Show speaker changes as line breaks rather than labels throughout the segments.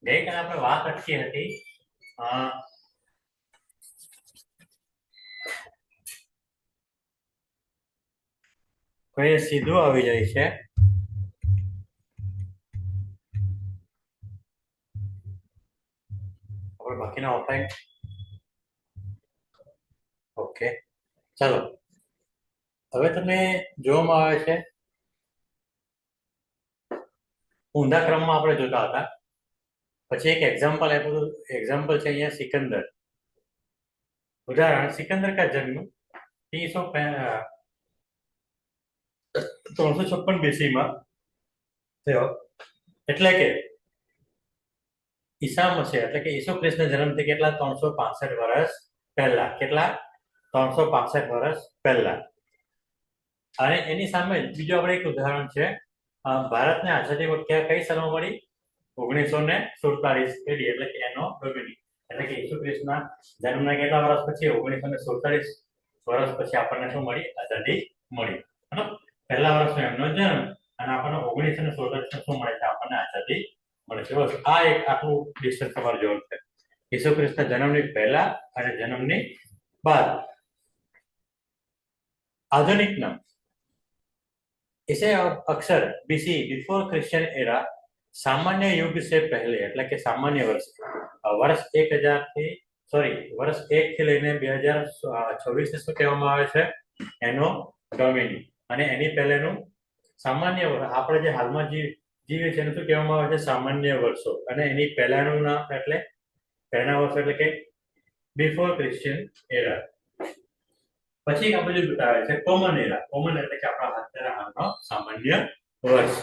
ગઈકાલે આપણે વાત અટકી હતી કોઈ સીધું આવી જાય છે આપણે બાકીના ઓફલાઈન ઓકે ચાલો હવે તમને જોવામાં આવે છે ઊંધા ક્રમમાં આપણે જોતા હતા પછી એક એક્ઝામ્પલ આપ્યું એક્ઝામ્પલ છે અહીંયા સિકંદર ઉદાહરણ સિકંદર કા જન્મ 356 BC માં થયો એટલે કે ઈસા મસીહ એટલે કે ઈસુ ખ્રિસ્તના જન્મથી કેટલા 365 વર્ષ પહેલા કેટલા 365 વર્ષ પહેલા અને એની સામે બીજું આપણે એક ઉદાહરણ છે ભારતને આઝાદી વખતે કઈ સાલમાં મળી 1947 એડી એટલે કે એનો ડોમિની એટલે કે ઈસુ ખ્રિસ્તના જન્મના કેટલા વર્ષ પછી 1947 વર્ષ પછી આપણને શું મળી આઝાદી મળી બરાબર પહેલા વર્ષનો એમનો જન્મ અને આપણને 1947 શું મળે છે આપણને આઝાદી મળે છે બસ આ એક આટલું ડિસ્ટન્સ તમારે જોવાનું છે ઈસુ ખ્રિસ્તના જન્મની પહેલા અને જન્મની બાદ आधुनिक नाम इसे अक्सर बीसी बिफोर क्रिश्चियन एरा सामान्य युग से पहले એટલે કે સામાન્ય વર્ષ 1000 થી વર્ષ 1 થી લઈને 2026 ને શું કહેવામાં આવે છે એનો ડોમિની અને એની પહેલેનું સામાન્ય આપણે જે હાલમાં જીવે છે એને શું કહેવામાં આવે છે સામાન્ય વર્ષો અને એની પહેલાનું નામ એટલે પહેલા વર્ષ એટલે કે બિફોર ક્રિશ્ચિયન એરા પછી આ બધું બતાવે છે કોમન એરા કોમન એટલે કે આપણા અત્યારે હાલનો સામાન્ય વર્ષ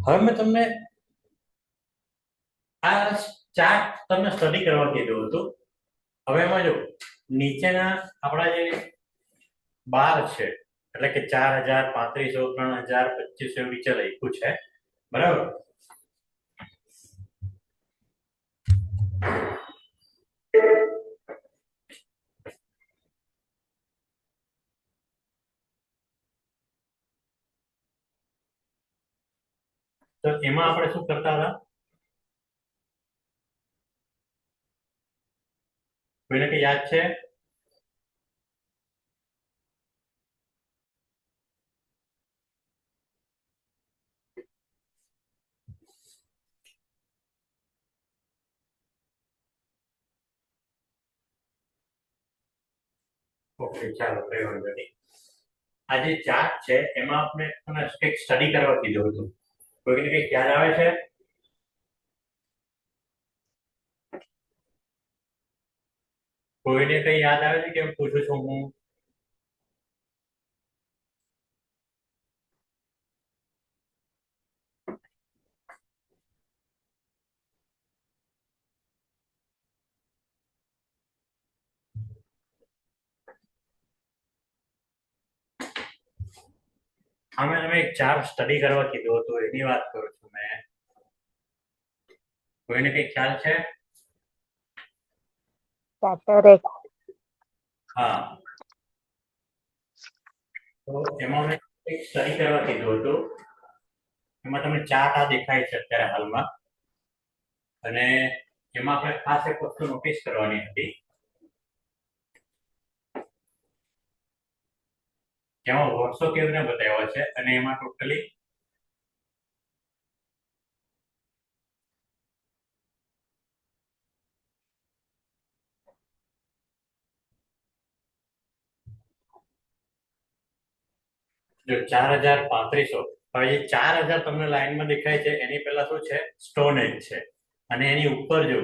હવે મેં તમને આ ચાર્ટ તમને સ્ટડી કરવા કીધું હતું હવે એમાં જો નીચેના આપણા જે બાર છે એટલે કે 4000 3500 3000 2500 એવું નીચે લખ્યું છે બરાબર તો એમાં આપણે શું કરતા હતા કોઈને કઈ યાદ છે ઓકે ચાલો કઈ વાંધો નહીં આ જે ચાર્ટ છે એમાં આપણે કંઈક સ્ટડી કરવા કીધું હતું કોઈને કઈ ખ્યાલ આવે છે કોઈને કઈ યાદ આવે છે કેમ પૂછું છું હું અમે તમે એક ચાર્ટ સ્ટડી કરવા કીધું હતું એની વાત કરું છું મેં કોઈને કઈ ખ્યાલ છે હા તો એમાં મેં એક સ્ટડી કરવા કીધું હતું એમાં તમને ચાર્ટ આ દેખાય છે અત્યારે હાલમાં અને એમાં આપણે ખાસ એક વસ્તુ નોટિસ કરવાની હતી જેમાં વર્ષો કેવી રીતે બતાવ્યા છે અને એમાં ટોટલી જો 403500 હવે જે 4000 તમને લાઈનમાં દેખાય છે એની પહેલા શું છે સ્ટોન એજ છે અને એની ઉપર જો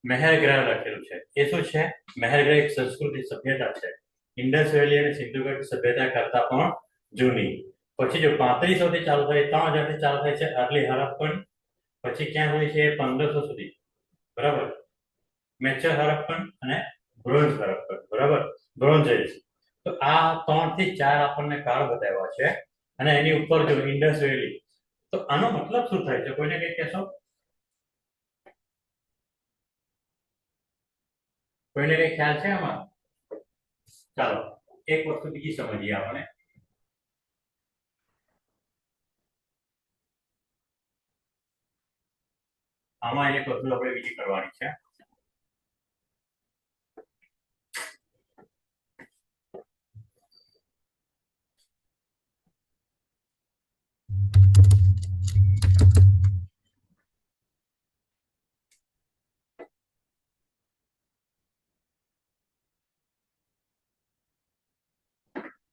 મહેરગ્રહ લખેલું છે એ શું છે મહેરગ્રહ એક સંસ્કૃતિ સભ્યતા છે ઇન્ડસ વેલી અને સિંધુ ઘાટી સભ્યતા કરતા પણ જૂની પછી જો 3500 થી ચાલુ થાય 3000 થી ચાલુ થાય છે અર્લી હરપ્પન પછી ક્યાં સુધી છે 1500 સુધી બરાબર મેચર હરપ્પન અને બ્રોન્ઝ હરપ્પન બરાબર બ્રોન્ઝ એજ તો આ 3 થી 4 આપણને કાળ બતાવ્યા છે અને એની ઉપર જો ઇન્ડસ વેલી તો આનો મતલબ શું થાય છે કોઈને કઈ કહેશો કોઈને કઈ ખ્યાલ છે આમાં ચાલો એક વસ્તુ બીજી સમજીએ આપણે આમાં એક વસ્તુ આપણે બીજી કરવાની છે.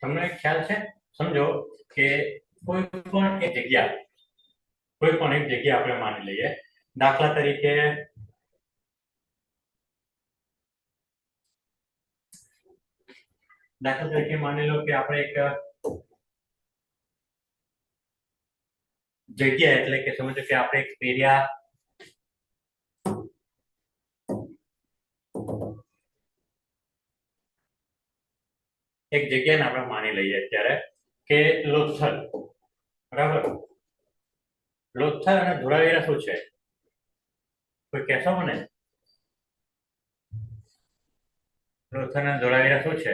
તમને ખ્યાલ છે? સમજો કે કોઈ પણ એક જગ્યા આપણે માની લઈએ. દાખલા તરીકે માની લો કે આપણે એક જગ્યા, એટલે કે સમજો કે આપણે એક એરિયા એક જગ્યાને આપણે માની લઈએ અત્યારે કે લોથલ, બરાબર. લોથલ અને ધોળાવીરા શું છે? કોઈ કહેશો મને? લોથલ અને ધોળાવીરા શું છે?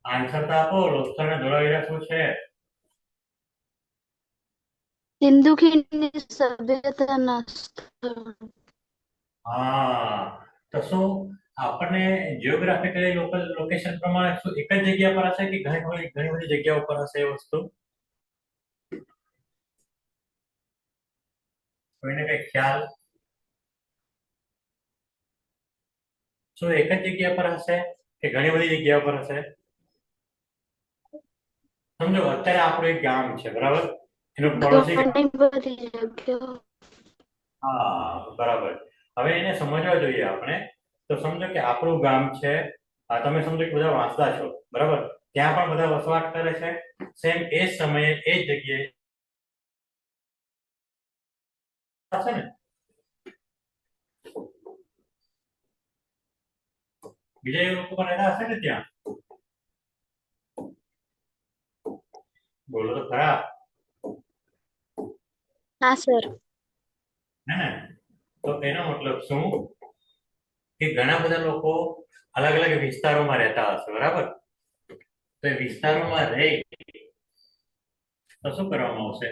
આન્સર તો આપો. લોથલ અને ધોળાવીરા શું છે?
સિંધુ ખીણની સભ્યતાના સ્થળ.
હા, તો શું આપણને જીઓગ્રાફિકલી લોકેશન પ્રમાણે શું એક જ જગ્યા પર હશે કે ઘણી બધી જગ્યાઓ પર હશે એ વસ્તુ? કોઈને કઈ ખ્યાલ? શું એક જ જગ્યા પર હશે કે ઘણી બધી જગ્યા પર હશે? સમજો અત્યારે આપણું એક ગામ છે, બરાબર. એનું પડોશી ગામ.
ઘણી બધી જગ્યાઓ.
હા, બરાબર. હવે એને સમજવા જોઈએ આપણે. તો સમજો કે આપણું ગામ છે. તમે સમજો કે બધા વાંસદા છો, બરાબર. ત્યાં પણ બધા વસવાટ કરે છે. સેમ એ જ સમયે એ જ જગ્યાએ હશે ને. બીજા એ લોકો પણ રહેતા હશે ને ત્યાં? બોલો તો ખરા.
હા સર.
હે ને? તો એનો મતલબ શું કે ઘણા બધા લોકો અલગ અલગ વિસ્તારોમાં રહેતા હશે, બરાબર. તો એ વિસ્તારોમાં રહી તો શું કરવામાં આવશે?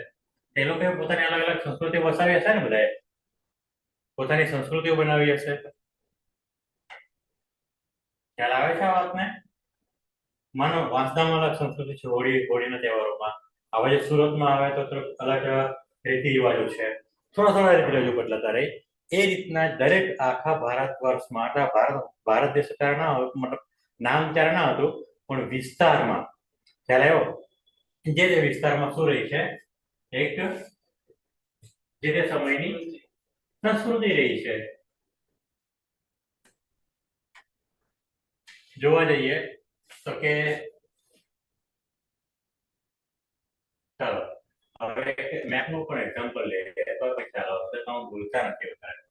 એ લોકોએ પોતાની અલગ અલગ સંસ્કૃતિ વસાવી હશે ને. બધાએ પોતાની સંસ્કૃતિઓ બનાવી હશે. ખ્યાલ આવે છે આ વાતને? માનો વાંસદામાં અલગ સંસ્કૃતિ છે, હોળીના તહેવારોમાં. હવે જે સુરતમાં આવે તો અલગ રીતિ રિવાજો છે. થોડા રીતિ રિવાજો બદલાતા રહી. એ રીતના દરેક આખા ભારત વર્ષમાં, ભારત દેશ અત્યારે ના મતલબ નામ ત્યારે ના હતું, પણ વિસ્તારમાં ખ્યાલ આવ્યો. જે વિસ્તારમાં શું રહી છે, એક જે તે સમયની સંસ્કૃતિ રહી છે. જોવા જઈએ તો કે ચાલો હવે મેપનું પણ એક્ઝામ્પલ લઈએ તો ખ્યાલ આવશે. તો હું ભૂલતા નથી વધારે.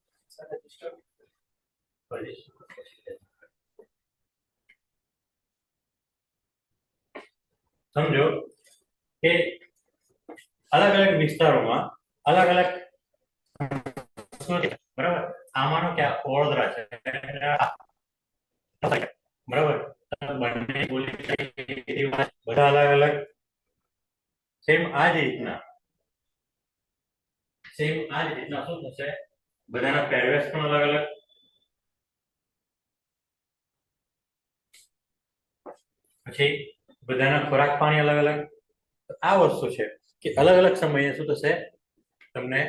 સમજો કે અલગ અલગ વિસ્તારોમાં અલગ અલગ, બરાબર. આમાંનો કે વડોદરા છે, બરાબર. બંને બોલી બધા અલગ અલગ. સેમ આ જ રીતના શું થશે? બધાના પહેરવેશ પણ અલગ અલગ. પછી બધાના ખોરાક પાણી અલગ અલગ. આ વસ્તુ છે કે અલગ અલગ સમયે શું થશે તમને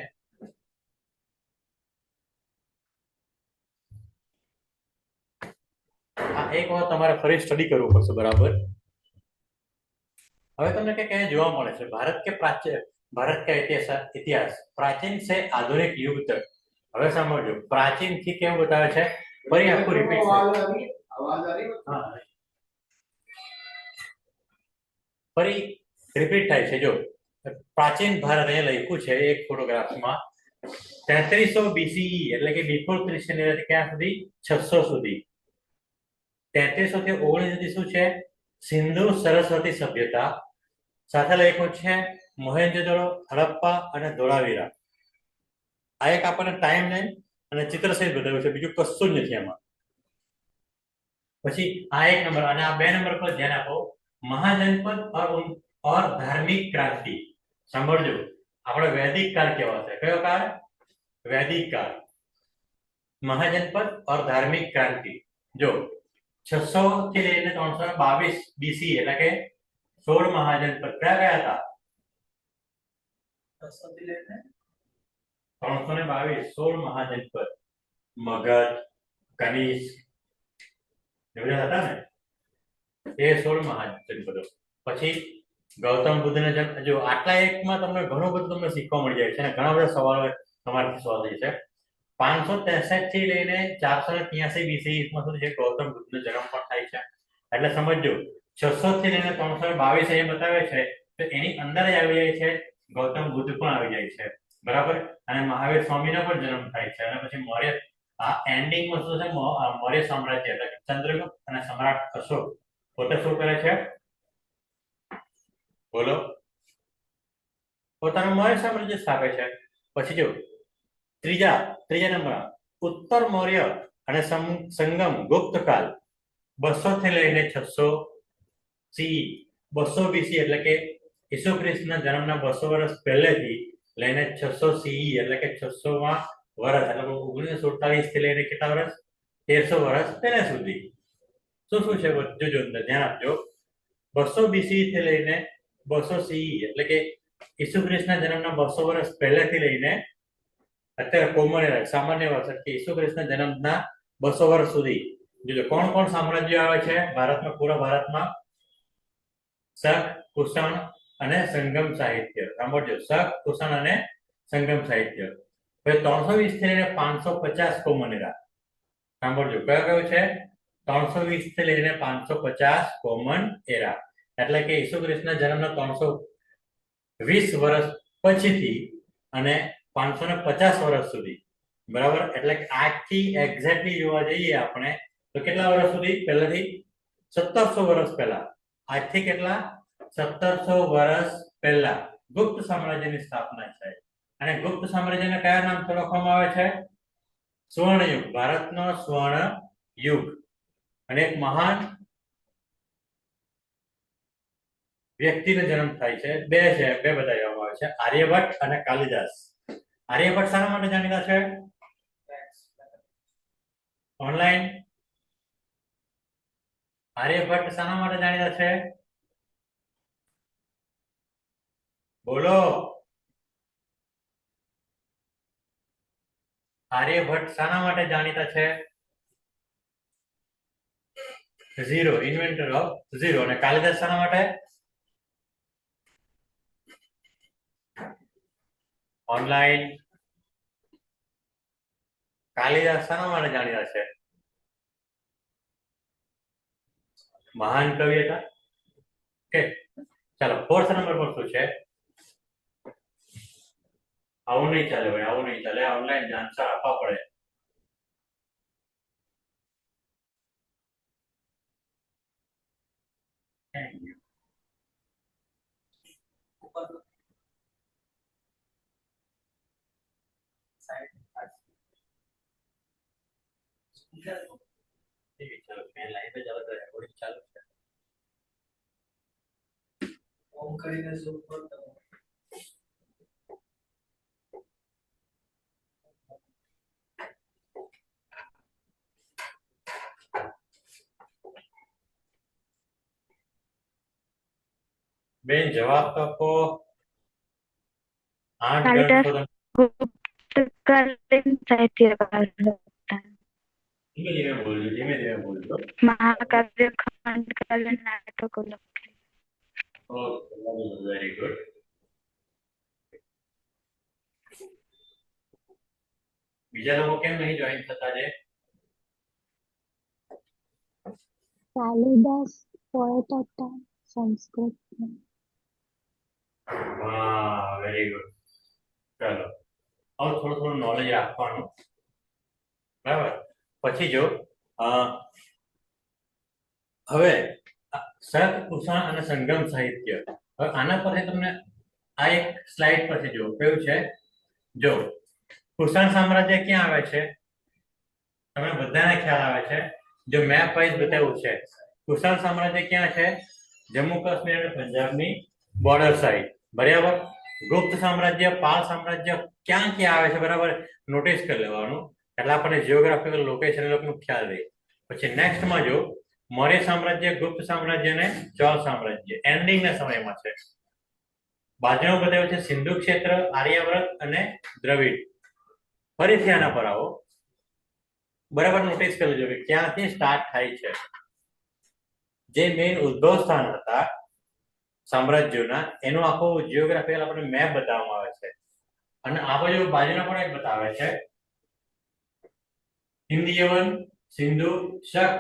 આ એક વાર તમારે ફરી સ્ટડી કરવું પડશે, બરાબર. હવે તમને કઈ જોવા મળે છે? भारत का इतिहास प्राचीन से आधुनिक युग तक. હવે સાંભળજો, પ્રાચીન થી કેવું બતાવે છે? ફરી આખું રિપીટ થાય છે. જો પ્રાચીન ભારત અહીંયા લખ્યું છે એક ફોટોગ્રાફમાં 3300 BCE, એટલે કે બિફોર ક્રિશ્ચિયન એરા, ક્યાં સુધી? 600 સુધી. 3300 થી 19 સુધી શું છે? સિંધુ સરસ્વતી સભ્યતા. સાથે લખ્યું છે મોહેંજો-દડો, હડપ્પા અને ધોળાવીરા. આ એક આપણને ટાઈમ લાઈન અને ચિત્ર સહિત બતાવ્યું છે, બીજું કશું જ નથી એમાં. પછી આ એક નંબર અને આ બે નંબર પર ધ્યાન આપો. મહાજનપદ और धार्मिक क्रांति। समझो આપણે वैदिक काल કહેવાશે કયો કાળ वैदिक काल महाजनपद और धार्मिक क्रांति जो 600 થી લઈને 322 BC એટલે કે 16 महाजनपद કયા ગયા હતા 600 થી લઈને 322 16 महाजनपद मगध कनिष्क એવડા હતા ને એ 16 महाजनपदો પછી ગૌતમ બુદ્ધના જન્મ જો આટલા એકમાં તમને ઘણું બધું તમને શીખવા મળી જાય છે અને ઘણા બધા સવાલો તમારાથી સવાલ થઈ છે 563 થી લઈને 483 BC માં સુધી ગૌતમ બુદ્ધનો જન્મ પણ થાય છે એટલે સમજો 600 થી લઈને 322 એ બતાવે છે તો એની અંદર જ આવી જાય છે ગૌતમ બુદ્ધ પણ આવી જાય છે બરાબર અને મહાવીર સ્વામીનો પણ જન્મ થાય છે અને પછી મૌર્ય આ એન્ડિંગમાં શું છે મૌર્ય સામ્રાજ્ય એટલે ચંદ્રગુપ્ત અને સમ્રાટ અશોક પોતે શું કરે છે બોલો પોતાનું મૌર્ય સામ્રાજ્ય સ્થાપે છે પછી જો ત્રીજા નંબર ઉત્તર મૌર્ય અને સંગમ ગુપ્ત કાળ 200 થી લઈને 600 સી 200 BC એટલે કે ઈસુ ખ્રિસ્તના જન્મના 200 વર્ષ પહેલેથી લઈને 600 CE એટલે કે 600માં વર્ષ એટલે 1947 થી લઈને કેટલા વર્ષ 1300 વર્ષ પહેલા સુધી શું છે જોજો અંદર ધ્યાન આપજો 200 BC થી લઈને 200 CE એટલે કે ઈસુ ખ્રિસ્તના જન્મના 200 વર્ષ પહેલેથી લઈને અત્યારે કોમન એરા સામાન્ય વર્ષ એટલે ઈસુ ખ્રિસ્તના જન્મના 200 વર્ષ સુધી જોજો કોણ સામ્રાજ્ય આવે છે ભારતમાં પૂરા ભારતમાં શક કુષાણ અને સંગમ સાહિત્ય સાંભળજો શક કુષાણ અને સંગમ સાહિત્ય હવે 320 થી લઈને 550 કોમન એરા સાંભળજો કયો છે 320 થી લઈને 550 કોમન એરા એટલે કે ઈસુ ખ્રિસ્તના જન્મના 320 વર્ષ પછીથી અને 550 વર્ષ સુધી બરાબર એટલે કે આજથી એક્ઝેક્ટલી જોવા જઈએ આપણે તો કેટલા વર્ષ સુધી પહેલાથી 1700 વર્ષ પહેલા આજથી કેટલા 1700 વર્ષ પહેલા ગુપ્ત સામ્રાજ્યની સ્થાપના થાય અને ગુપ્ત સામ્રાજ્યને કયા નામથી ઓળખવામાં આવે છે સ્વર્ણયુગ ભારતનો સ્વર્ણ યુગ અને એક મહાન વ્યક્તિનો જન્મ થાય છે બે બતાવવામાં આવે છે આર્યભટ્ટ અને કાલિદાસ આર્યભટ્ટ શાના માટે જાણીતા છે ઓનલાઈન આર્યભટ્ટ શાના માટે જાણીતા છે બોલો આર્યભટ્ટ શાના માટે જાણીતા છે ઝીરો ઇન્વેન્ટર ઓફ ઝીરો અને કાલિદાસ શાના માટે ઓનલાઈન કાલિદાસ શાના માટે જાણીતા છે મહાન કવિ હતા ઓકે ચાલો 4th નંબર પર શું છે આવું નહીં ચાલે ભાઈ આવું નહીં ચાલે ઓનલાઈન આન્સર આપવા પડે चलो मैं लाइव पे ज्यादा रिकॉर्डिंग चालू है ઓમ કરીને ઝૂમ પર બેન જવાબ તો આપો 8
कालिदास गुप्तकालीन साहित्यकार હતા
धीमे धीमे बोलજો
महाकाव्य खंडकालीन नाटको લખ્યા
ओके वेरी गुड બીજા લોકો કેમ નહીં જોઈન થતા છે
કાલિદાસ પોએટ હતા સંસ્કૃતમાં
વાહ વેરી ગુડ ચાલો હવે થોડું નોલેજ રાખવાનું બરાબર પછી જો હવે શક કુષાણ અને સંગમ સાહિત્ય હવે આના પરથી તમને આ એક સ્લાઇડ પરથી જો કયું છે જો કુષાણ સામ્રાજ્ય ક્યાં આવે છે તમને બધાને ખ્યાલ આવે છે જો મેપ વાઇઝ બતાવ્યું છે કુષાણ સામ્રાજ્ય ક્યાં છે જમ્મુ કાશ્મીર અને પંજાબની બોર્ડર સાઈડ, બરાબર. ગુપ્ત સામ્રાજ્ય, પાલ સામ્રાજ્ય ક્યાં ક્યાં આવે છે, બરાબર, નોટિસ કરી લેવાનું, એટલે આપણને જીઓગ્રાફિકલ લોકેશન નો ખ્યાલ રહે. પછી નેક્સ્ટમાં જો મૌર્ય સામ્રાજ્ય, ગુપ્ત સામ્રાજ્ય અને ચોલ સામ્રાજ્ય એન્ડિંગ ના સમયમાં છે. બાજુમાં બતાવ્યું છે સિંધુ ક્ષેત્ર, આર્યવ્રત અને દ્રવિડ. ફરીથી આના પર આવો, બરાબર, નોટિસ કરી લેજો કે ક્યાંથી સ્ટાર્ટ થાય છે. જે મેઇન ઉદ્ભવ સ્થાન હતા સામ્રાજ્યોના, એનું આખું જીઓગ્રાફિકલ આપણે મેપ બતાવવામાં આવે છે. અને આ બાજુ બાજુના પણ એક બતાવે છે, હિન્દ યવન, સિંધુ, શક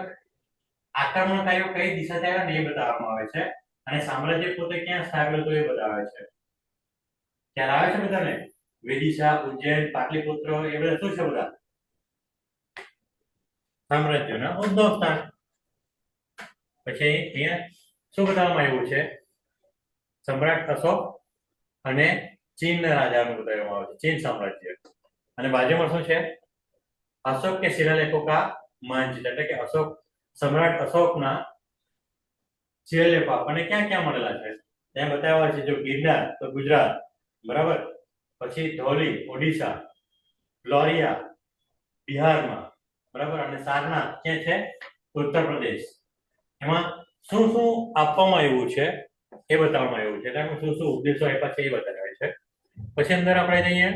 આક્રમણકારીઓ કઈ દિશાથી આવ્યા ને એ બતાવવામાં આવે છે. અને સામ્રાજ્ય પોતે ક્યાં સ્થાપેલું હતું એ બતાવે છે. ખ્યાલ આવે છે બધાને? વિદિશા, ઉજ્જૈન, પાટલીપુત્ર એ બધા શું છે? બધા સામ્રાજ્યોના ઉદ્ભવ સ્થાન. પછી અહીંયા શું બતાવવામાં આવ્યું છે? સમ્રાટ અશોક અને ચીનના રાજાનું બતાવવામાં આવે છે, ચીન સામ્રાજ્ય. અને બાજુમાં શું છે? અશોક કે શિલાલેખો કા માનચિત્ર, એટલે કે અશોક, સમ્રાટ અશોકના શિલાલેખો આપણને ક્યાં ક્યાં મળેલા છે ત્યાં બતાવ્યા છે. જો ગિરનાર તો ગુજરાત, બરાબર. પછી ધૌલી ઓડિશા, ગ્લોરિયા બિહારમાં, બરાબર. અને સારનાથ ક્યાં છે? ઉત્તર પ્રદેશ. એમાં શું શું આપવામાં આવ્યું છે એ બતાવવામાં આવ્યું છે, એટલે શું શું ઉદ્દેશો આપ્યા છે એ બતાવે છે. પછી અંદર આપણે જઈએ,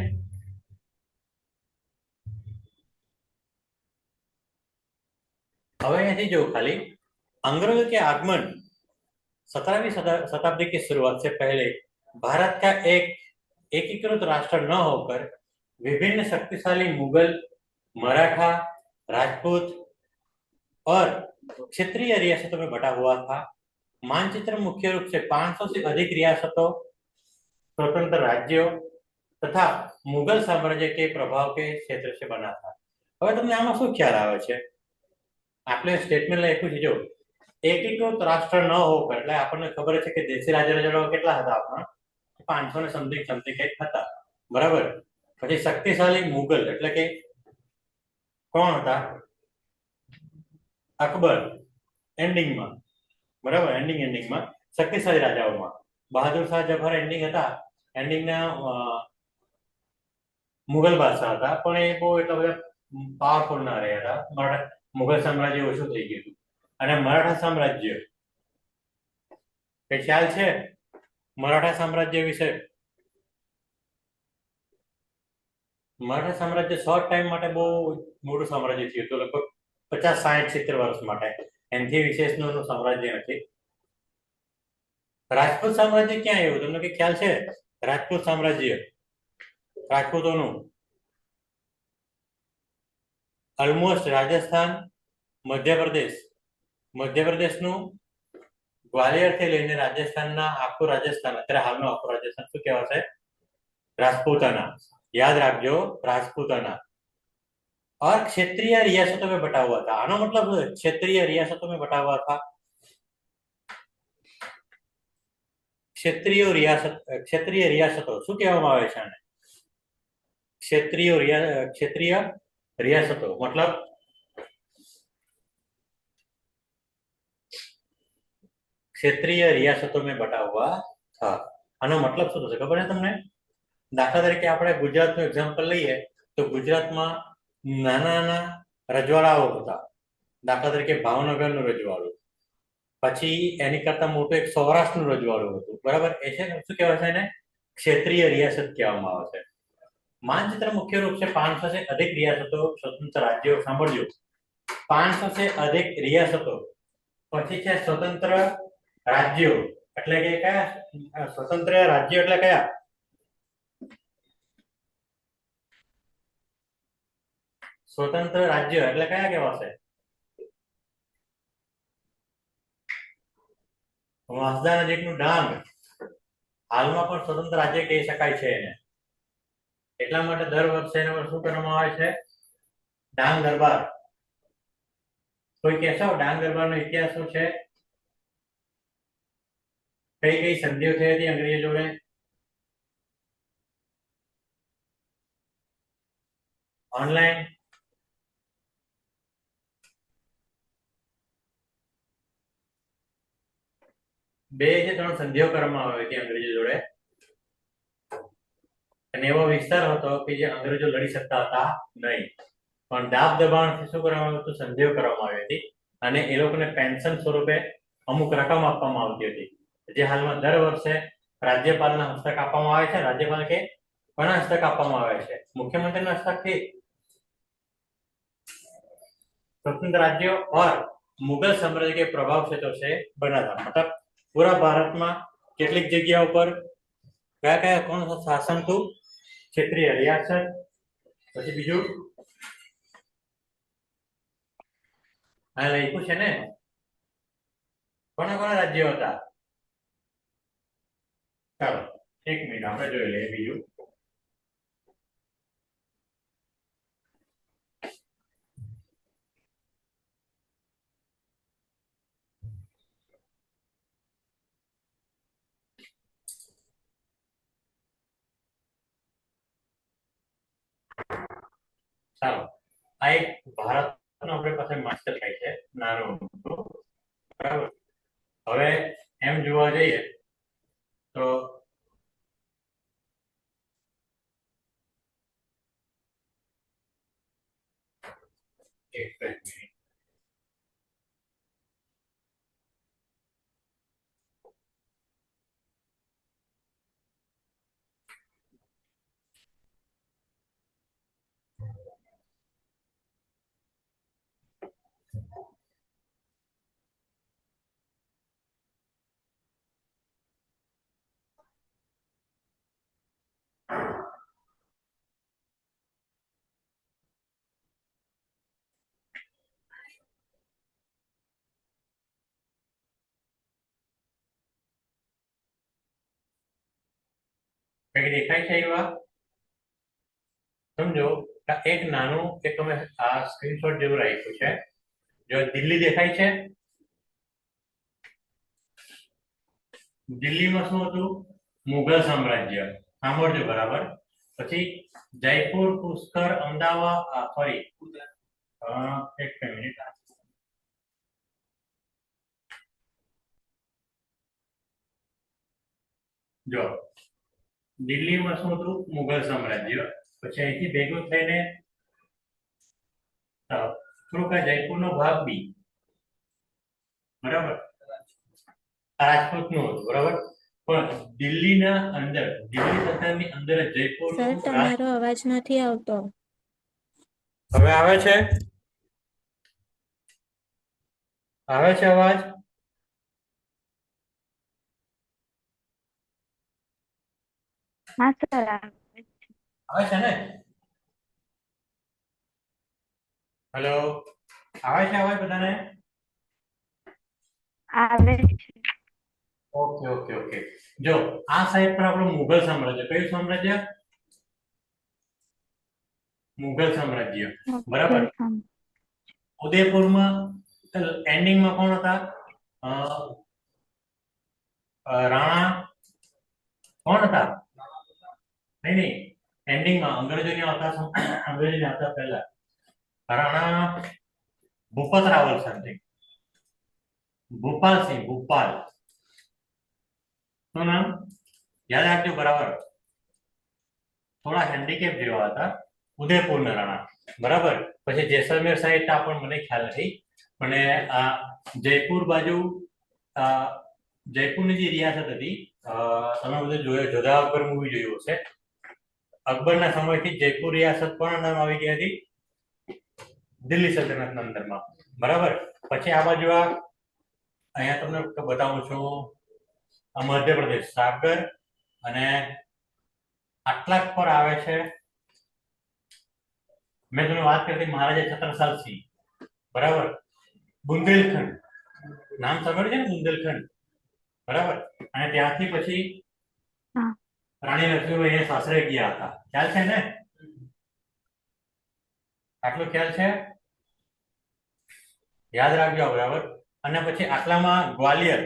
હવે અહીંયાથી જો ખાલી अंग्रेजों के आगमन 17वीं शताब्दी की शुरुआत से पहले भारत का एक एकीकृत राष्ट्र न होकर विभिन्न शक्तिशाली मुगल, मराठा, राजपूत और क्षेत्रीय रियासतों में बटा हुआ था। मानचित्र मुख्य रूप से 500 से अधिक रियासतों, स्वतंत्र राज्यों तथा मुगल साम्राज्य के प्रभाव के क्षेत्र से बना था। હવે તમને આમાં શું ખ્યાલ આવે છે? આપણે સ્ટેટમેન્ટ લખ્યું છે, જો એકીકૃત રાષ્ટ્ર ન હોकर, એટલે આપણને ખબર છે કે દેશી રાજરાઓ કેટલા હતા આપણા? 500 ને સમથિંગ સમથિંગ કંઈક હતા, બરાબર. પછી શક્તિશાળી મુગલ, એટલે કે કોણ હતા? અકબર એન્ડિંગમાં, બરાબર. એન્ડિંગમાં શક્તિશાળી રાજાઓમાં બહાદુર શાહ જફર એન્ડિંગ હતા, એન્ડિંગના મુગલ બાદશાહ હતા, પણ એ બહુ એટલા બધા પાવરફુલ ના રહ્યા હતા. મુગલ સામ્રાજ્ય ઓછું થઈ ગયું હતું. અને મરાઠા સામ્રાજ્ય, કઈ ખ્યાલ છે મરાઠા સામ્રાજ્ય વિશે? મરાઠા સામ્રાજ્ય શોર્ટ ટાઈમ માટે બહુ મોટું સામ્રાજ્ય થયું હતું, લગભગ 50, 60, 70 વર્ષ માટે. એનાથી વિશેષનું સામ્રાજ્ય નથી. રાજપૂત સામ્રાજ્ય ક્યાં આવ્યું? તમને કઈ ખ્યાલ છે? રાજપૂત સામ્રાજ્ય, રાજપૂતોનું ઓલમોસ્ટ રાજસ્થાન, મધ્યપ્રદેશનું ગ્વાલિયર થી લઈને રાજસ્થાનના આખું રાજસ્થાન, અત્યારે હાલનું આખું રાજસ્થાન શું કહેવાશે? राजपूताना. याद रखो, राजपूताना. और क्षेत्रीय रियासतों में बटा हुआ था. आनो मतलब क्षेत्रीय रियासतों में बटा हुआ था. क्षेत्रीय रियासतों શું કહેવામાં આવે છે આને? क्षेत्रीय रियासतों मतलब क्षेत्रीय रियासतों में बटा हुआ था. આનો મતલબ શું થશે ખબર છે તમને? દાખલા તરીકે આપણે ગુજરાતનું એક્ઝામ્પલ લઈએ તો ગુજરાતમાં નાના નાના રજવાડાઓ હતા. દાખલા તરીકે ભાવનગરનું રજવાડું, પછી એની કરતા મોટું એક સૌરાષ્ટ્રનું રજવાડું હતું, બરાબર. એ છે શું કહેવાય છે એને? क्षेत्रीय रियासत કહેવામાં આવે છે. मानचित्र मुख्य रूप से 500 से अधिक रियासतों, स्वतंत्र राज्यों, સાંભળજો, 500 से अधिक रियासतों, પછી છે સ્વતંત્ર રાજ્યો, એટલે કે કયા સ્વતંત્ર રાજ્યો એટલે કયા? સ્વતંત્ર રાજ્ય એટલે કયા કહેવાશે? વાંસદા નજીકનું ડાંગ હાલમાં પણ સ્વતંત્ર રાજ્ય કહી શકાય છે એને. એટલા માટે દર વર્ષે એના પર શું કરવામાં આવે છે? ડાંગ દરબાર. કોઈ કહેશો ડાંગ દરબારનો ઇતિહાસ શું છે? કઈ કઈ સંધિઓ થઈ હતી અંગ્રેજો જોડે? ઓનલાઈન 2 થી 3 સંધિઓ કરવામાં આવી હતી અંગ્રેજો જોડે, અને એવો વિસ્તાર હતો કે જે અંગ્રેજો લડી શકતા હતા નહીં, પણ દાબ દબાણથી શું કરવામાં આવ્યું હતું? સંધિઓ કરવામાં આવી હતી, અને એ લોકોને પેન્શન સ્વરૂપે અમુક રકમ આપવામાં આવતી હતી, જે હાલમાં દર વર્ષે રાજ્યપાલના હસ્તક આપવામાં આવે છે. રાજ્યપાલ કે કોના હસ્તક આપવામાં આવે છે? મુખ્યમंत्रीના હસ્તકથી स्वतंत्र राज्यों और मुगल साम्राज्य के प्रभाव क्षेत्रों से बना था। मतलब पूरा भारत में કેટલીક જગ્યાઓ પર કયા કયા કોણ શાસન હતું? ક્ષેત્રીય રિયાસત, પછી બીજું આ લખ્યું છે ને, કોના કોના રાજ્યો હતા? ચાલો એક મિનિટ આપણે જોઈ લઈએ બીજું. ચાલો આ એક ભારતનો આપણી પાસે માસ્ટર થાય છે નાનું, બરાબર. હવે એમ જોવા જઈએ તો એક મિનિટ. કંઈક દેખાય છે એવા? સમજો એક નાનું એક તમે આ સ્ક્રીનશોટ જેવું રાખ્યું છે. જો દિલ્હી દેખાય છે, દિલ્હીમાં શું હતું? મુઘલ સામ્રાજ્ય. સાંભળજો બરાબર. પછી જયપુર, પુષ્કર, અમદાવાદ, સોરી એક મિનિટ, જો દિલ્હીમાં શું હતું? મુઘલ સામ્રાજ્ય. પછી અહીંથી ભેગું થઈને થોડુંક જયપુરનો ભાગ બી, બરાબર, રાજપૂતનું હતું, બરાબર. પણ દિલ્હીના અંદર, દિલ્હી સત્તાની અંદર જયપુર.
સર તમારો અવાજ નથી આવતો.
હવે આવે છે? આવે છે અવાજ?
હા સર,
આવે છે ને? હેલો, આવે છે અવાજ બધાને?
આવે છે.
Okay okay okay. જો આ સાઈડ પર આપણું મુઘલ સામ્રાજ્ય. કયું સામ્રાજ્ય? મુઘલ સામ્રાજ્ય, બરાબર. ઉદયપુરમાં એન્ડિંગમાં કોણ હતા? રાણા કોણ હતા? નહીં નહીં, એન્ડિંગમાં અંગ્રેજોની આવતા પહેલા રાણા ભૂપત રાવલ સમથિંગ, ભૂપાલ સિંહ, ભૂપાલ. શું નામ? યાદ રાખજો બરાબર. થોડા હેન્ડીકેપ જેવા હતા. ઉદયપુરના રાણા, બરાબર. પછી જેસલમેર સાઈડ પણ મને ખ્યાલ નથી, પણ આ જયપુર બાજુ, જયપુરની જે રિયાસત હતી, તમે બધું જોયો, જોધા અકબર મૂવી જોયું હશે. અકબરના સમયથી જયપુર રિયાસત પણ નામ આવી ગઈ હતી દિલ્હી સલ્તનતના અંદરમાં, બરાબર. પછી આ બાજુ અહીંયા તમને બતાવું છું, આ મધ્યપ્રદેશ, સાગર, અને આટલાક પર આવે છે, મેં તમને વાત કરી હતી મહારાજા છત્રસાલ સિંહ, બરાબર. બુંદેલખંડ નામ સાંભળ્યું છે ને? બુંદેલખંડ, બરાબર. અને ત્યાંથી પછી રાણી લક્ષ્મીબાઈ એ સાસરે ગયા હતા. ખ્યાલ છે ને? આટલો ખ્યાલ છે? યાદ રાખજો, બરાબર. અને પછી આટલામાં ગ્વાલિયર,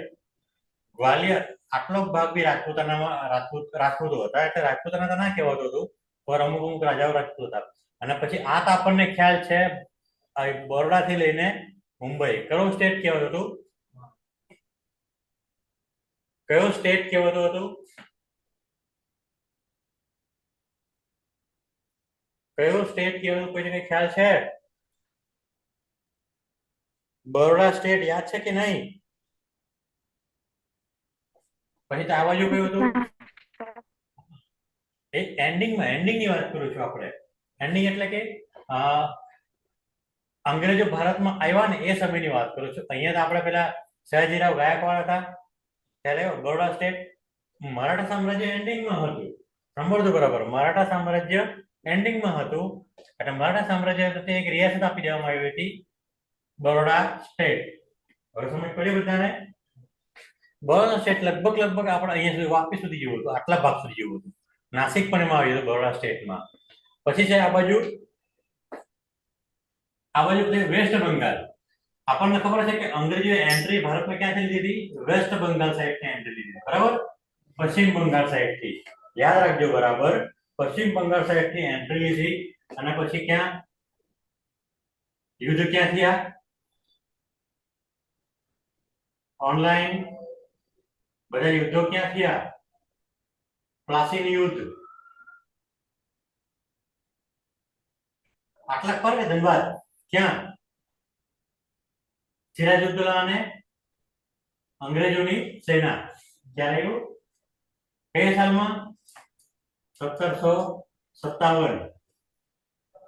ગ્વાલિયર આટલો ભાગ બી રાજપૂતો હતા. એટલે રાજપૂતાના ના કહેવાતું હતું, પર અમુક અમુક રાજાઓ રાજપૂત હતા. અને પછી આ તો આપણને ખ્યાલ છે, બરોડા થી લઈને મુંબઈ કયું સ્ટેટ કહેવાતું હતું? કયો સ્ટેટ કહેવાતો હતો? કયો સ્ટેટ કહેવાતો કોઈને કઈ ખ્યાલ છે? બરોડા સ્ટેટ યાદ છે કે નહીં? પછી તો આ બાજુ કયું હતું? એ એન્ડિંગની વાત કરું છું આપણે. એન્ડિંગ એટલે કે અંગ્રેજો ભારતમાં આવ્યા ને એ સમયની વાત કરું છું. અહીંયા તો આપણે પેલા સયાજીરાવ ગાયકવાડ હતા ત્યારે બરોડા સ્ટેટ મરાઠા સામ્રાજ્ય એન્ડિંગમાં હતું. સાંભળજો બરાબર, મરાઠા સામ્રાજ્ય એન્ડિંગમાં હતું એટલે મરાઠા સામ્રાજ્ય વખતે એક રિયાસત આપી દેવામાં આવી હતી, બરોડા સ્ટેટ. હવે સમજ પડી બધાને? બરોડા સ્ટેટ લગભગ આપણે અહીંયા સુધી વાપી સુધી જેવું હતું, આટલા ભાગ સુધી જેવું હતું. નાસિક પણ એમાં આવ્યું હતું બરોડા સ્ટેટમાં. પછી છે આ બાજુ વેસ્ટ બંગાળ. આપણને ખબર છે કે અંગ્રેજોએ એન્ટ્રી ભારતમાં ક્યાંથી લીધી હતી? વેસ્ટ બંગાળ સાઈડથી એન્ટ્રી લીધી, બરાબર? પશ્ચિમ બંગાળ સાઈડથી. યાદ રાખજો બરાબર, પશ્ચિમ બંગાળ સાઈડથી એન્ટ્રી લીધી અને પછી ક્યાં યુદ્ધ ક્યાં થયા? ઓનલાઈન બધા યુદ્ધો ક્યાં થયા? પ્લાસીનું યુદ્ધ. આટલા પર કે ધનબાદ ક્યાં? સિરાજુદ્દૌલા અને અંગ્રેજોની સેના ક્યારે આવ્યું? કયા સાલમાં? 1757.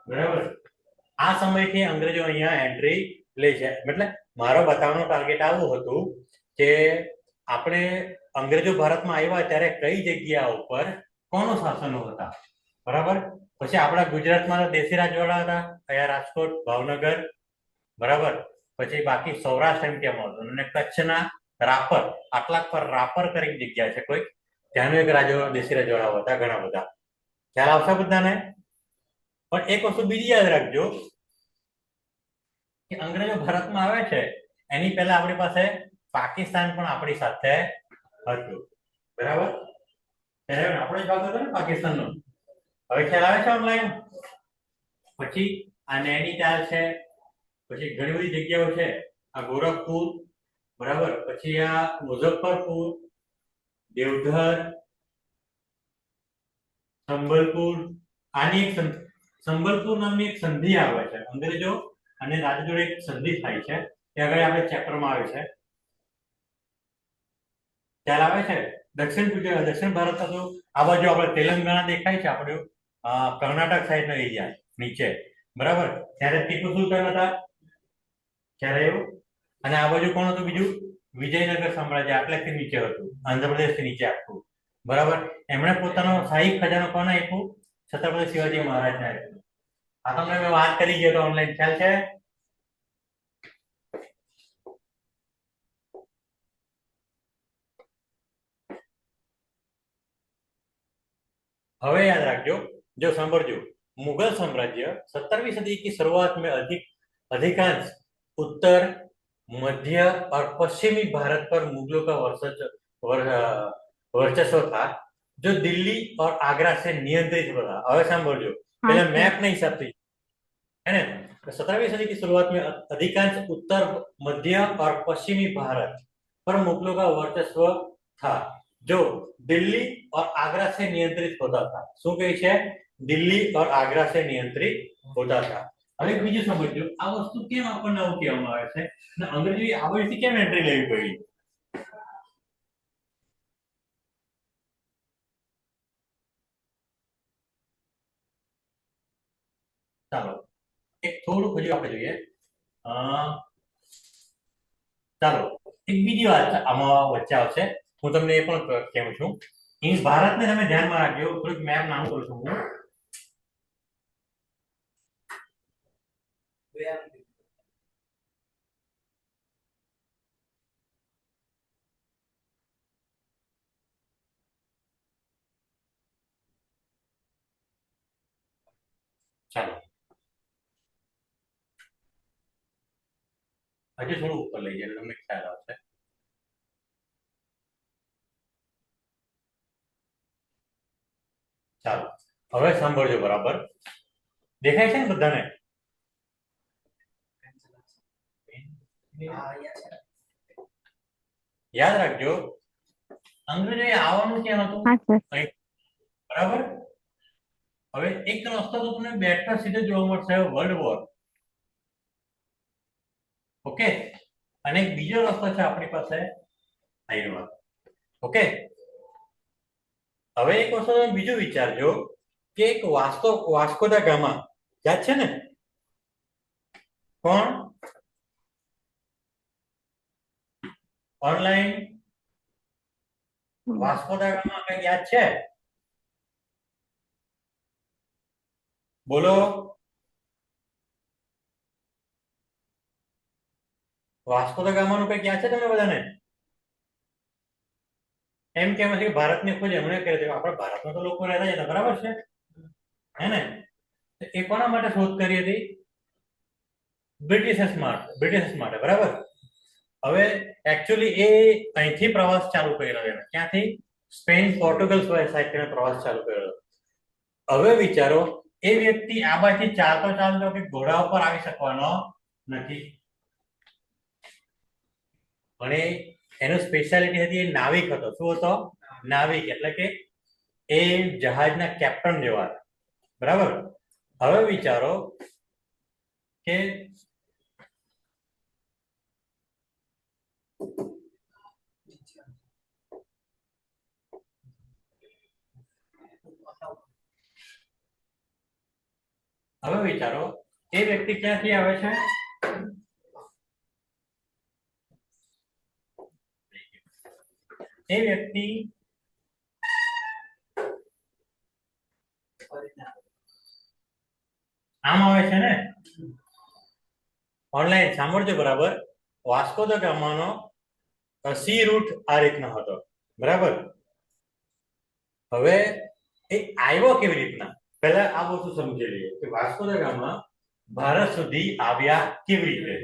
બરાબર. આ સમયથી અંગ્રેજો અહીંયા એન્ટ્રી લે છે. એટલે મારો બતાવવાનો ટાર્ગેટ આવું હતું કે આપણે અંગ્રેજો ભારતમાં આવ્યા ત્યારે કઈ જગ્યા ઉપર કોનો શાસનો હતા, બરાબર? પછી આપણા ગુજરાતમાં દેશી રાજવાડા હતા, અહીંયા રાજકોટ, ભાવનગર, બરાબર? પછી બાકી સૌરાષ્ટ્ર એમ કેમ હતું અને કચ્છના રાપર, આટલા પર રાપર કરીને જગ્યા છે કોઈ, ત્યાંનું એક દેશી રાજવાડા હતા, ઘણા બધા. ખ્યાલ આવશે બધાને? પણ એક વસ્તુ બીજી યાદ રાખજો કે અંગ્રેજો ભારતમાં આવે છે એની પહેલા આપણી પાસે પાકિસ્તાન પણ આપણી સાથે હતું, બરાબર? ત્યારે આપણે જ ભાગ હતો ને પાકિસ્તાનનો. હવે ખ્યાલ આવે છે ઓનલાઈન? પછી આ નૈનીતાલ છે, પછી ઘણી બધી જગ્યાઓ છે, આ ગોરખપુર, બરાબર? પછી આ મુઝફ્ફરપુર, દેવધર, સંબલપુર. આની એક સંબલપુર નામની એક સંધિ આવે છે, અંગ્રેજો અને રાજા જોડે એક સંધિ થાય છે, તે આગળ આપણે ચેપ્ટરમાં આવે છે. ખ્યાલ આવે છે? દક્ષિણ ભારત તો આ બાજુ આપણે તેલંગાણા દેખાય છે, આપણું કર્ણાટક સાઈડનો એરિયા નીચે, બરાબર? ત્યારે ટીપુ સુલતાન હતા, ખ્યાલ આવ્યો? અને આ બાજુ કોણ હતું બીજું? વિજયનગર સામ્રાજ્ય આટલેથી નીચે હતું, આંધ્રપ્રદેશથી નીચે આખું, બરાબર? એમણે પોતાનો શાહી ખજાનો કોને આપ્યું? છત્રપતિ શિવાજી મહારાજને આપ્યું. આ તમને મેં વાત કરી ગયો તો ઓનલાઈન ખ્યાલ છે? હવે याद रखो, जो समझो, मुगल साम्राज्य 17वीं सदी की शुरुआत में अधिकांश उत्तर, मध्य और पश्चिमी भारत पर मुगलों का वर्चस्व था, जो दिल्ली और आगरा से नियंत्रित था. હવે સાંભળજો, પહેલા મેપ ના હિસાબથી है ना? 17वीं सदी की शुरुआत में अधिकांश उत्तर, मध्य और पश्चिमी भारत पर मुगलों का वर्चस्व था, जो दिल्ली और आगरा से नियंत्रित होता था. શું કહે છે? દિલ્હી और आगरा से नियंत्रित होता था. હવે બીજું સમજો, આ વસ્તુ કેમ આપણને આવું કહેવામાં આવે છે અને અંગ્રેજી આ વસ્તુ કેમ એન્ટ્રી લેવી પડી? ચાલો એક થોડું હજુ આપણે જોઈએ. ચાલો એક બીજી વાત આમાં વચ્ચે આવશે, હું તમને એ પણ કહું છું. ભારતને તમે ધ્યાનમાં રાખજો, થોડીક મેપ નામ કરું છું હું. ચાલો હજુ થોડું ઉપર લઈ જાય તમને ખ્યાલ આવશે. ચાલો હવે સાંભળજો બરાબર, દેખાય છે ને બધાને? યાદ રાખજો અંગ્રેજોએ આવવાનું ક્યાં હતું?
હા સર.
અહીં, બરાબર. હવે એક રસ્તો તો તમને બેઠા સીધે જોવા મળશે, વર્લ્ડ વોર. ઓકે, અને એક બીજો રસ્તો છે આપણી પાસે આવ્યો. ઓકે, હવે એક વસ્તુ તમે બીજું વિચારજો કે એક વાસ્કો દા ગામા યાદ છે ને? કોણ? ઓનલાઈન વાસ્કો દા ગામા કઈ યાદ છે? બોલો. વાસ્કો દા ગામાનું કઈ યાદ છે તમને બધાને? એમ કેમ છે કે ભારતની ખોજ એમણે કરી હતી. આપણા ભારતમાં તો લોકો રહેતા જ હતા, બરાબર છે હે ને? એ કોના માટે શોધ કરી હતી? બ્રિટિશર્સ માટે, બરાબર. હવે એકચ્યુઅલી એ અહીંથી પ્રવાસ ચાલુ કર્યો એને. ક્યાંથી? સ્પેન પોર્ટુગલ સાઈડથી પ્રવાસ ચાલુ કર્યો. હવે વિચારો, એ વ્યક્તિ આ બાજુથી ચાલતો કે ઘોડા ઉપર આવી શકવાનો નથી. અને એનો સ્પેશિયાલિટી હતી, એ નાવિક હતો. શું હતો? નાવિક એટલે કે એ જહાજના કેપ્ટન જેવા હતા, બરાબર. હવે વિચારો કે એ વ્યક્તિ ક્યાંથી આવે છે? એ વ્યક્તિ આમ આવે છે ને? ઓનલાઈન સાંભળજો બરાબર. વાસ્કો દ ગામાનો સી રૂટ આ રીતનો હતો, બરાબર. હવે એ આવ્યો કેવી રીતના? પહેલા આ વસ્તુ સમજી લઈએ કે વાસ્કો દ ગામા ભારત સુધી આવ્યા કેવી રીતે,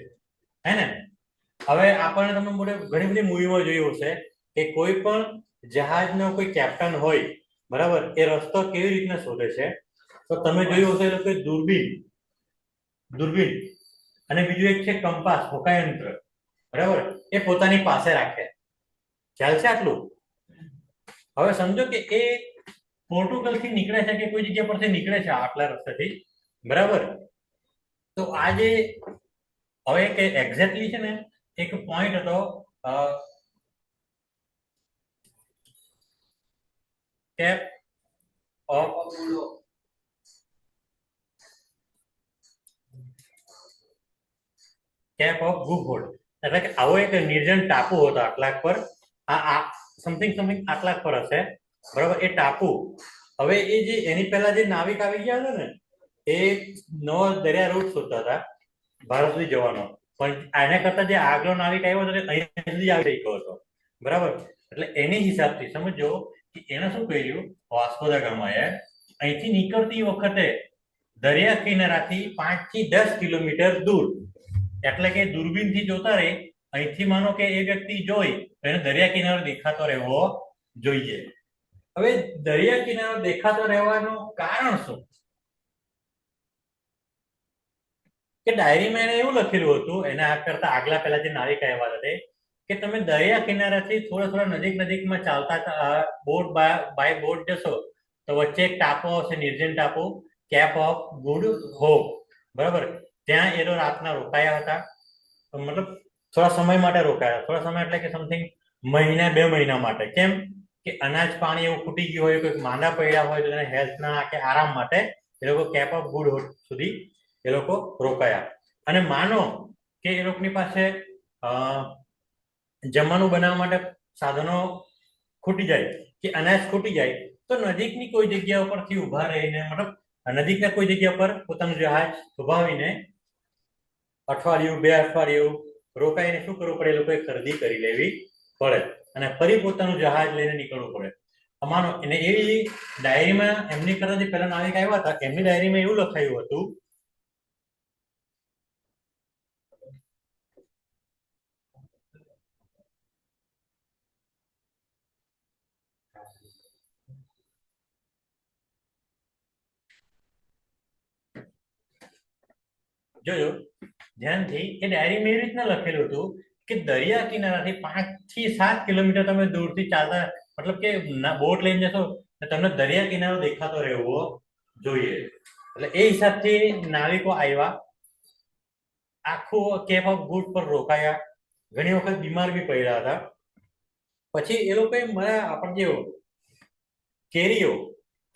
હે ને? હવે આપણને તમે ઘણી બધી મૂવીમાં જોયું હશે કે કોઈ પણ જહાજનો કોઈ કેપ્ટન હોય, બરાબર, એ રસ્તો કેવી રીતના શોધે છે? તો તમે જોયું હશે કે દૂરબીન અને બીજું એક છે કંપાસ, હોકાયંત્ર, બરાબર, એ પોતાની પાસે રાખે. ખ્યાલ છે આટલું? હવે સમજો કે એ પોર્ટુગલ થી નીકળે છે કે કોઈ જગ્યા પરથી નીકળે છે આટલા રસ્તેથી, બરાબર. તો આ જે હવે કે એક્ઝેક્ટલી છે ને એક પોઈન્ટ હતો કેપ ઓફ ગુડ હોલ્ડ, એટલે કે આવો એક નિર્જન ટાપુ હતો આટલાક પર. આ સમથિંગ આટલાક પર હશે, બરાબર. એ ટાપુ, હવે એ જે એની પહેલા જે નાવિક આવી ગયા હતા ને, એ નવો દરિયા રૂટ શોધતા હતા ભારત સુધી જવાનો. પણ આના કરતા જે આગલો નાવિક આવ્યો હતો તે અહીં સુધી આવી ગયો હતો, બરાબર. એટલે એની હિસાબથી સમજો કે એને શું કર્યું, વાસ્કો દ ગામાએ અહીંથી નીકળતી વખતે દરિયા કિનારાથી 5 થી 10 કિલોમીટર દૂર, એટલે કે દૂરબીનથી જોતા રહે, અહીંથી માનો કે એ વ્યક્તિ જોઈ તો એને દરિયા કિનારો દેખાતો રહેવો જોઈએ. હવે દરિયા કિનારો દેખાતો રહેવાનું કારણ શું? કે ડાયરીમાં એને એવું લખેલું હતું, એના કરતા આગલા પહેલા જે નાવિક આવ્યા હતા કે તમે દરિયા કિનારાથી થોડા નજીકમાં ચાલતા બોટ બાય બોટ જશો તો વચ્ચે એક ટાપુ આવશે, નિર્જન ટાપુ, કેપ ઓફ ગુડ હોપ, બરાબર. ત્યાં એ રાતના રોકાયા હતા. મતલબ થોડા સમય માટે રોકાયા. થોડા સમય એટલે કે સમથિંગ મહિના 2 મહિના માટે. કેમ કે અનાજ પાણી એવું ખૂટી ગયું હોય, કોઈ માંદા પડ્યા હોય તો તેને હેલ્થના કે આરામ માટે એ લોકો કેપ ઓફ ગુડ હોપ સુધી એ લોકો રોકાયા. અને માનો કે એ લોકોની પાસે જમવાનું બનાવવા માટે સાધનો ખૂટી જાય કે અનાજ ખૂટી જાય તો નજીકની કોઈ જગ્યા ઉપરથી ઉભા રહીને, મતલબ નજીકના કોઈ જગ્યા પર પોતાનું જહાજ ઉભાવીને અઠવાડિયું 2 અઠવાડિયું રોકાઈને શું કરવું પડે? એ લોકોએ ખરીદી કરી લેવી પડે અને ફરી પોતાનું જહાજ લઈને નીકળવું પડે. અમાનો એને એવી ડાયરીમાં એમની કરતા જે પહેલા નાવિક આવ્યા હતા એમની ડાયરીમાં એવું લખાયું હતું જોજો ધ્યાનથી, એ ડાયરીમાં એવી રીતના લખેલું હતું કે દરિયા કિનારાથી 5 થી 7 કિલોમીટર તમે દૂરથી ચાલતા મતલબ કે બોટ લઈને જશો તો તમને દરિયા કિનારો દેખાતો રહેવો જોઈએ. એટલે એ હિસાબથી નાવિકો આવ્યા, આખું કેપ ઓફ ગુડ પર રોકાયા, ઘણી વખત બીમાર બી પડ્યા હતા. પછી એ લોકોએ આપણે જે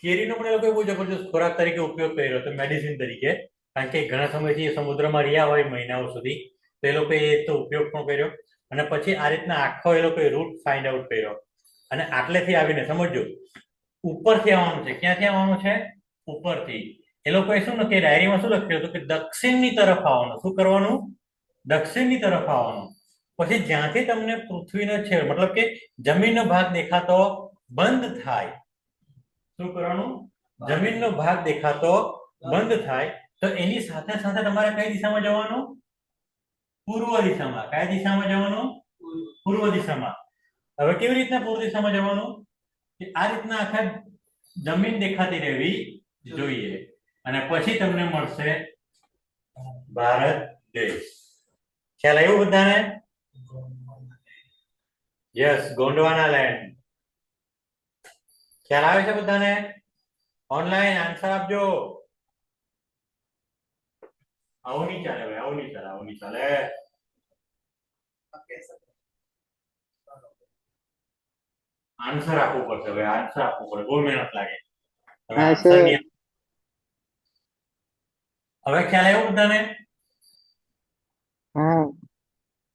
કેરીનો પણ એ લોકોએ બહુ જબરજસ્ત ખોરાક તરીકે ઉપયોગ કર્યો હતો, મેડિસિન તરીકે. કારણ કે ઘણા સમયથી એ સમુદ્રમાં રહ્યા હોય મહિનાઓ સુધી, તો એ લોકોએ તો ઉપયોગ પણ કર્યો. અને પછી આ રીતના આખો એ લોકોએ રૂટ ફાઇન્ડ આઉટ કર્યો. અને આટલેથી આવીને સમજો, ઉપરથી આવવાનું છે. ક્યાંથી આવવાનું છે? ઉપરથી. એ લોકોએ શું કે ડાયરીમાં શું લખ્યું હતું કે દક્ષિણની તરફ આવવાનું. શું કરવાનું? દક્ષિણની તરફ આવવાનું. પછી જ્યાંથી તમને પૃથ્વીનો છે મતલબ કે જમીનનો ભાગ દેખાતો બંધ થાય, શું કરવાનું? જમીનનો ભાગ દેખાતો બંધ થાય તો એની સાથે સાથે તમારે કઈ દિશામાં જવાનું? પૂર્વ દિશામાં. કઈ દિશામાં જવાનું? પૂર્વ દિશામાં. હવે કેવી રીતના પૂર્વ દિશામાં જવાનું? કે આ રીતના આખા જમીન દેખાતી રહેવી જોઈએ. અને પછી તમને મળશે ભારત દેશ. ખ્યાલ આવ્યો બધાને? Yes, Gondwana land. ખ્યાલ આવે છે બધાને? ઓનલાઈન આન્સર આપજો. આવું નહીં ચાલે ભાઈ, આવું નહીં ચાલે, આવું નહીં ચાલે. આન્સર આપવું પડશે ભાઈ, આન્સર આપવું પડે, બહુ મહેનત લાગે. હવે answer નહીં. હવે ખ્યાલ આવ્યો બધાને?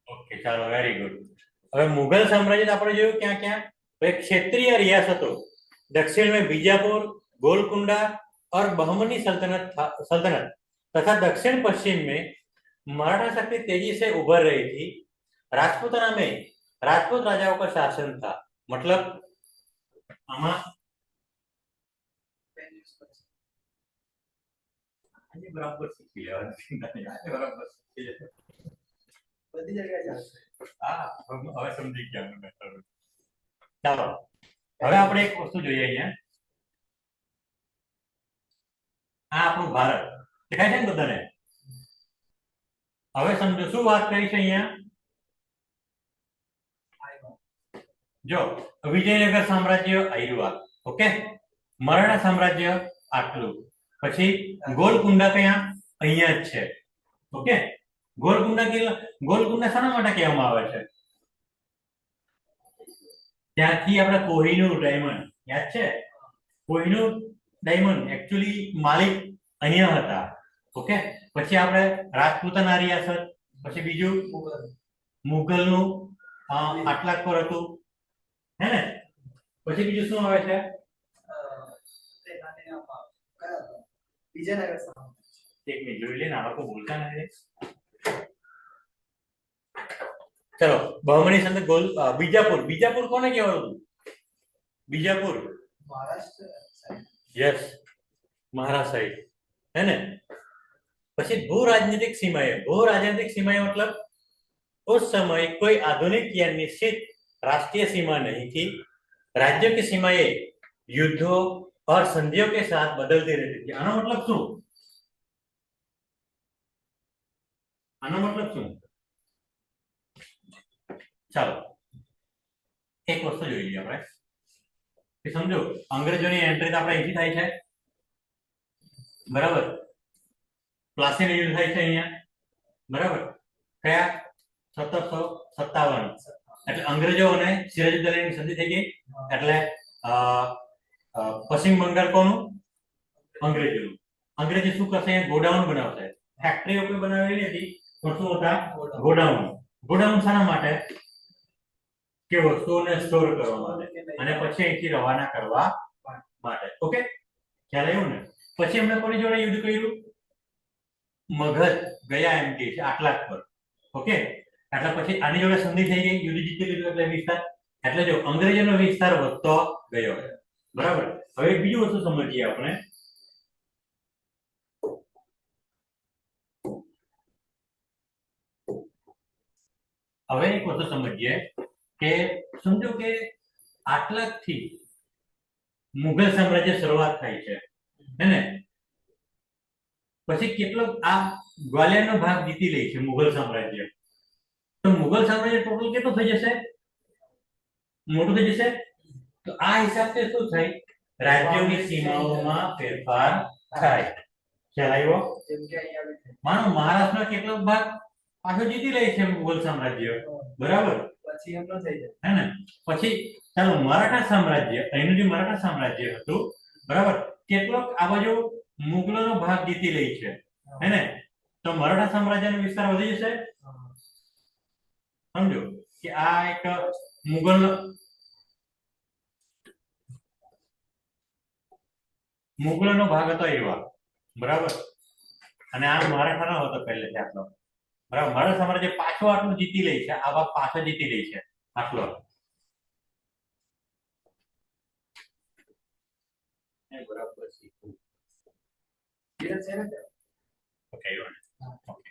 ઓકે, ચાલો, વેરી ગુડ. હવે મુઘલ સામ્રાજ્ય આપણે જોયું ક્યાં ક્યાં? तो एक क्षेत्रीय रियासतों दक्षिण में बीजापुर, गोलकुंडा और बहमनी सल्तनत तथा दक्षिण पश्चिम में मराठा शक्ति तेजी से उभर रही थी। राजपूताना में राजपूत राजाओं का शासन था। मतलब आमा बराबर सीखी लिया, बराबर सीखी लिया। बड़ी जगह जाते हैं। હવે સમજી ગયા મેં. ચાલો, હવે આપણે એક વસ્તુ જોઈએ અહીંયા. આ આપણું ભારત દેખાય છે ને બધાને? હવે સમજો શું વાત કરી છે અહીંયા. જો વિજયનગર સામ્રાજ્ય આવ્યું, ઓકે, મરાઠા સામ્રાજ્ય આટલું, પછી ગોલકુંડા ક્યાં? અહીંયા જ છે, ઓકે. ગોલકુંડા શાના માટે કહેવામાં આવે છે? ત્યાંથી આપણે કોહિનૂર ડાયમંડ, યાદ છે? કોહિનૂર ડાયમંડ એકચ્યુઅલી માલિક અહીંયા હતા, ઓકે. પછી આપણે રાજપૂતાના રિયાસત, પછી બીજું મુઘલનું આટલાક પર હતું, હે ને? પછી બીજું શું આવે છે? વિજયનગર સામ્રાજ્ય. એક મિનિટ જોઈ લે ને, આ લોકો બોલતા નથી. ચલો, બહમની સાથે બીજાપુર. બીજાપુર કોને કહેવાયું? બીજાપુર મહારાષ્ટ્ર. યસ, મહારાષ્ટ્ર સાઈડ, है ना? પછી भू राजनीतिक सीमाएं मतलब उस समय कोई आधुनिक या निश्चित राष्ट्रीय सीमा नहीं थी। राज्यों की सीमाएं युद्धों और संधियों के साथ बदलती रहती थी। आना मतलब શું? આનો મતલબ શું? ચાલો એક વસ્તુ જોઈ લઈએ આપણે કે સમજો અંગ્રેજોની એન્ટ્રી તો આપણે અહીંથી થાય છે, બરાબર? પ્લાસીનો યુદ્ધ થાય છે અહીંયા, બરાબર? કયા? 1757. એટલે અંગ્રેજો અને સિરાજુદ્દૌલાની સંધિ થઈ ગઈ. એટલે પશ્ચિમ બંગાળ કોનું? અંગ્રેજોનું. અંગ્રેજો શું કરશે? ગોડાઉન બનાવશે. ફેક્ટરીઓ કોઈ બનાવેલી નથી, પણ શું હતા? ગોડાઉન. ગોડાઉન શાના માટે? કે વસ્તુઓને સ્ટોર કરવા માટે અને પછી અહીંથી રવાના કરવા માટે, ઓકે. ખ્યાલ આવ્યો ને? પછી એમણે કોની જોડે યુદ્ધ કર્યું? મગધ ગયા એમ કે છે આટલાક પર, ઓકે. એટલે પછી આની જોડે સંધિ થઈ ગઈ, યુદ્ધ જીતી લીધું, એટલે વિસ્તાર. એટલે જો અંગ્રેજોનો વિસ્તાર વધતો ગયો, બરાબર. હવે બીજું વસ્તુ સમજીએ આપણે. હવે એક વસ્તુ સમજીએ કે સમજો કે આટલાક થી મુઘલ સામ્રાજ્ય શરૂઆત થાય છે, હે ને? પછી કેટલો આ ગ્વાલિયરનો ભાગ જીતી લે છે મુઘલ સામ્રાજ્ય, તો મુઘલ સામ્રાજ્ય ટોટલ કેટલું થઈ જશે? મોટું થઈ જશે. તો આ હિસાબથી શું થાય? રાજ્યોની સીમાઓમાં ફેરફાર થાય. ખ્યાલ આવ્યો? માનો મહારાષ્ટ્રનો કેટલો ભાગ પાછો જીતી લે છે મુઘલ સામ્રાજ્ય, બરાબર?
પછી એમ ન થઈ જાય.
હે ને? પછી ચાલો મરાઠા સામ્રાજ્ય, અહીંનું જે મરાઠા સામ્રાજ્ય હતું, બરાબર, કેટલોક આ બાજુ મુગલોનો ભાગ જીતી લે છે, હે ને? તો મરાઠા સામ્રાજ્યનો વિસ્તાર વધી જશે. સમજો કે આ એક મુગલોનો ભાગ હતો એવા, બરાબર, અને આ મરાઠાનો હતો પહેલેથી આટલો, બરાબર. મરાઠા સામ્રાજ્ય પાછો આટલું જીતી લે છે, આ ભાગ પાછો જીતી લે છે આટલો. બરાબર શીખવું. Okay, okay.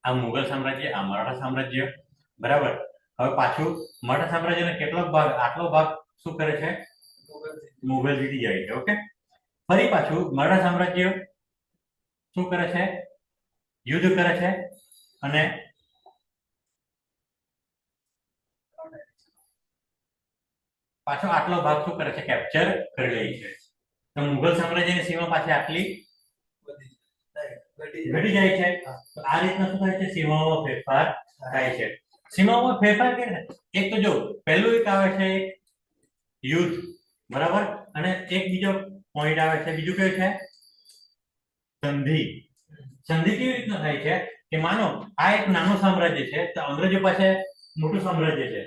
આ મુગલ સામ્રાજ્ય, આ મરાઠા સામ્રાજ્ય, બરાબર. હવે પાછું મરાઠા સામ્રાજ્યનો કેટલો ભાગ, આટલો ભાગ શું કરે છે? મુગલ જીતી જાય છે. ઓકે, ફરી પાછું મરાઠા સામ્રાજ્ય શું કરે છે? યુદ્ધ કરે છે અને પાછો આટલો ભાગ શું કરે છે? કેપ્ચર કરી લે છે. તો મુગલ સામ્રાજ્યની સીમા પાછી આટલી ઘટી જાય છે. તો આ રીતના શું થાય છે? સીમાઓમાં ફેરફાર થાય છે. સીમાઓમાં ફેરફાર કે એક તો જો પહેલું એક આવે છે યુદ્ધ, બરાબર, અને એક બીજો પોઈન્ટ આવે છે, બીજું કયું છે? સંધિ. સંધિ કેવી રીતના થાય છે કે માનો આ એક નાનું સામ્રાજ્ય છે, તો અંગ્રેજો પાસે મોટું સામ્રાજ્ય છે,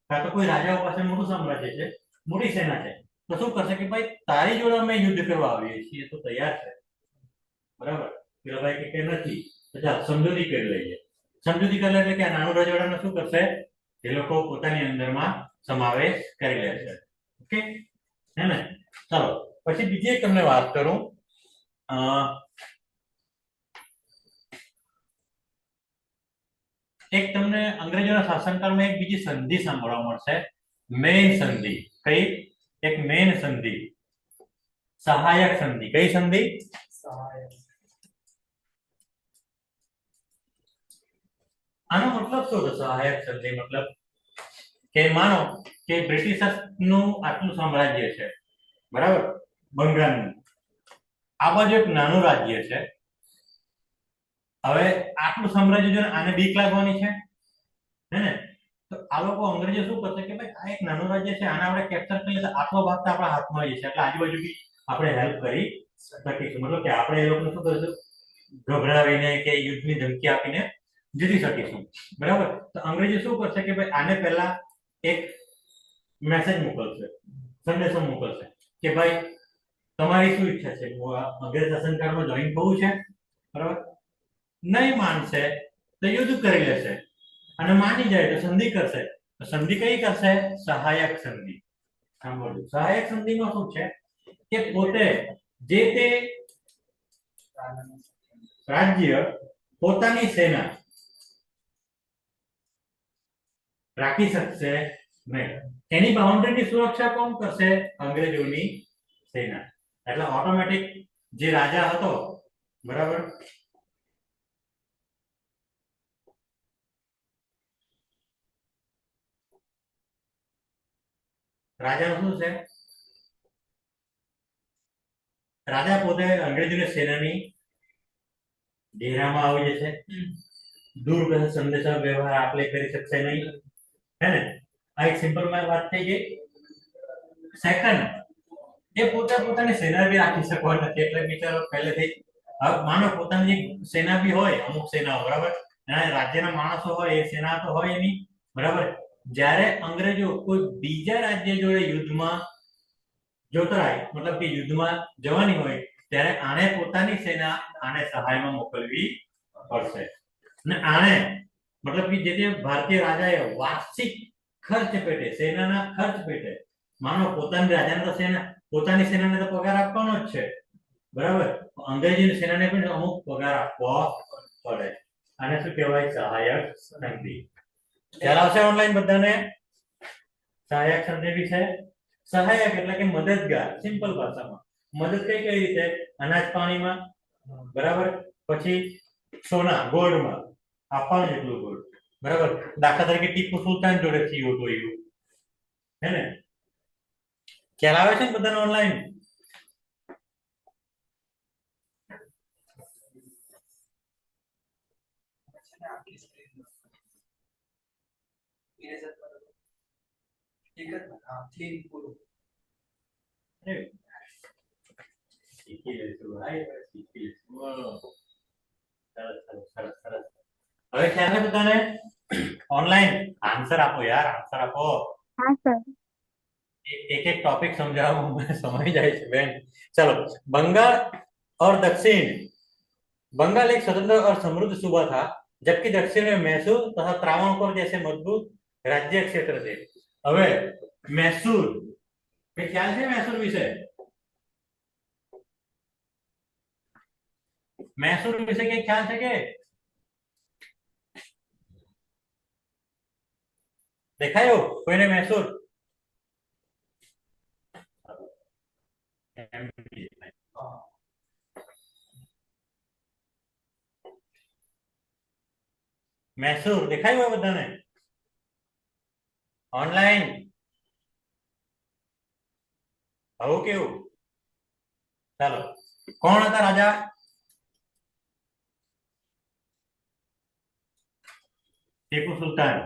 કાં તો કોઈ રાજાઓ પાસે મોટું સામ્રાજ્ય છે, મોટી સેના છે, તો શું કરશે કે ભાઈ તારી જોડે અમે યુદ્ધ કરવા આવીએ છીએ, તો તૈયાર છે, બરાબર. પેલા ભાઈ કે નથી, તો ચાલ સમજૂતી કરી લઈએ. સમજૂતી કરી લે એટલે કે આ નાનું રજવાડાને શું કરશે? એ લોકો પોતાની અંદરમાં સમાવેશ કરી લેશે. ઓકે, હે ને? ચાલો પછી બીજી એક તમને વાત કરું. એક તમને અંગ્રેજોના શાસનકાળમાં એક બીજી સંધિ સાંભળવા મળશે, મેઇન સંધિ. કઈ? એક મેઇન સંધિ, સહાયક સંધિ. કઈ સંધિ? આનો મતલબ શું છે? સહાયક સંધિ મતલબ કે માનો કે બ્રિટિશર્સનું આટલું સામ્રાજ્ય છે, બરાબર, બંગાળનું. આ બાજુ એક નાનું રાજ્ય છે. હવે આટલું સામ્રાજ્ય જો આને બીક લાગવાની છે, હે ને? તો આ લોકો અંગ્રેજો શું કરશે કે ભાઈ આ એક નાનું રાજ્ય છે, આને આપણે કેપ્ચર કરી લઈએ, આટલો ભાગ તો આપણા હાથમાં આવી જશે, એટલે આજુબાજુ બી આપણે હેલ્પ કરી શકીશું. મતલબ કે આપણે એ લોકોને શું કરીશું? ગભરાવીને કે યુદ્ધની ધમકી આપીને જીતી શકીશું, બરાબર. તો અંગ્રેજો શું કરશે કે ભાઈ આને પહેલા એક મેસેજ મોકલશે, સંદેશો મોકલશે કે ભાઈ તમારી શું ઈચ્છા છે? અંગ્રેજ શાસનકાળમાં જોઈન થવું છે, બરાબર. નહીં માનશે તો યુદ્ધ કરી લેશે, અને માની જાય તો સંધિ કરશે. તો સંધિ કઈ કરશે? સહાયક સંધિ. સાંભળજો, સહાયક સંધિમાં શું છે કે પોતે જે તે રાજ્ય પોતાની સેના રાખી શકશે નહીં. એની બાઉન્ડ્રીની સુરક્ષા કોણ કરશે? અંગ્રેજોની સેના. એટલે ઓટોમેટિક જે રાજા હતો, બરાબર, રાજા શું છે? રાજા પોતે અંગ્રેજોની સેનાની ડેરામાં આવી જશે, દૂર કશે સંદેશા વ્યવહાર આપલે કરી શકશે નહીં, હે ને? આ એક સિમ્પલ માં વાત થઈ ગઈ. સેકન્ડ, એ પોતે પોતાની સેના બી રાખી શકવાના નથી, એટલે બિચારો પહેલેથી માનો પોતાની સેના બી હોય, અમુક સેનાઓ, બરાબર, એના રાજ્યના માણસો હોય, એ સેના તો હોય નહીં, બરાબર. જ્યારે અંગ્રેજો કોઈ બીજા રાજ્ય જોડે યુદ્ધમાં જોતરાય, મતલબ કે યુદ્ધમાં જવાની હોય, ત્યારે આને પોતાની સેના આને સહાયમાં મોકલવી પડશે. અને આને મતલબ કે જે ભારતીય રાજાએ વાર્ષિક ખર્ચ પેટે, સેનાના ખર્ચ પેટે, માનો પોતાની રાજાને તો પોતાની સેનાને તો પગાર આપવાનો જ છે, બરાબર, અંગ્રેજી સેનાને પણ અમુક પગાર આપવો પડે. આને શું કહેવાય? સહાયક સંધિ. ખ્યાલ આવશે ઓનલાઈન બધાને સહાયક સંધિ વિશે? સહાયક એટલે કે મદદગાર. સિમ્પલ ભાષામાં મદદ કઈ કઈ રીતે? અનાજ પાણીમાં, બરાબર, પછી સોના ગોલ્ડમાં આપવાનું જેટલું ગોલ્ડ, બરાબર. દાખલા તરીકે ટીપુ સુલતાન જોડે થયું હતું એવું, હે ને? ખ્યાલ આવે છે ને બધાને ઓનલાઈન? શીખી લેશું ભાઈ, શીખી લેશું. સરસ સરસ સરસ સરસ. હવે ખ્યાલ છે બધાને? ઓનલાઈન આન્સર આપો યાર, આન્સર આપો.
हाँ सर।
एक एक टॉपिक समझाओ, समझ जाए છે બેન. चलो, बंगाल और दक्षिण. बंगाल एक स्वतंत्र और समृद्ध सूबा था, जबकि दक्षिण में मैसूर तथा त्रावणकोर जैसे मजबूत राज्य क्षेत्र थे. હવે मैसूर, કઈ ખ્યાલ છે मैसूर વિશે? मैसूर વિશે કઈ ખ્યાલ છે કે? દેખાયો કોઈને मैसूर? मैसूर દેખાયું હોય બધાને ઓનલાઈન? આવું કેવું? ચાલો, કોણ હતા રાજા? ટીપુ સુલતાન.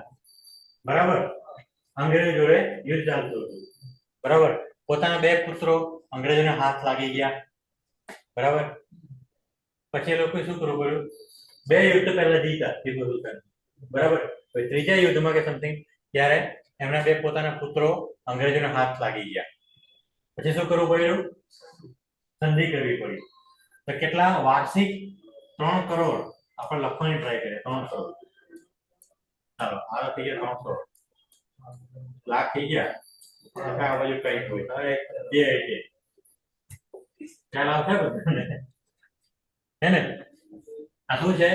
બરાબર. અંગ્રેજો જોડે યુદ્ધ ચાલતું હતું. બરાબર. પોતાના બે પુત્રો અંગ્રેજોને હાથ લાગી ગયા. બરાબર. પછી એ લોકોએ શું કરવું પડ્યું? બે યુદ્ધ પહેલા જીતા ટીપુ સુલતાન. બરાબર. પછી ત્રીજા યુદ્ધમાં કે સમથિંગ ત્યારે એમના બે પોતાના પુત્રો અંગ્રેજોને હાથ લાગી ગયા. પછી શું કરવું પડ્યું? સંધિ કરવી પડી. તો કેટલા? વાર્ષિક 3 કરોડ આપણે લખવાની ટ્રાય કરીએ. 3 કરોડ. ચાલો, આ થઈ ગયા 300 લાખ થઈ ગયા. આ બાજુ કઈ હોય હવે બે કે ખ્યાલ આવશે બધાને? હે ને? આ શું છે?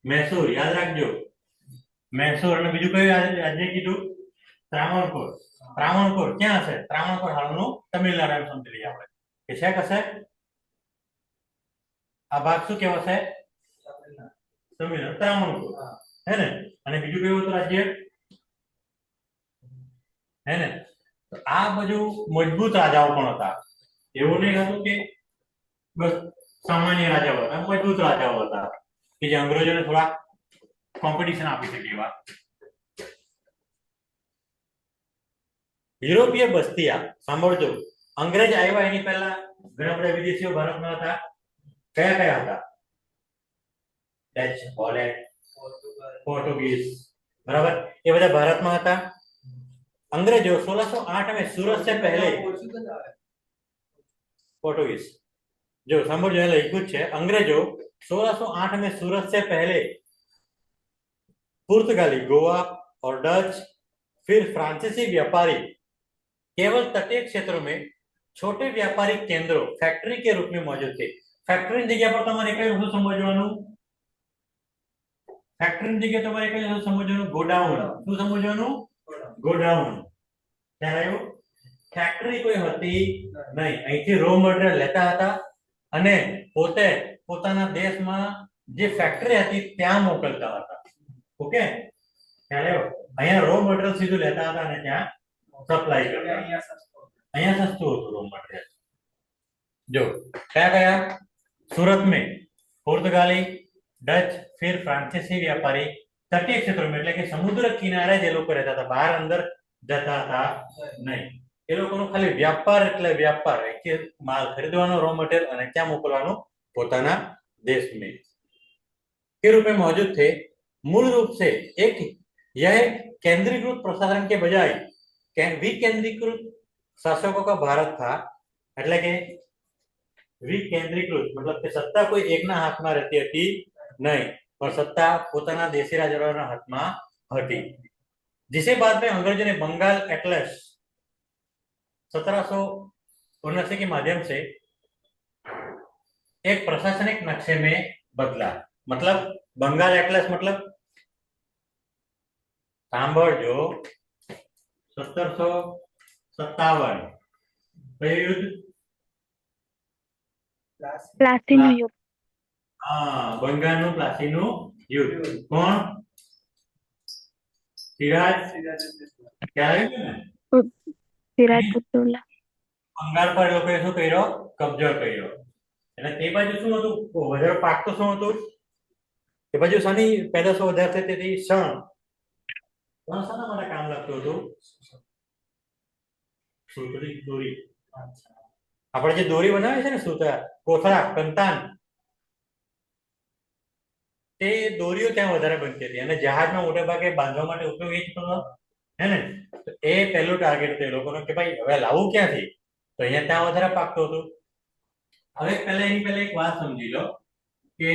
मैसूर. યાદ રાખજો, मैसूर. અને બીજું કયું રાજ્ય કીધું? ત્રાવણકોર. ત્રાવણકોર ક્યાં છે? ત્રાવણકોર હાલનું તમિલનાડુ સમજી લઈએ આપણે કે છે કશે. આ ભાગ શું કહેવાશે? તમિલનાડુ. ત્રાવણકોર, હે ને? અને બીજું કયું હતું રાજ્ય? હે ને? તો આ બધું મજબૂત રાજાઓ પણ હતા. એવું નહીં હતું કે બસ સામાન્ય રાજાઓ હતા, મજબૂત રાજાઓ હતા કે જે અંગ્રેજોને થોડા કોમ્પિટિશન આપી શકે એવા. યુરોપીય બસ્તીયા. સાંભળજો, અંગ્રેજ આવ્યા એની પહેલા ઘણા બધા વિદેશીઓ ભારતમાં હતા. કયા કયા હતા? Dutch, Holland, Portuguese. બરાબર. એ બધા ભારતમાં હતા. अंग्रेजों 1608 में सूरत से पहले पोर्टुगीज जो समझो लिखुत है. अंग्रेजों 1608 में सूरत से पहले पुर्तगाली, गोवा और डच, फिर फ्रांसीसी व्यापारी केवल तटीय क्षेत्रों में छोटे व्यापारिक केंद्रों, फैक्ट्री के रूप में मौजूद थे. फैक्ट्री जगह पर તમારે કઈ વસ્તુ સમજવાનું? ફેક્ટરી જગ્યાએ તમારે કઈ વસ્તુ સમજવાનું? ગોડાઉન. શું સમજવાનું? ગોડાઉન. ત્યારે ફેક્ટરી કોઈ હતી નહીં. અહીંથી રો મટીરીયલ લેતા હતા અને પોતે પોતાના દેશમાં જે ફેક્ટરી હતી ત્યાં મોકલતા હતા. ઓકે? ત્યારે અહીંયા રો મટીરીયલ સીધું લેતા હતા અને ત્યાં સપ્લાય કરતા. અહીંયા સસ્તું હતું રો મટીરીયલ. જો કયા કયા? सूरत में पुर्तगाली, डच, फिर फ्रांसीसी व्यापारी, तटीय क्षेत्रों में એટલે કે સમુદ્ર કિનારે જે લોકો રહેતા હતા, બહાર અંદર જતા હતા નહીં. એ લોકોનો ખાલી વ્યાપાર એટલે વ્યાપાર, કે માલ ખરીદવાનો, રો મટીરીयल અને ક્યાં મોકલવાનો? પોતાના देश में के रूप में मौजूद थे. मूल रूप से यह केंद्रीकृत प्रशासन के बजाय विकेंद्रीकृत शासकों का भारत था. એટલે કે विकेंद्रीकृत मतलब कि सत्ता कोई एकना हाथમાં રહેતી હતી नहीं, पर सत्ता પોતાના દેશી રાજાઓના હાથમાં હતી. जिसे बाद में अंग्रेजों ने बंगाल एटलस 1779 के माध्यम से एक प्रशासनिक नक्शे में बदला. मतलब बंगाल एटलस मतलब सांभळजो 1757 युद्ध
પ્લાસીનું યુગ.
બંગાળનું પ્લાસીનું યુદ્ધ. કોણ? સિરાજ. ક્યારે?
સિરાજુદ્દૌલા.
બંગાળ પર એ લોકોએ શું કર્યો? કબજો કર્યો. એટલે તે બાજુ શું હતું? વધારે પાક તો શું હતું? એ બાજુ શાની પેદાશો વધારે થઈ હતી? શણ. શણ શાના માટે કામ લાગતું હતું? સુતરી દોરી. આપણે જે દોરી બનાવીએ છે ને, સૂતરા, કોથળા, કંતાન, તે દોરીઓ ત્યાં વધારે બનતી હતી અને જહાજમાં મોટે ભાગે બાંધવા માટે ઉપયોગ એ જ થતો, હે ને? તો એ પહેલું ટાર્ગેટ હતું એ લોકોનું કે ભાઈ હવે લાવવું ક્યાંથી? તો અહીંયા ત્યાં વધારે પાકતું હતું. હવે એની પહેલા એક વાત સમજી લો કે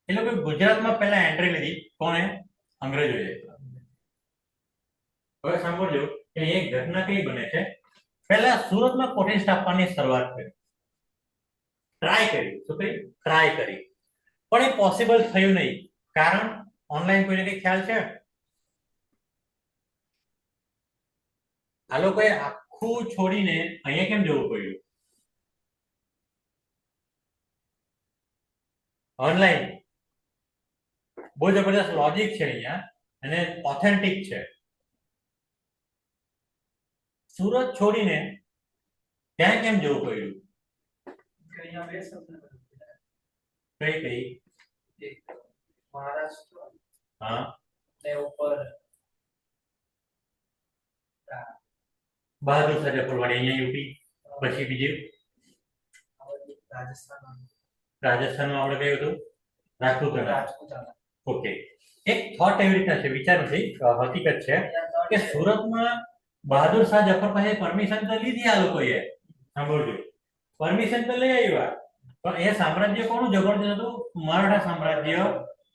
એ લોકો ગુજરાતમાં પહેલા એન્ટ્રી લીધી. કોણે? અંગ્રેજોએ. હવે સાંભળજો કે એક ઘટના કઈ બને છે. પહેલા સુરતમાં કોટેજ સ્થાપવાની શરૂઆત કરી, ટ્રાય કરી. શું કરી? ટ્રાય કરી. પણ એ પોસિબલ થયું નહીં. કારણ ઓનલાઈન કોઈને કઈ ખ્યાલ છે? આ લોકોએ આખું છોડીને અહીંયા કેમ જવું પડ્યું? ઓનલાઈન. બહુ જબરદસ્ત લોજિક છે અહીંયા અને ઓથેન્ટિક છે. સુરત છોડીને ત્યાં કેમ જવું પડ્યું? કઈ કઈ?
મહારાષ્ટ્ર
હા,
ને ઉપર
બહાદુર શાહ જફરવાડી અહીંયા યુપી. પછી બીજું
રાજસ્થાન
રાજસ્થાનમાં આપણે કયું હતું? રાજપૂતાના.
રાજપૂતાના.
ઓકે. એક થોટ એવી રીતના છે, વિચાર નથી, હકીકત છે કે સુરતમાં બહાદુર શાહ જફર પાસે પરમિશન તો લીધી આ લોકોએ. સાંભળજો, પરમિશન તો લઈ આવ્યા, પણ એ સામ્રાજ્ય કોનું જબરજસ્ત હતું? મરાઠા સામ્રાજ્ય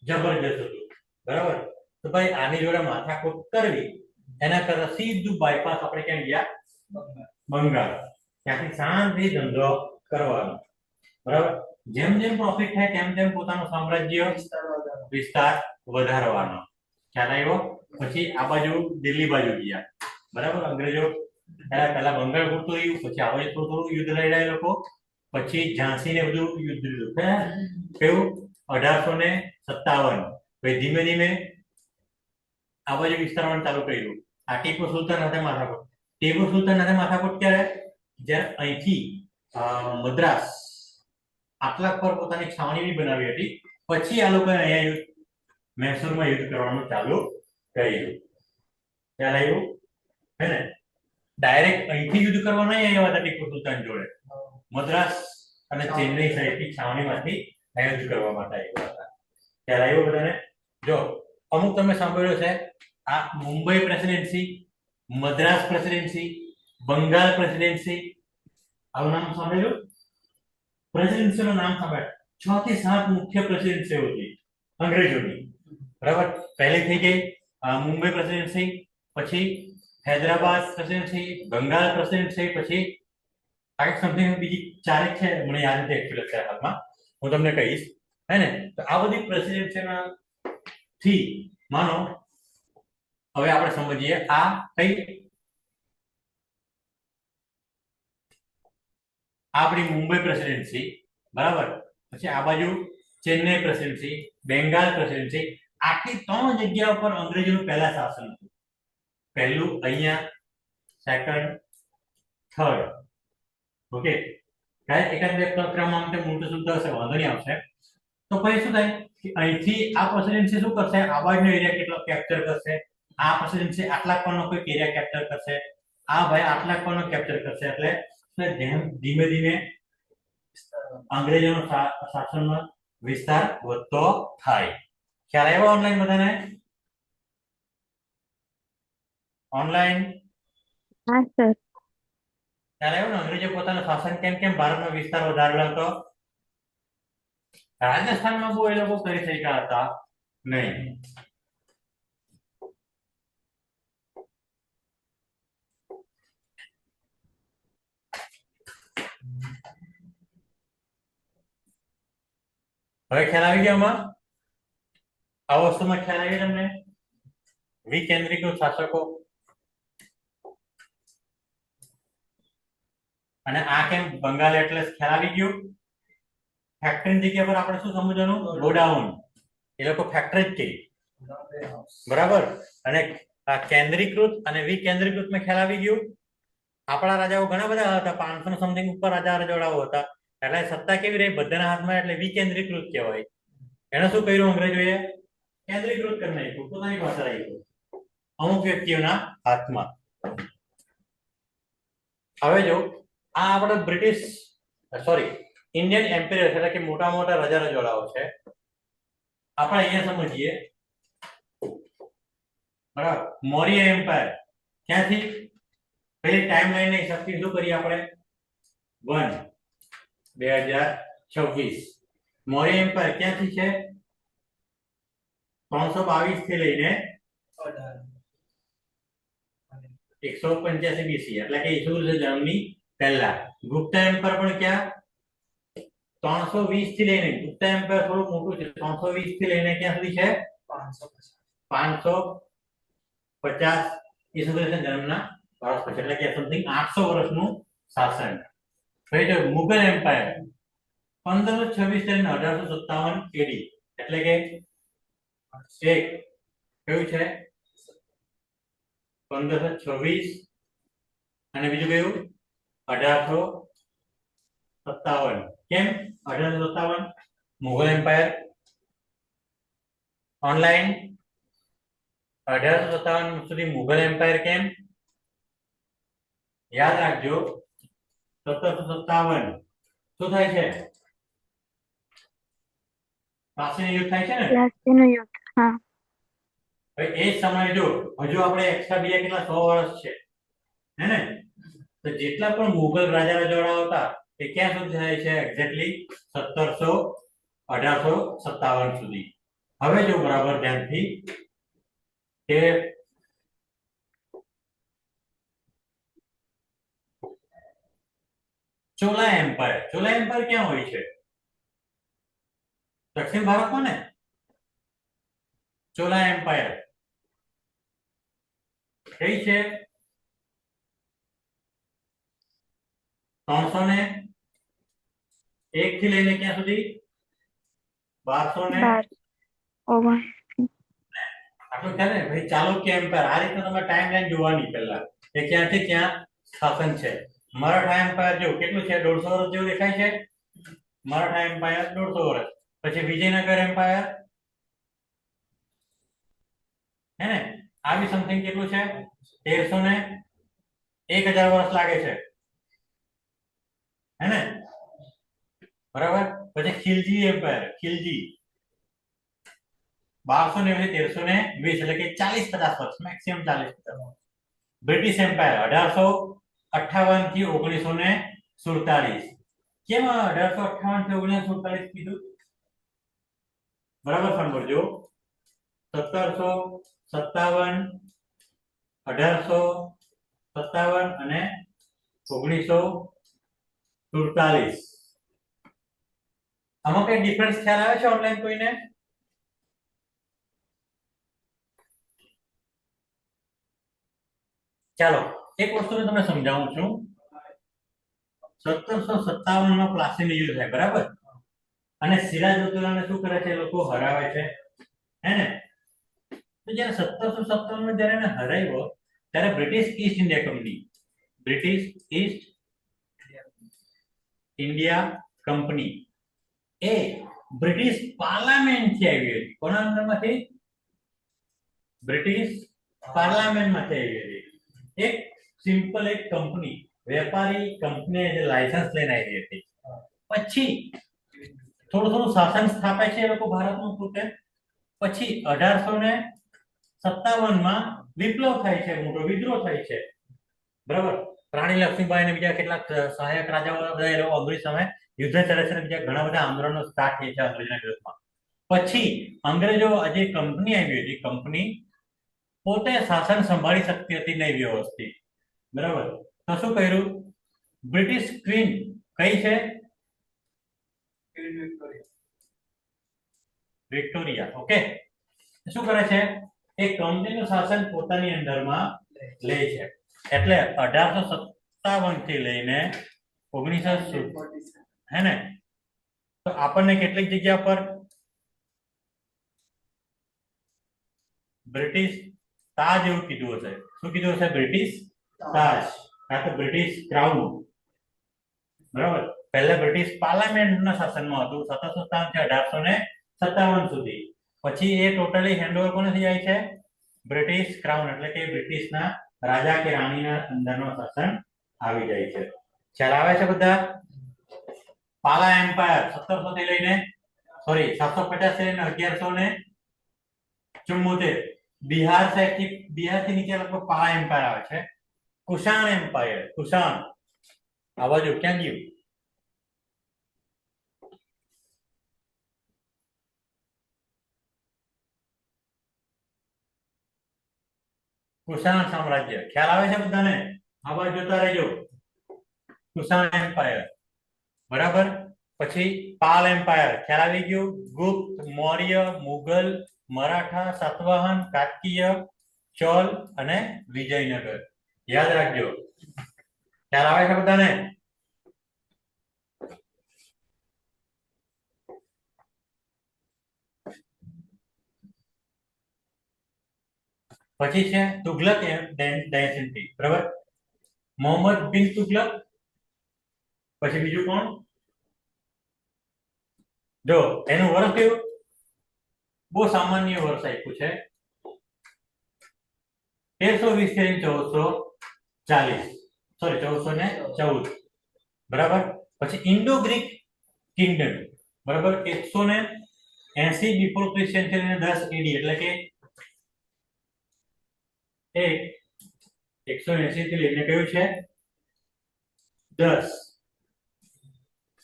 જબરજસ્ત હતું. બરાબર? તો ભાઈ આની જોડે માથાકૂટ કરવી એના કરતા સીધું બાયપાસ આપણે ક્યાં ગયા? બંગાળ. ત્યાંથી શાંતિ ધંધો કરવાનો. બરાબર? જેમ જેમ પ્રોફિટ થાય તેમ તેમ પોતાનું સામ્રાજ્ય વિસ્તાર વધારવાનો. ખ્યાલ આવ્યો? પછી આ બાજુ દિલ્હી બાજુ ગયા. બરાબર? અંગ્રેજો પહેલા બંગાળ પૂરતું રહ્યું, પછી આ બાજુ થોડું યુદ્ધ લડ્યા એ લોકો, પછી ઝાંસી ને બધું યુદ્ધ લીધું. કેવું? 1857. પછી ધીમે ધીમે આ બાજુ વિસ્તારવાનું ચાલુ કર્યું. આ ટીપુ સુલતાન સાથે માથાકૂટ. ટીપુ સુલતાન સાથે માથાકૂટ ક્યારે? જ્યારે અહીંથી મદ્રાસ આટલા પર પોતાની છાવણી બી બનાવી હતી. પછી આ લોકોએ અહીંયા યુદ્ધ, મૈસૂરમાં યુદ્ધ કરવાનું ચાલુ કર્યું. ખ્યાલ આવ્યું? હે ને? ડાયરેક્ટ અહીંથી યુદ્ધ કરવા નહીં આવ્યા હતા ટીપુ સુલતાન જોડે. મદ્રાસ અને ચેન્નઈ સાઈડથી છાવણીમાંથી યુદ્ધ કરવા માટે આવ્યા હતા. ખ્યાલ આવ્યો બધાને? જો અમુક તમે સાંભળ્યું છે, આ Mumbai presidency, Madras presidency, Bengal presidency, આવું નામ સાંભળ્યું? પ્રેસિડેન્સીનું નામ સાંભળ્યું? 6 થી 7 મુખ્ય પ્રેસિડેન્સીઓ હતી અંગ્રેજોની. બરાબર? પહેલી થઈ ગઈ મુંબઈ પ્રેસિડેન્સી, પછી હૈદરાબાદ પ્રેસિડેન્સી, બંગાળ પ્રેસિડેન્સી, પછી આ સમથિંગ બીજી ચારેક છે, મને યાદ નથી એકચ્યુઅલી અત્યારે હાલમાં, હું તમને કહીશ. હે ને? તો આ બધી પ્રેસિડેન્સીના થી માનો હવે આપણે સમજીએ આ કઈ આપણી મુંબઈ પ્રેસિડેન્સી. બરાબર? પછી આ બાજુ ચેન્નઈ પ્રેસિડેન્સી, બેંગાલ પ્રેસિડેન્સી. આટલી 3 જગ્યા ઉપર અંગ્રેજોનું પહેલા શાસન હતું. પહેલું અહીંયા, સેકન્ડ, થર્ડ. ઓકે, ગાઈસ એકાદ બે ક્રમમાં આમ મોટું શુદ્ધ હશે, વાંધો નહીં આવશે. તો પછી શું થાય કે અહીંથી આ પ્રેસિડેન્સી શું કરશે? આ બાજુનો એરિયા કેટલો કેપ્ચર કરશે, આ પ્રેસિડેન્સી આટલા પરનો કોઈ એરિયા કેપ્ચર કરશે, આ ભાઈ આટલા પરનો કેપ્ચર કરશે. એટલે ધીમે ધીમે અંગ્રેજોનો શાસનનો વિસ્તાર વધતો થાય. ખ્યાલ આવ્યો ઓનલાઈન બધાને? ઓનલાઈન
હા સર.
ખ્યાલ આવ્યો ને? અંગ્રેજો પોતાનું શાસન કેમ કેમ ભારતનો વિસ્તાર વધારેલો હતો? રાજસ્થાનમાં બહુ એ લોકો કરી શક્યા હતા નહીં. હવે ખ્યાલ આવી ગયો આમાં? આ વસ્તુમાં ખ્યાલ આવી તમને? વિકેન્દ્રીકૃત શાસકો. અને આ કેમ બંગાળ એટલે ખ્યાલ આવી ગયું? ફેક્ટરીની જગ્યા પર આપણે શું સમજવાનું? ગોડાઉન. એ લોકો ફેક્ટરી જ કહે, બરાબર. અને આ કેન્દ્રીકૃત અને વિકેન્દ્રીકૃત માં ખ્યાલ આવી ગયું. આપણા રાજાઓ ઘણા બધા હતા, 500 સમથિંગ ઉપર રાજા રજવાડાઓ હતા. એટલે સત્તા કેવી રહી? બધાના હાથમાં, એટલે વિકેન્દ્રીકૃત કહેવાય. એને શું કર્યું અંગ્રેજોએ? કેન્દ્રીકૃત કરી નાખ્યું, પોતાની પાસે રાખ્યું અમુક વ્યક્તિઓના હાથમાં. હવે જો આ આપણે બ્રિટિશ ઇન્ડિયન એમ્પાયર એટલે કે મોટા મોટા રાજા રજવાડાઓ છે. આપણે અહીંયા સમજીએ, બરાબર. મૌર્ય એમ્પાયર ક્યાંથી? પેલી ટાઈમ લાઈન ની હિસાબથી શું કરીએ આપણે? 1/2026. મૌર્ય એમ્પાયર ક્યાંથી છે? 322 થી લઈને 185 BC, એટલે કે ઈસુ જન્મની પહેલા. ગુપ્ત એમ્પાયર પણ ક્યાં? 320 થી લઈને, ગુપ્ત એમ્પાયર થોડું મોટું છે, 320 થી લઈને ક્યાં સુધી છે? 550 ઈસુ જન્મના વર્ષ પછી, એટલે કે સમથિંગ 800 વર્ષનું શાસન. પછી જો મુગલ એમ્પાયર 1526 થી 1857 AD, એટલે કે એક કયું છે? 1526 અને બીજું કયું? 1857. કેમ 1857? મુગલ એમ્પાયર ઓનલાઈન 1857 સુધી મુગલ એમ્પાયર. કેમ? યાદ રાખજો, 1757 શું થાય છે? પ્લાસીનું યુદ્ધ થાય છે ને.
પ્લાસીનું યુદ્ધ. હા.
હવે એ સમય જો હજુ આપણે એક્સ્ટ્રા બીજા કેટલા 100 વર્ષ છે, હે ને? તો જેટલા પણ મુગલ રાજા રજવાડાઓ હતા એ ક્યાં સુધી થાય છે? એક્ઝેક્ટલી 1857 સુધી. હવે જો બરાબર ધ્યાનથી કે ચોલા એમ્પાયર ક્યાં હોય છે? દક્ષિણ ભારતમાં ને. ચોલા એમ્પાયર કઈ છે? 301 થી લઈને ક્યાં સુધી? 1200 આટલું ખ્યાલ ને ભાઈ. ચાલુક્ય એમ્પાયર, આ રીતે તમે ટાઈમ લાઈન જોવાની પહેલા એ ક્યાંથી ક્યાં શાસન છે. મરાઠા એમ્પાયર જો કેટલું છે? 150 વર્ષ જેવું દેખાય છે. મરાઠા એમ્પાયર 150 વર્ષ. પછી વિજયનગર એમ્પાયર, હે ને? આવી સમથિંગ કેટલું છે? 1300 ને 1000 વર્ષ લાગે છે, હે ને? બરાબર. પછી ખિલજી એમ્પાયર, ખિલજી 1290 થી 1320, એટલે કે 40-50 વર્ષ, મેક્સિમમ 40-50. બ્રિટિશ એમ્પાયર 1858 થી 1947. કેમ 1858 થી 1947 કીધું? બરાબર સાંભળજો. 1757, 1857 અને 1947. આમાં કઈ ડિફરન્સ ખ્યાલ આવે છે ઓનલાઈન કોઈને? ચાલો એક વસ્તુ તમને સમજાવું છું. 1757 માં પ્લાસીનું યુદ્ધ થાય, બરાબર. અને સિરાજઉદ્દૌલાને શું કરે છે? લોકો હરાવે છે, હે ને? તો જ્યારે 1757 માં જ્યારે એને હરાવ્યો ત્યારે બ્રિટિશ ઈસ્ટ ઇન્ડિયા કંપની એ બ્રિટિશ પાર્લામેન્ટ થી આવી હતી. કોના અંદરમાંથી? બ્રિટિશ પાર્લામેન્ટ માંથી આવી હતી. એક સિમ્પલ એક કંપની, વેપારી કંપની જે લાયસન્સ લઈને આવી હતી. પછી થોડું શાસન સ્થાપે છે એ લોકો ભારતમાં પોતે. પછી 1857 માં વિપ્લવ થાય છે, મોટો વિદ્રોહ થાય છે, બરાબર. રાણી લક્ષ્મીબાઈ અને બીજા કેટલાક સહાયક રાજાઓ બધા એ લોકો અંગ્રેજ સામે યુદ્ધ કરે છે, બીજા ઘણા બધા આંદોલનો સ્ટાર્ટ થાય છે અંગ્રેજોના વિરોધમાં. પછી અંગ્રેજો જે કંપની આવી હતી, કંપની પોતે શાસન સંભાળી શકતી હતી નહીં વ્યવસ્થિત, બરાબર. તો શું કર્યું? બ્રિટિશ ક્વીન કઈ છે? વિક્ટોરિયા. ઓકે. શું કરે છે? એ કંપનીનું શાસન પોતાની અંદરમાં લે છે. એટલે 1857 થી લઈને 1900, હે ને? તો આપણને કેટલીક જગ્યા પર બ્રિટિશ તાજ એવું કીધું હશે. શું કીધું હશે? બ્રિટિશ તાજ કાં તો બ્રિટિશ ક્રાઉન. બરાબર. પહેલા બ્રિટિશ પાર્લામેન્ટના શાસનમાં હતું 1757 થી 1857 સુધી. પછી એ ટોટલી હેન્ડઓવર કોને થઈ જાય છે? બ્રિટિશ ક્રાઉન એટલે કે બ્રિટિશના રાજા કે રાણીના અંદરનો શાસન આવી જાય છે. ખ્યાલ આવે છે બધા? પાલા એમ્પાયર 1700 થી લઈને 750 થી લઈને 1174 બિહારથી નીચે લગભગ પાલા એમ્પાયર આવે છે. કુષાણ એમ્પાયર, કુષાણ આ બાજુ ક્યાં ગયું? કુષાણ સામ્રાજ્ય ખ્યાલ આવે છે બધાને? આ બાજુ જોતા રહેજો. કુષાણ એમ્પાયર બરાબર. પછી પાલ એમ્પાયર ખ્યાલ આવી ગયું. ગુપ્ત, મૌર્ય, મુગલ, મરાઠા, સાતવાહન, કાકતીય, ચોલ અને વિજયનગર. યાદ રાખજો. ખ્યાલ આવે છે બધાને? પછી છે તુગલક ડાયનેસ્ટી. બરાબર. મોહમ્મદ બિન તુગલક. પછી બીજું કોણ? જો એનું વર્ષ કયું? બહુ સામાન્ય વર્ષ આપ્યું છે. 1320 થી 1440. 1414. બરાબર. પછી ઇન્ડો ગ્રીક કિંગડમ. બરાબર. 180 બિફોર ક્રિશ્ચિયન થી લઈને 10 એડી એટલે કે 180 થી લઈને કયું છે? 10.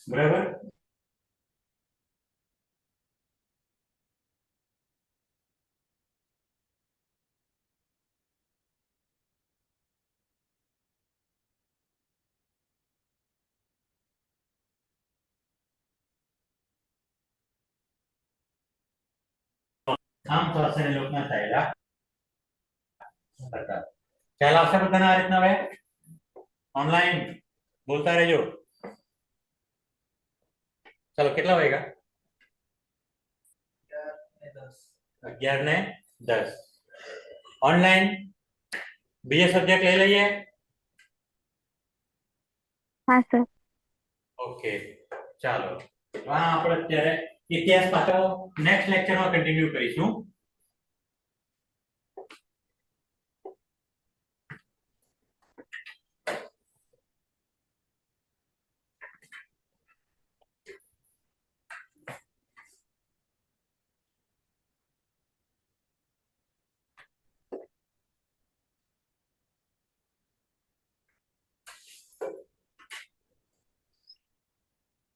બરાબર. આમ શાસન એ લોકોના થયેલા હતા. ખ્યાલ આવશે બધાને આ રીતના? હવે ઓનલાઈન બોલતા રહેજો. ચાલો કેટલા વાગ્યા? 11:10. ઓનલાઈન બીજા સબ્જેક્ટ લઈ લઈએ.
હા સર.
ઓકે ચાલો. આ આપણે અત્યારે ઇતિહાસ પાછો નેક્સ્ટ લેક્ચરમાં કન્ટિન્યુ કરીશું.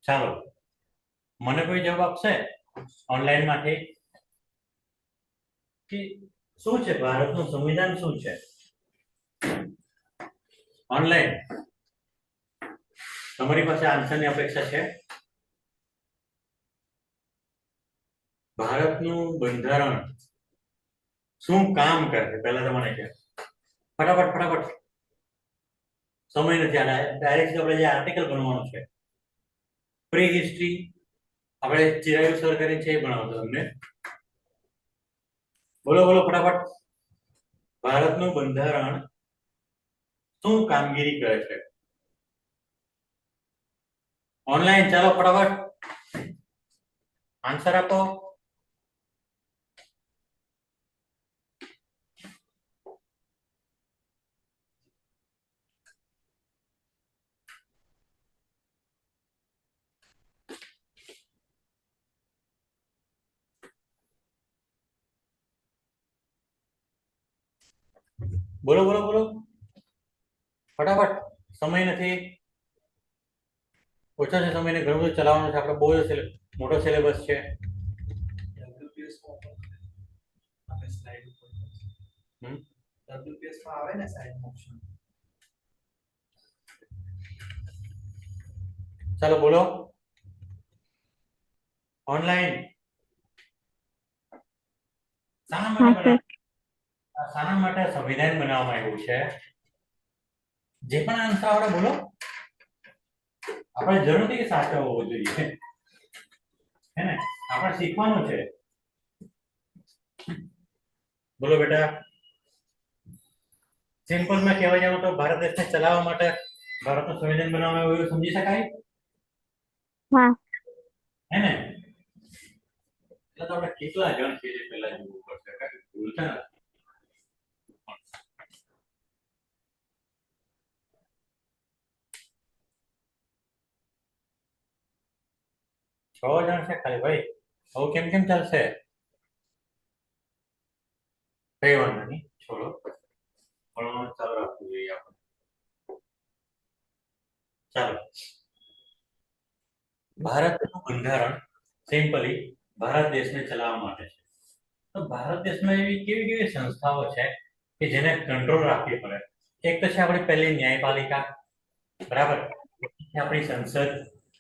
ચાલો મને કોઈ જવાબ આપશે ઓનલાઈન માંથી કે શું છે ભારતનું સંવિધાન? શું છે ઓનલાઈન? તમારી પાસે આન્સરની અપેક્ષા છે. ભારતનું બંધારણ શું કામ કરે છે પહેલા તો મને કહે. ફટાફટ. સમય નથી. ડાયરેક્ટ આપણે જે આર્ટિકલ ભણવાનું છે. પ્રી હિસ્ટ્રી આપણે ચિરાયુ સર કરીને છે એ ભણાવતો તમને. બોલો ફટાફટ. ભારતનું બંધારણ શું કામગીરી કરે છે? ઓનલાઈન ચાલો ફટાફટ આન્સર આપો. બોલો ફટાફટ. સમય નથી. ઓછા છે સમયને ઘણું બધું ચલાવવાનું છે. આપણે બહુ મોટો સિલેબસ છે. ચાલો બોલો ઓનલાઈન. શાના માટે સંવિધાન બનાવવામાં આવ્યું છે? જે પણ આન્સર આવડે બોલો. આપણે જરૂર નથી કે સાચો હોવો જોઈએ. હે ને આપણે શીખવાનું છે. બોલો બેટા. સિમ્પલ માં કહેવા જાવ તો ભારત દેશને ચલાવવા માટે ભારતનું સંવિધાન બનાવવામાં આવ્યું એવું સમજી શકાય
હા
હે ને. એટલે તો આપણે કેટલા જણ છે જે પહેલા જોવું પડશે કારણ કે ભૂલતા નથી. 6 જણ છે ખાલી ભાઈ. હવે કેમ ચાલશે? કઈ વાંધો નહીં, છોડો. ભણવાનું ચાલુ રાખવું જોઈએ આપણે. ચાલો. ભારતનું બંધારણ સિમ્પલી ભારત દેશને ચલાવવા માટે છે. તો ભારત દેશમાં એવી કેવી સંસ્થાઓ છે કે જેને કંટ્રોલ રાખવી પડે. એક તો છે આપણી પહેલી ન્યાયપાલિકા, બરાબર, આપણી સંસદ,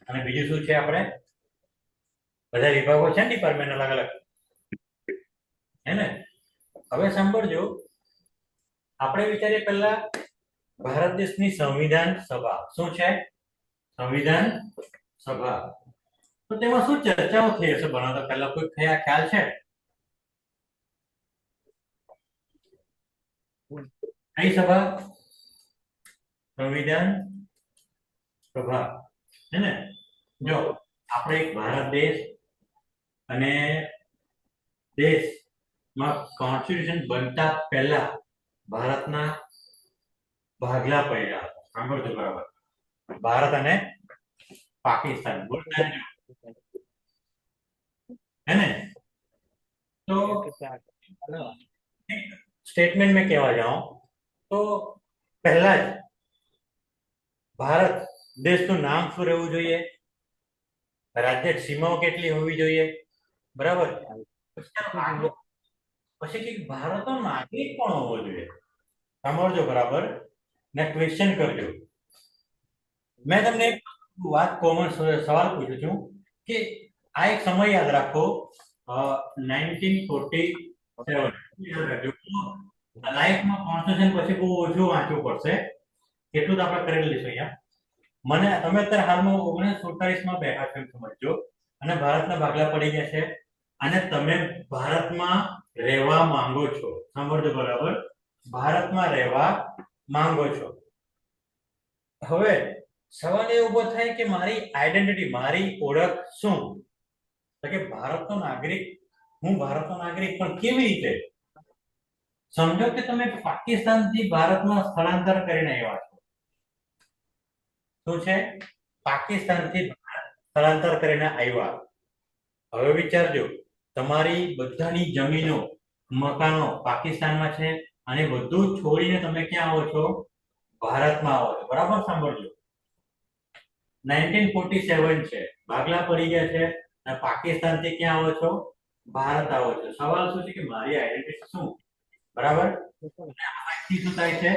અને બીજું શું છે? આપણે બધા વિભાગો છે ને, ડિપાર્ટમેન્ટ અલગ અલગ, હે ને. હવે સાંભળજો, આપણે વિચારીએ પહેલા ભારત દેશની સંવિધાન સભા શું છે? સંવિધાન સભા. તો તેમાં શું ચર્ચાઓ થઈ હશે બનાવતા પહેલા? કોઈ ખ્યાલ છે? કઈ સભા? સંવિધાન સભા, હે ને. જો આપણે એક ભારત દેશ અને દેશમાં કોન્સ્ટિટ્યુશન બનતા પહેલા ભારતના ભાગલા પડ્યા હતા. સાંભળજો બરાબર. ભારત અને પાકિસ્તાન બોલતા है ना. तो स्टेटमेंट में कहेवा जाऊं तो पहला જ ભારત દેશનું નામ શું રહેવું જોઈએ, રાજ્ય સીમાઓ કેટલી હોવી જોઈએ, બરાબર. પછી કે ભારતનો નાગરિક કોણ હોવો જોઈએ. સાંભળજો બરાબર ને ક્વેશ્ચન કરજો. મેં તમને એક વાત કોમન સવાલ પૂછું છું કે આ એક સમય યાદ રાખો, 1947 લાઈફમાં કોન્સ્ટિટ્યુશન પછી બહુ ઓછું વાંચવું પડશે, એટલું તો આપણે કરી લઈશું અહીંયા. મને તમે અત્યારે હાલમાં 1947 માં બેઠા છો સમજો, અને ભારતના ભાગલા પડી ગયા છે, અને તમે ભારતમાં રહેવા માંગો છો. સાંભળજો બરાબર, ભારતમાં રહેવા માંગો છો. હવે સવાલ એ ઉભો થાય કે મારી આઈડેન્ટિટી, મારી ઓળખ શું? તો કે ભારતનો નાગરિક, હું ભારતનો નાગરિક, પણ કેવી રીતે? સમજો કે તમે પાકિસ્તાનથી ભારતમાં સ્થળાંતર કરીને આવ્યા છો. શું છે? પાકિસ્તાનથી સ્થળાંતર કરીને આવ્યા. હવે વિચારજો, તમારી બધાની જમીનો, મકાનો પાકિસ્તાનમાં છે, અને બધું છોડીને તમે ક્યાં આવો છો? ભારતમાં આવો છો. બરાબર. સાંભળજો, 1947 છે, ભાગલા પડી ગયા છે, અને પાકિસ્તાનથી ક્યાં આવો છો? ભારત આવો છો. સવાલ શું છે કે મારી આઈડેન્ટિટી શું? બરાબર. શું થાય છે?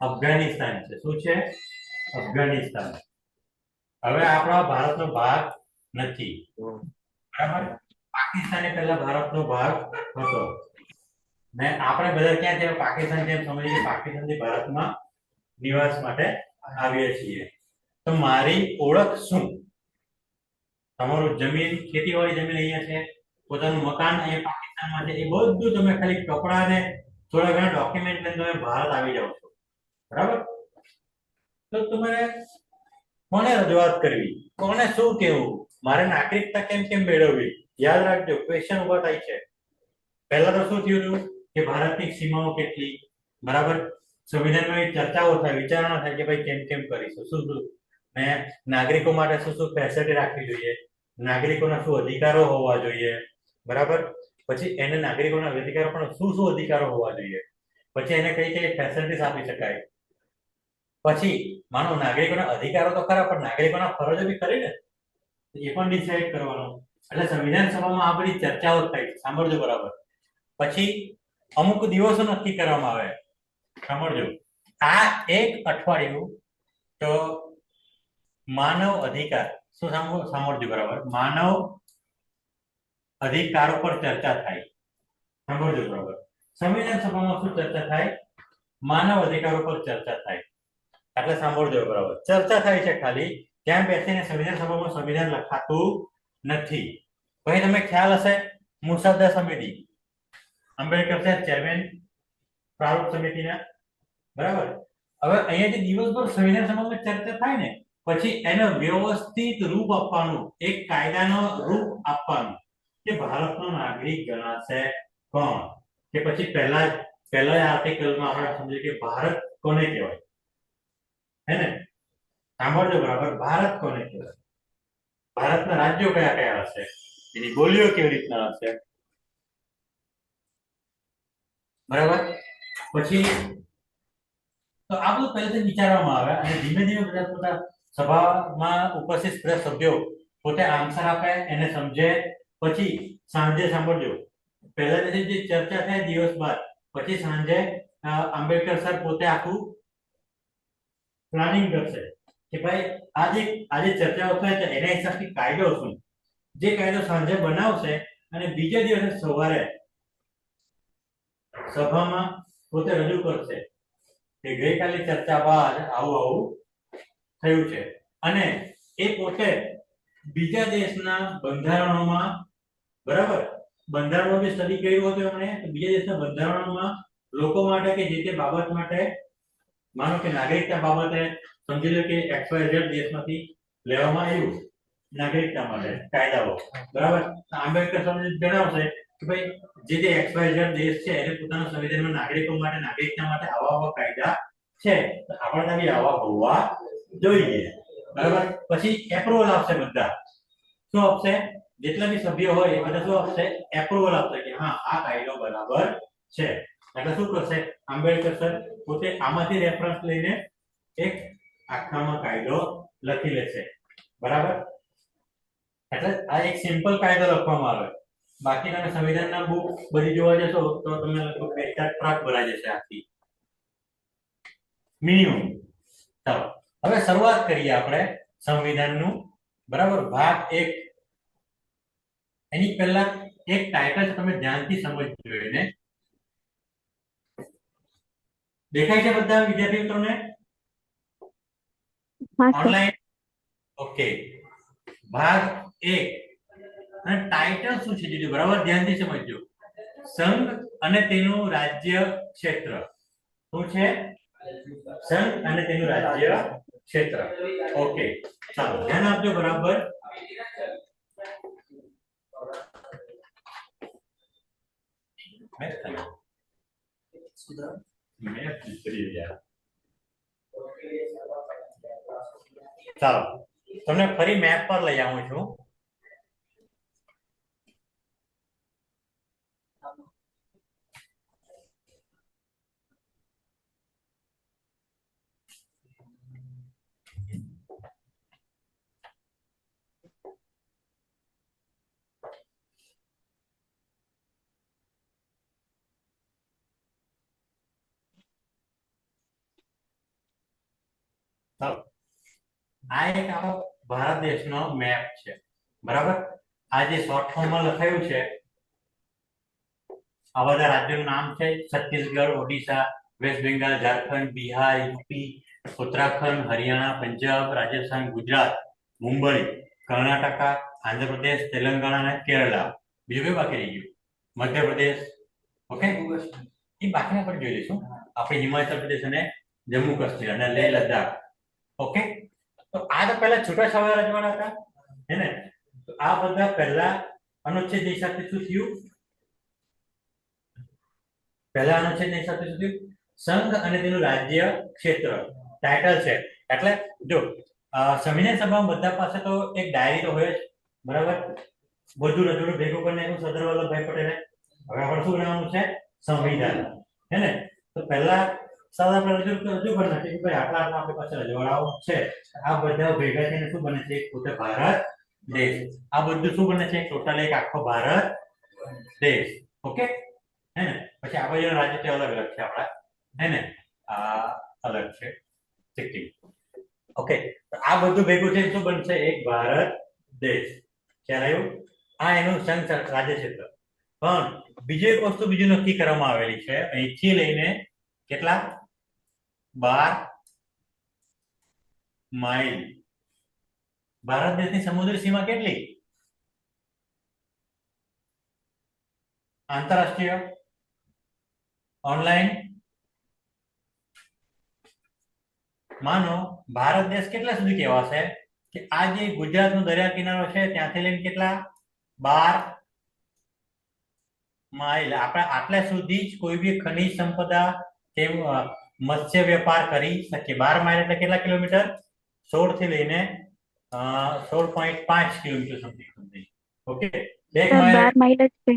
અફઘાનિસ્તાન છે. શું છે? અફઘાનિસ્તાન. હવે આપણા ભારતનો ભાગ નથી, બરાબર. પાકિસ્તાન પહેલા ભારતનો ભાગ હતો, ને આપણે બધા ક્યાં છે? પાકિસ્તાન. જેમ સમજીએ કે પાકિસ્તાનથી ભારતમાં નિવાસ માટે આવીએ છીએ. તો મારી ઓળખ શું? તમારું જમીન, ખેતીવાડી જમીન અહીંયા છે, પોતાનું મકાન અહીંયા પાકિસ્તાનમાં છે, એ બધું તમે ખાલી કપડા ને થોડા ઘણા ડોક્યુમેન્ટ લઈને તમે ભારત આવી જાવ છો, બરાબર. તો તમારે કોને રજૂઆત કરવી, કોને શું કહેવું, મારે નાગરિકતા કેમ મેળવવી? યાદ રાખજો, ક્વેશ્ચન ઉભા થાય છે. પહેલા તો શું થયું હતું કે ભારતની સીમાઓ કેટલી, બરાબર. સંવિધાનમાં ચર્ચાઓ થાય, વિચારણા થાય કે ભાઈ કેમ કરીશું, શું ને નાગરિકો માટે શું ફેસિલિટી રાખવી જોઈએ, નાગરિકોના શું અધિકારો હોવા જોઈએ, બરાબર. પછી એને નાગરિકોના અધિકારો પણ શું અધિકારો હોવા જોઈએ, પછી એને કઈ ફેસિલિટીઝ આપી શકાય. પછી માનો નાગરિકોના અધિકારો તો ખરા, પણ નાગરિકોના ફરજો બી ખરી ને, એ પણ ડિસાઈડ કરવાનું. એટલે સંવિધાન સભામાં આ બધી ચર્ચાઓ થાય છે. સાંભળજો બરાબર. પછી અમુક દિવસો નક્કી કરવામાં આવે. સાંભળજો, આ એક અઠવાડિયું તો માનવ અધિકાર, શું સાંભળજો બરાબર, માનવ અધિકારો પર ચર્ચા થાય. સાંભળજો બરાબર. સંવિધાન સભામાં શું ચર્ચા થાય? માનવ અધિકારો પર ચર્ચા થાય. એટલે સાંભળજો બરાબર, ચર્ચા થાય છે ખાલી, ત્યાં બેસીને સંવિધાન સભામાં સંવિધાન લખાતું નથી. પછી તમને ખ્યાલ હશે મુસદ્દા સમિતિ, આંબેડકર સાહેબ ચેરમેન પ્રારૂપ સમિતિના, બરાબર. હવે અહીંયાથી દિવસભર સંવિધાન સભામાં ચર્ચા થાય ને પછી એને વ્યવસ્થિત રૂપ આપવાનું, એક કાયદાનો રૂપ આપવાનું કે ભારતનો નાગરિક ગણાશે કોણ, કે પછી પહેલા આર્ટિકલમાં આપણે સમજીએ કે ભારત કોને કહેવાય, હે ને? સાંભળજો બરાબર, ભારત કોને કહેવાય, ભારતના રાજ્યો કયા કયા હશે, એની બોલીઓ કેવી રીતના હશે, બરાબર. પછી તો આ બધું પહેલેથી વિચારવામાં આવે અને ધીમે ધીમે બધા સભામાં ઉપસ્થિત બધા સભ્યો પોતે આન્સર આપે, એને સમજે. પછી સાંજે સાંભળજો, પહેલાથી જે ચર્ચા થાય દિવસ બાદ, પછી સાંજે આંબેડકર સર પોતે આખું પ્લાનિંગ કરશે કે ભાઈ આજે ચર્ચાઓ થાય તો એના હિસાબથી કાયદો શું, જે કાયદો સાંજે બનાવશે અને બીજા દિવસે સવારે સભામાં પોતે રજૂ કરશે કે ગઈકાલની ચર્ચા બાદ આવું થયું છે. અને એ પોતે બીજા દેશના બંધારણોમાં, બરાબર, બંધારણો બી સ્ટડી કર્યું હતું એમણે, તો બીજા દેશના બંધારણોમાં લોકો માટે કે જે તે બાબત માટે, માનો કે નાગરિકતા બાબતે સમજી લો કે XYZ દેશમાંથી લેવામાં આવ્યું નાગરિકતા માટે કાયદાઓ, બરાબર. આંબેડકર સાહેબ જણાવશે કે ભાઈ જે XYZ દેશ છે એને પોતાના સંવિધાનમાં નાગરિકો માટે, નાગરિકતા માટે આવા કાયદા છે, તો આપણે બી આવા હોવા જોઈએ, બરાબર. પછી એપ્રુવલ આપશે, બધા શું આપશે, જેટલા બી સભ્યો હોય એ બધા શું આપશે, એપ્રુવલ આપશે કે હા આ કાયદો બરાબર છે. એટલે શું કરશે આંબેડકર સર પોતે આમાંથી રેફરન્સ લઈને એક આખામાં કાયદો લખી લેશે, બરાબર. એટલે આ એક સિમ્પલ કાયદો લખવામાં આવે. બાકી તમે સંવિધાનના બુક બધી જોવા જશો તો તમને લગભગ 2-4 ટ્રાક ભરાઈ જશે આખી મિનિમમ. ચાલો હવે શરૂઆત કરીએ આપણે સંવિધાનનું, બરાબર. ભાગ 1. એની પહેલા એક ટાઇટલ તમે ધ્યાનથી સમજજો, એને દેખાય છે બધા વિદ્યાર્થી મિત્રોને
હા સર.
ઓનલાઈન? ઓકે. ભાગ 1 અને ટાઇટલ શું છે જોજો, બરાબર ધ્યાનથી સમજજો. સંઘ અને તેનું રાજ્ય ક્ષેત્ર. શું છે? સંઘ અને તેનું રાજ્ય ક્ષેત્ર. ઓકે, ચાલો ધ્યાન આપજો બરાબર. ચાલો તમને ફરી મેપ પર લઈ આવું છું. ચાલો આ એક આપણો ભારત દેશનો મેપ છે, બરાબર. આ જે શોર્ટ ફોર્મમાં લખાયું છે આ બધા રાજ્યોનું નામ છે: છત્તીસગઢ, ઓડિશા, વેસ્ટ બેંગાલ, ઝારખંડ, બિહાર, યુપી, ઉત્તરાખંડ, હરિયાણા, પંજાબ, રાજસ્થાન, ગુજરાત, મુંબઈ, કર્ણાટકા, આંધ્રપ્રદેશ, તેલંગાણા અને કેરળા. બીજું કયું બાકી રહી ગયું? મધ્યપ્રદેશ. ઓકે, એ બાકીના પર જોઈ લઈશું આપણે. હિમાચલ પ્રદેશ અને જમ્મુ કાશ્મીર અને લેહ લદ્દાખ. ઓકે, તો આ તો પહેલા છૂટાછવાયા રજવાડા હતા, હે ને? તો આ બધા પહેલા અનુચ્છેદ હિસાબથી શું થયું? પહેલા અનુચ્છેદ હિસાબથી શું થયું? સંઘ અને તેનું રાજ્ય ક્ષેત્ર ટાઇટલ છે. એટલે જો સંવિધાન સભામાં બધા પાસે તો એક ડાયરી તો હોય જ, બરાબર. બધું રજૂ ભેગું કરીને એનું સરદાર વલ્લભભાઈ પટેલે હવે આપણે શું બનાવવાનું છે? સંવિધાન, હે ને? તો પહેલા આપણે રજૂ કરી નાખીએ કે ભાઈ આટલા આપણી પાસે રજવાડાઓ છે, આ બધા ભેગા થઈને શું બને છે? પોતે ભારત દેશ. આ બધું શું બને છે? ટોટલ એક આખો ભારત દેશ. ઓકે, હે ને? પછી આ બાજુ રાજ્ય તે અલગ અલગ છે આપણા, હે ને? આ અલગ છે, સિક્કિમ. ઓકે, તો આ બધું ભેગું થઈને શું બનશે? એક ભારત દેશ. ખ્યાલ આવ્યો? આ એનું સંઘ રાજ્ય ક્ષેત્ર. પણ બીજી એક વસ્તુ બીજું નક્કી કરવામાં આવેલી છે, અહીંથી લઈને કેટલા? 12 માઇલ. ભારત દેશની સમુદ્રી સીમા કેટલી? આંતરરાષ્ટ્રીય, ઓનલાઈન. માનો ભારત દેશ કેટલા સુધી કહેવાશે કે આ જે ગુજરાતનો દરિયા કિનારો છે ત્યાંથી લઈને કેટલા 12 માઇલ આપણે આટલા સુધી જ કોઈ બી ખનિજ સંપદા કે મત્સ્ય વેપાર કરી શકીએ. 12 માઇલ એટલે કેટલા કિલોમીટર? 16 થી લઈને 16.5 kilometre something. Okay, 1
sir
mile
12 mile જ છે.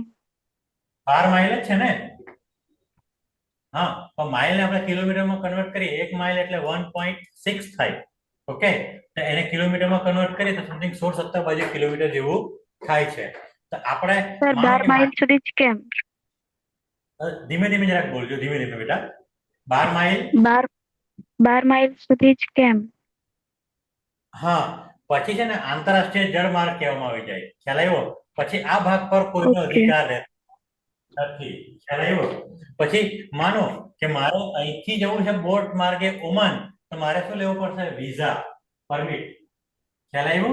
12 માઇલ જ છે ને? હા, તો માઇલ ને આપણે કિલોમીટરમાં કન્વર્ટ કરીએ. 1 માઇલ એટલે 1.6 થાય. ઓકે, તો એને કિલોમીટરમાં કન્વર્ટ કરીએ તો સમથિંગ 16-17 બાજુ કિલોમીટર જેવું થાય છે. તો આપણે
સર
માનો
12
કે
માઇલ સુધી જ કેમ?
ધીમે ધીમે જરાક બોલજો, ધીમે ધીમે બેટા. 12 માઇલ.
12 માઇલ સુધી જ કેમ?
હા, પછી છે ને આંતરરાષ્ટ્રીય જળમાર્ગ કહેવામાં આવી જાય. ખ્યાલ આવ્યો? પછી આ ભાગ પર કોઈનો
ઓકે.
અધિકાર નથી. ખ્યાલ આવ્યો? પછી માનો કે મારે અહીંથી જવું છે બોટ માર્ગે ઓમાન, તો મારે શું લેવું પડશે? Visa, permit. ખ્યાલ આવ્યો?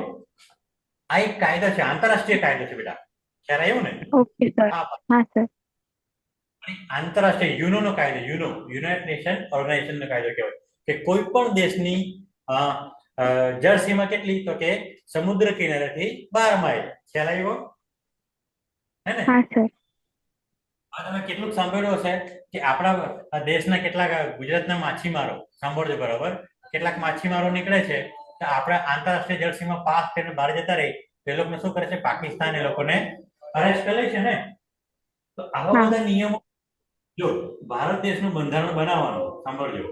આ એક કાયદો છે, આંતરરાષ્ટ્રીય કાયદો છે બેટા. ખ્યાલ આવ્યો ને?
Okay sir. હા સર.
આંતરરાષ્ટ્રીય યુનો નો કાયદો, યુનાઇટેડ નેશન ઓર્ગેનાઇઝેશન નો કાયદો કહેવાય કે કોઈ પણ દેશની જળ સીમા કેટલી? તો કે સમુદ્ર કિનારેથી 12 માઇલ. ખ્યાલ આવ્યો? હે ને?
હા સર.
આ તમે કેટલું સાંભળ્યું હશે કે આપણા દેશના કેટલાક ગુજરાતના માછીમારો, સાંભળજો બરાબર, કેટલાક માછીમારો નીકળે છે તો આપણા આંતરરાષ્ટ્રીય જળસીમા પાસ કરીને બહાર જતા રહી તો એ લોકોને શું કરે છે? પાકિસ્તાન એ લોકોને અરેસ્ટ કરે છે ને. તો આવા બધા નિયમો, જો ભારત દેશનું બંધારણ બનાવવાનું, સાંભળજો,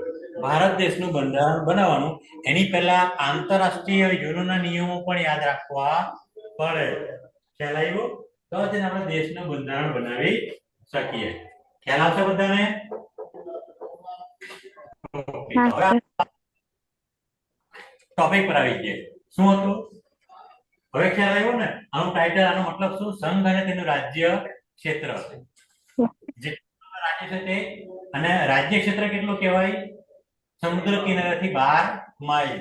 ભારત દેશનું બંધારણ બનાવવાનું એની પહેલા આંતરરાષ્ટ્રીય યુનોના નિયમો પણ યાદ રાખવા પડે. ખ્યાલ આવ્યો? તો જ આપણે દેશનું બંધારણ બનાવી શકીએ. ખ્યાલ આવશે બધાને?
હા સર.
ટોપિક પર આવી ગયા. શું હતું? હવે ખ્યાલ આવ્યો ને? આનું ટાઇટલ, આનો મતલબ શું? સંઘ અને તેનું રાજ્ય ક્ષેત્ર. જે રાજ્ય છે તે, અને રાજ્ય ક્ષેત્ર કેટલું કહેવાય? સમુદ્ર કિનારેથી 12 માઇલ.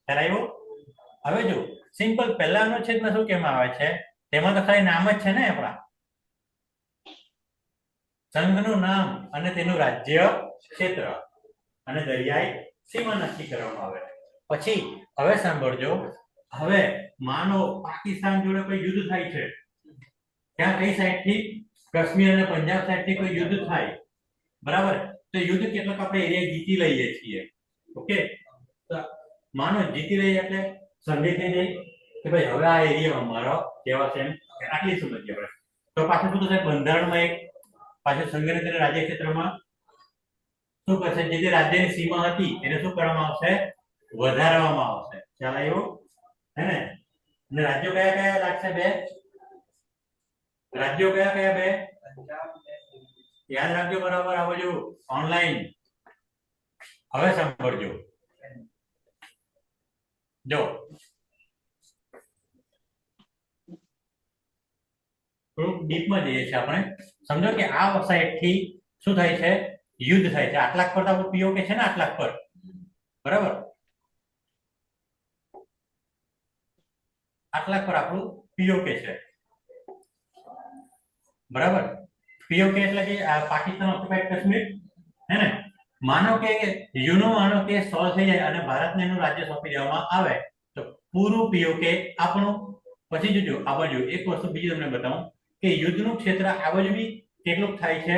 ખ્યાલ આવ્યો? હવે જો સિમ્પલ પહેલા અનુચ્છેદમાં શું કહેવામાં આવે છે? તેમાં તો ખાલી નામ જ છે ને આપણા સંઘનું નામ અને તેનું રાજ્ય ક્ષેત્ર અને દરિયાઈ સીમા નક્કી કરવામાં આવે. પછી હવે સાંભળજો, હવે માનો પાકિસ્તાન જોડે કોઈ યુદ્ધ થાય છે, ત્યાં કઈ સાઈડ થી? કાશ્મીર અને પંજાબ સાઈડ થી કોઈ યુદ્ધ થાય, બરાબર? તો યુદ્ધ કેટલાક આપણે એરિયા જીતી લઈએ છીએ. ઓકે, તો માનો જીતી લઈએ એટલે સમજી થઈ જાય કે ભાઈ હવે આ એરિયા અમારો કેવા છે આટલી સમજીએ આપણે. તો પાછું શું થશે? બંધારણમાં એક પાછું સંઘ અને તેના રાજ્ય ક્ષેત્રમાં શું કરશે? જે તે રાજ્યની સીમા હતી એને શું કરવામાં આવશે? વધારવામાં આવશે. ખ્યાલ આવ્યો? હે ને? અને રાજ્યો કયા કયા લાગશે? 2 રાજ્યો કયા કયા? 2 યાદ રાખજો બરાબર. આ બાજુ ઓનલાઈન. હવે સાંભળજો, જો થોડુંક ડીપમાં જઈએ છીએ આપણે. સમજો કે આ સાઈડ થી શું થાય છે? યુદ્ધ થાય છે. આટલાક પર તો આપણું પીઓકે છે ને, આટલાક પર, બરાબર? આટલાક પર આપણું પીઓકે છે, બરાબર? પીઓકે એટલે કે પાકિસ્તાન ઓક્યુપાઈડ કાશ્મીર, હે ને? માનો કે યુનો માનો કે સોલ્વ થઈ જાય અને ભારતને એનું રાજ્ય સોંપી દેવામાં આવે તો પૂરું પીઓકે આપણું. પછી જોજો આ બાજુ એક વસ્તુ બીજી તમને બતાવું કે યુદ્ધનું ક્ષેત્ર આ બાજુ બી કેટલું થાય છે.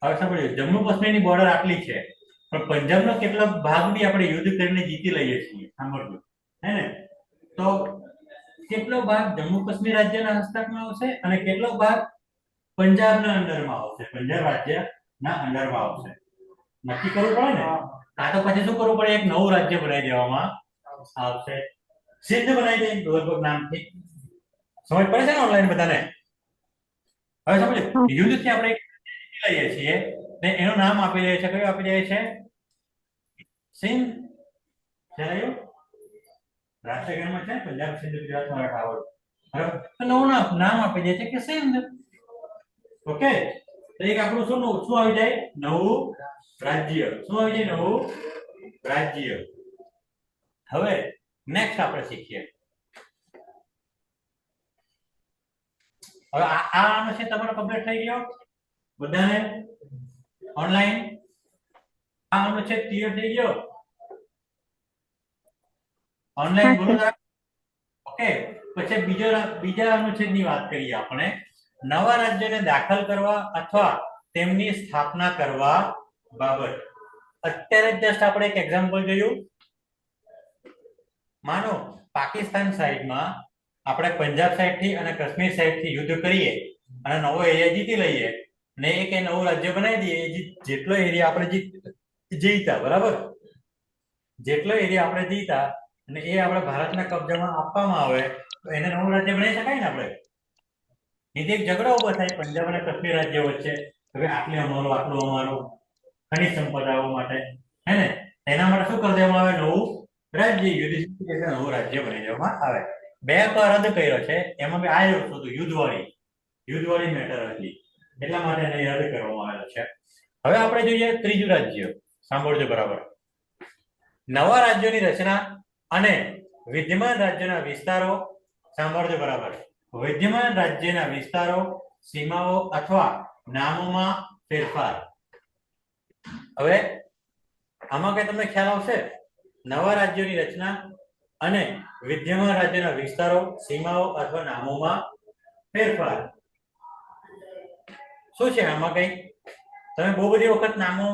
હવે સાંભળજો, જમ્મુ કાશ્મીરની બોર્ડર આટલી છે પણ પંજાબનો કેટલો ભાગ બી આપણે યુદ્ધ કરીને જીતી લઈએ છીએ. સાંભળજો, હે ને? તો કેટલો ભાગ જમ્મુ કાશ્મીર રાજ્યના હસ્તકમાં આવશે અને કેટલો ભાગ પંજાબના અંડરમાં આવશે, પંજાબ રાજ્યના અંડરમાં આવશે. નક્કી કરવું પડે ને. કાં તો પછી શું કરવું પડે? એક નવું રાજ્ય બનાવી દેવામાં આવશે. સિદ્ધ બનાવી દે લગભગ નામથી. સમજ પડે છે ને ઓનલાઈન બધાને? હવે સમજો, યુદ્ધથી આપણે લઈએ છીએ ને એનું નામ આપી દઈએ છે. કયું આપી દઈએ છે? સિંધ. ખ્યાલ આવ્યો? રાષ્ટ્રગાનમાં છે પંજાબ, સિંધ, ગુજરાત, મરાઠા, બરાબર? તો નવું નામ આપી દે છે કે સિંધ. ઓકે, તો એક આપણું શું આવી જાય? નવું રાજ્ય. શું આવી જાય? નવું રાજ્ય. હવે નેક્સ્ટ આપણે શીખીએ હવે આનો છે તમારો કમ્પ્લીટ થઈ ગયો બધાને ઓનલાઈન આનો છે ક્લિયર થઈ ગયો ઓનલાઈન
હા,
બોલો ઓકે પછી બીજા અનુચ્છેદની વાત કરીએ આપણે નવા રાજ્યને દાખલ કરવા અથવા તેમની સ્થાપના કરવા બાબત અત્યારે જસ્ટ આપણે એક એક્ઝામ્પલ જોયું માનો પાકિસ્તાન સાઈડમાં આપણે પંજાબ સાઈડ થી અને કાશ્મીર સાઈડ થી યુદ્ધ કરીએ અને નવો એરિયા જીતી લઈએ ને એક નવું રાજ્ય બનાવી દઈએ જેટલો એરિયા આપણે જીતા બરાબર જેટલો એરિયા આપણે જીતા અને એ આપણે ભારતના કબજામાં આપવામાં આવે તો એને નવું રાજ્ય બનાવી શકાય ને આપણે એથી એક ઝઘડો ઉભો થાય પંજાબ અને કાશ્મીર રાજ્ય વચ્ચે હવે આટલું અમારું ખનિજ સંપદાઓ માટે હે ને એના માટે શું કરી દેવામાં આવે નવું રાજ્ય યુધિષ્ઠિર નવું રાજ્ય બની દેવામાં આવે બે રદ કર્યો છે એમાં આ વસ્તુ હતું યુદ્ધવાળી મેટર હતી એટલા માટે એને રદ કરવામાં આવેલો છે હવે આપણે જોઈએ ત્રીજું રાજ્ય સાંભળજો બરાબર નવા રાજ્યોની રચના અને વિદ્યમાન રાજ્યના વિસ્તારો સાંભળજો બરાબર વિદ્યમાન રાજ્યના વિસ્તારો સીમાઓ અથવા નામોમાં ફેરફાર હવે આમાં કઈ તમને ખ્યાલ આવશે નવા રાજ્યોની રચના અને વિદ્યમાન રાજ્યના વિસ્તારો સીમાઓ અથવા નામોમાં ફેરફાર શું છે આમાં કઈ તમે બહુ બધી વખત નામો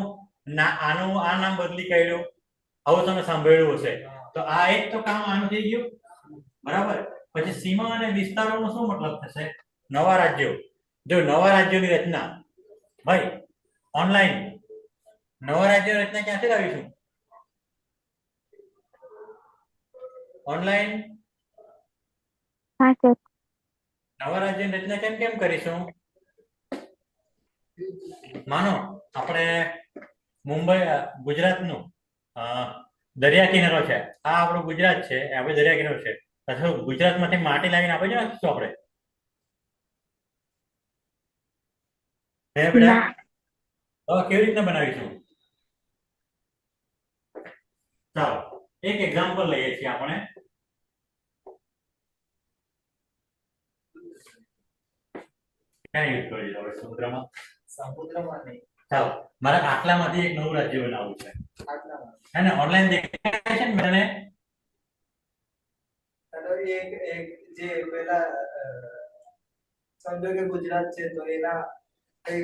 આ નામ બદલી કાઢ્યો આવું તમે સાંભળ્યું હશે તો આ એક તો કામ આનું થઈ ગયું બરાબર પછી સીમા અને વિસ્તારોનો શું મતલબ થશે નવા રાજ્યો જો નવા રાજ્યોની રચના ભાઈ ઓનલાઈન નવા રાજ્યોની રચના ક્યાંથી લાવીશું ઓનલાઈન
હા સર
નવા રાજ્યની રચના કેમ કરીશું માનો આપણે મુંબઈ ગુજરાતનું દરિયા કિનારો છે આ આપણું ગુજરાત છે આપણે દરિયા કિનારો છે અથવા ગુજરાતમાંથી માટી લાવીને આપણે જો નાખીશું આપણે કેવી રીતના બનાવીશું ચાલો એક એક્ઝામ્પલ લઈએ છીએ આપણે ક્યાં યુઝ કરી દો સમુદ્રમાં
નહીં
ચાલો મારે આટલામાંથી એક નવું રાજ્ય બનાવવું છે
આટલામાં
હે ને ઓનલાઈન દેખાય છે ને મને
ચાલો એક જે પેલા સમજો કે ગુજરાત છે તો એના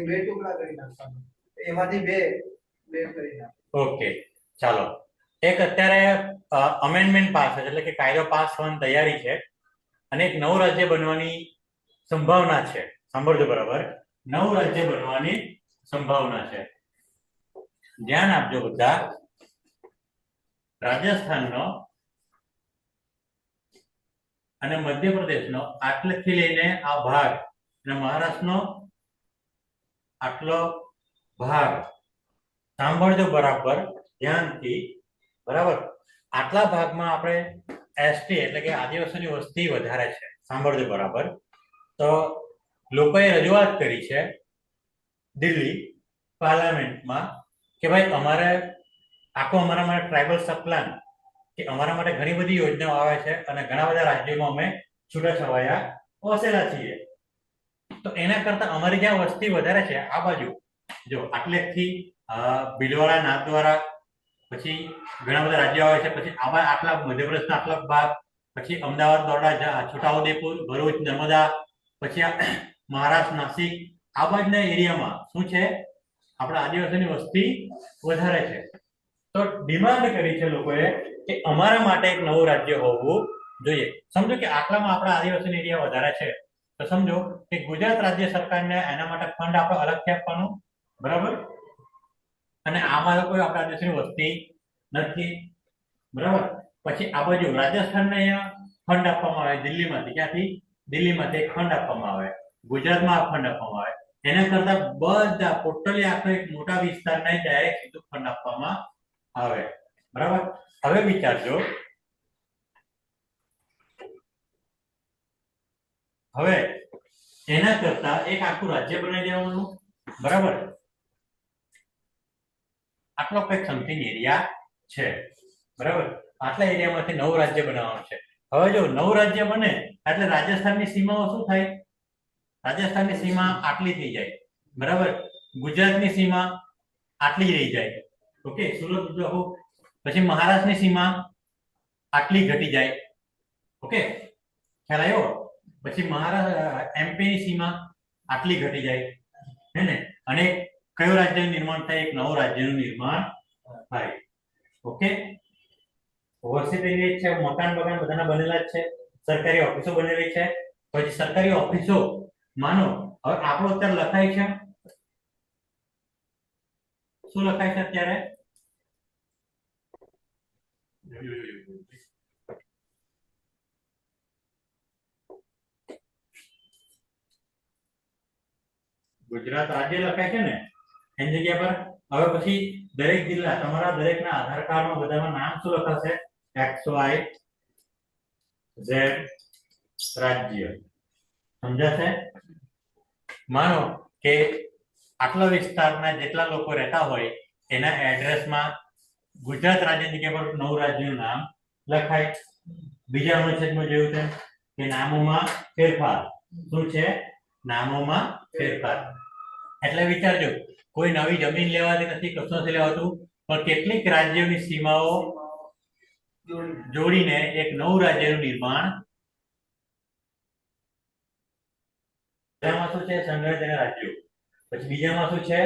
બે ટુકડા કરી નાખવાના એમાંથી બે કરી નાખ
ઓકે ચાલો એક અત્યારે અમેન્ડમેન્ટ પાસ છે એટલે કે કાયદો પાસ થવાની તૈયારી છે અને એક નવું રાજ્ય બનવાની સંભાવના છે સાંભળજો બરાબર નવું રાજ્ય બનવાની સંભાવના છે ધ્યાન આપજો બધા રાજસ્થાનનો અને મધ્યપ્રદેશનો આટલેથી લઈને આ ભાગ અને મહારાષ્ટ્રનો આટલો ભાગ સાંભળજો બરાબર ધ્યાનથી બરાબર આટલા ભાગમાં આપણે એસટી એટલે કે આદિવાસીની વસ્તી વધારે છે સાંભળજો બરાબર તો લોકોએ રજૂઆત કરી છે દિલ્હી પાર્લામેન્ટમાં કે ભાઈ અમારા માટે ટ્રાઇબલ સબપ્લાન કે અમારા માટે ઘણી બધી યોજનાઓ આવે છે અને ઘણા બધા રાજ્યોમાં અમે છૂટાછવાયા વસેલા છીએ તો એના કરતા અમારી જ્યાં વસ્તી વધારે છે આ બાજુ જો આટલેથી ભીલવાડા નાથદ્વારા પછી ઘણા બધા રાજ્યો આવે છે પછી આમાં આટલા મધ્યપ્રદેશના આટલા ભાગ પછી અમદાવાદ દોરડા છોટાઉદેપુર ભરૂચ નર્મદા પછી મહારાષ્ટ્ર નાસિક આ બાજુના એરિયામાં શું છે આપણા આદિવાસીની વસ્તી વધારે છે તો ડિમાન્ડ કરી છે લોકોએ કે અમારા માટે એક નવું રાજ્ય હોવું જોઈએ સમજો કે આટલામાં આપણા આદિવાસી એરિયા વધારે છે તો સમજો કે ગુજરાત રાજ્ય સરકારને એના માટે ફંડ આપણે અલગથી આપવાનું બરાબર અને આમાં કોઈ આપણા આદિવાસી વસ્તી નથી બરાબર પછી આ બાજુ રાજસ્થાનને અહીંયા ફંડ આપવામાં આવે દિલ્હીમાંથી ક્યાંથી દિલ્હીમાંથી એક ફંડ આપવામાં આવે ગુજરાતમાં આ ફંડ આપવામાં આવે એના કરતા બધા ટોટલી આખો એક મોટા વિસ્તારને ડાયરેક્ટ સીધું ફંડ આપવામાં આવે બરાબર હવે વિચારજો હવે એના કરતા એક આખું રાજ્ય બનાવી દેવાનું બરાબર આટલો કંઈક સમથિંગ એરિયા છે બરાબર આટલા એરિયામાંથી નવું રાજ્ય બનાવવાનું છે હવે જો નવું રાજ્ય બને એટલે રાજસ્થાનની સીમાઓ શું થાય રાજસ્થાનની સીમા આટલી થઈ જાય, બરાબર, ગુજરાતની સીમા આટલી રહી જાય, ઓકે, સુરત પછી મહારાષ્ટ્રની સીમા આટલી ઘટી જાય, ઓકે, ખ્યાલ આવ્યો, પછી મહારાષ્ટ્ર એમપી ની સીમા આટલી ઘટી જાય, હે ને, અને કયું રાજ્યનું નિર્માણ થાય? એક નવું રાજ્યનું નિર્માણ થાય, ઓકે. ઓવરસીઝ એરિયા છે, મકાન બકાન બધાના બનેલા જ છે, સરકારી ઓફિસો બનેલી છે, પછી સરકારી ઓફિસો માનો હવે આપણો અત્યારે લખાય છે, શું લખાય છે અત્યારે? ગુજરાત રાજ્ય લખાય છે ને એની જગ્યા પર હવે પછી દરેક જિલ્લા તમારા દરેકના આધાર કાર્ડમાં બધામાં નામ શું લખાશે? XYZ રાજ્ય. સમજાશે? માનો કે આટલા વિસ્તારના જેટલા લોકો રહેતા હોય એના એડ્રેસમાં ગુજરાત રાજ્યની જગ્યા પર નવું રાજ્યનું નામ લખાય. બીજા અનુચ્છેદમાં જોયું છે કે નામોમાં ફેરફાર. શું છે? નામોમાં ફેરફાર. એટલે વિચારજો, કોઈ નવી જમીન લેવાતી નથી, કશું નથી લેવાતું, પણ કેટલીક રાજ્યોની સીમાઓ જોડીને એક નવું રાજ્યનું નિર્માણ. પહેલામાં શું છે? સંઘરાજ અને રાજ્યો. પછી બીજામાં શું છે?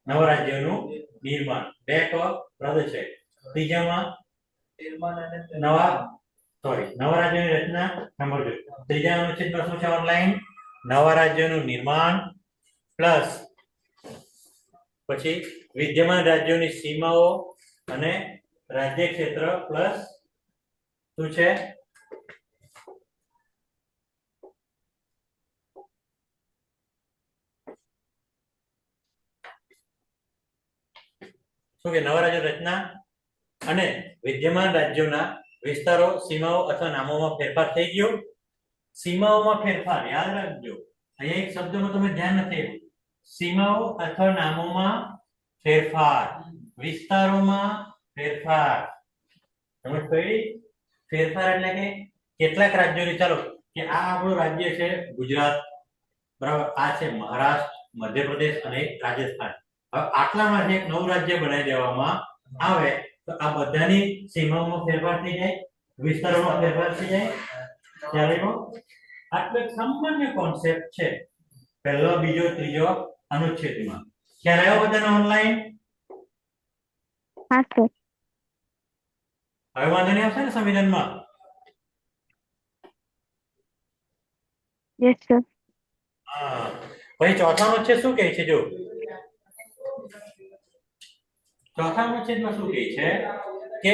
નવા રાજ્યોનું નિર્માણ. બે પદ છે. ત્રીજામાં નવા રાજ્યોની રચના. સાંભળજો, ત્રીજા અનુચ્છેદમાં શું છે? ઓનલાઈન નવા રાજ્યોનું નિર્માણ પ્લસ પછી વિદ્યમાન રાજ્યોની સીમાઓ અને રાજ્ય ક્ષેત્ર પ્લસ શું છે? શું કે નવા રાજ્યો રચના અને વિદ્યમાન રાજ્યોના વિસ્તારો, સીમાઓ અથવા નામોમાં ફેરફાર થઈ ગયો. સીમાઓમાં ફેરફાર યાદ રાખજો, અહીંયા એક શબ્દમાં તમે ધ્યાન નથી આપ્યું. સીમાઓ અથવા નામોમાં ફેરફાર, વિસ્તારોમાં ફેરફાર. સમજ પડી? ફેરફાર એટલે કે કેટલાક રાજ્યોની, ચાલો કે આ આપણું રાજ્ય છે ગુજરાત, બરાબર, આ છે મહારાષ્ટ્ર, મધ્યપ્રદેશ અને રાજસ્થાન. હવે આટલામાં એક નવું રાજ્ય બનાવી દેવામાં આવે તો આ બધાની સીમાઓમાં ફેરફાર થઈ જાય, વિસ્તારોમાં ફેરફાર થઈ જાય. ત્યારે આટલો એક સામાન્ય કોન્સેપ્ટ છે પહેલો, બીજો, ત્રીજો અનુચ્છેદમાં. ખ્યાલ આવ્યો બધાને ઓનલાઈન?
હા સર.
હવે વાંધો નહીં આવશે ને સંવિધાનમાં?
Yes sir.
હા. પછી ચોથા અનુચ્છેદ શું કહે છે? જો ચોથા અનુચ્છેદમાં શું કહે છે કે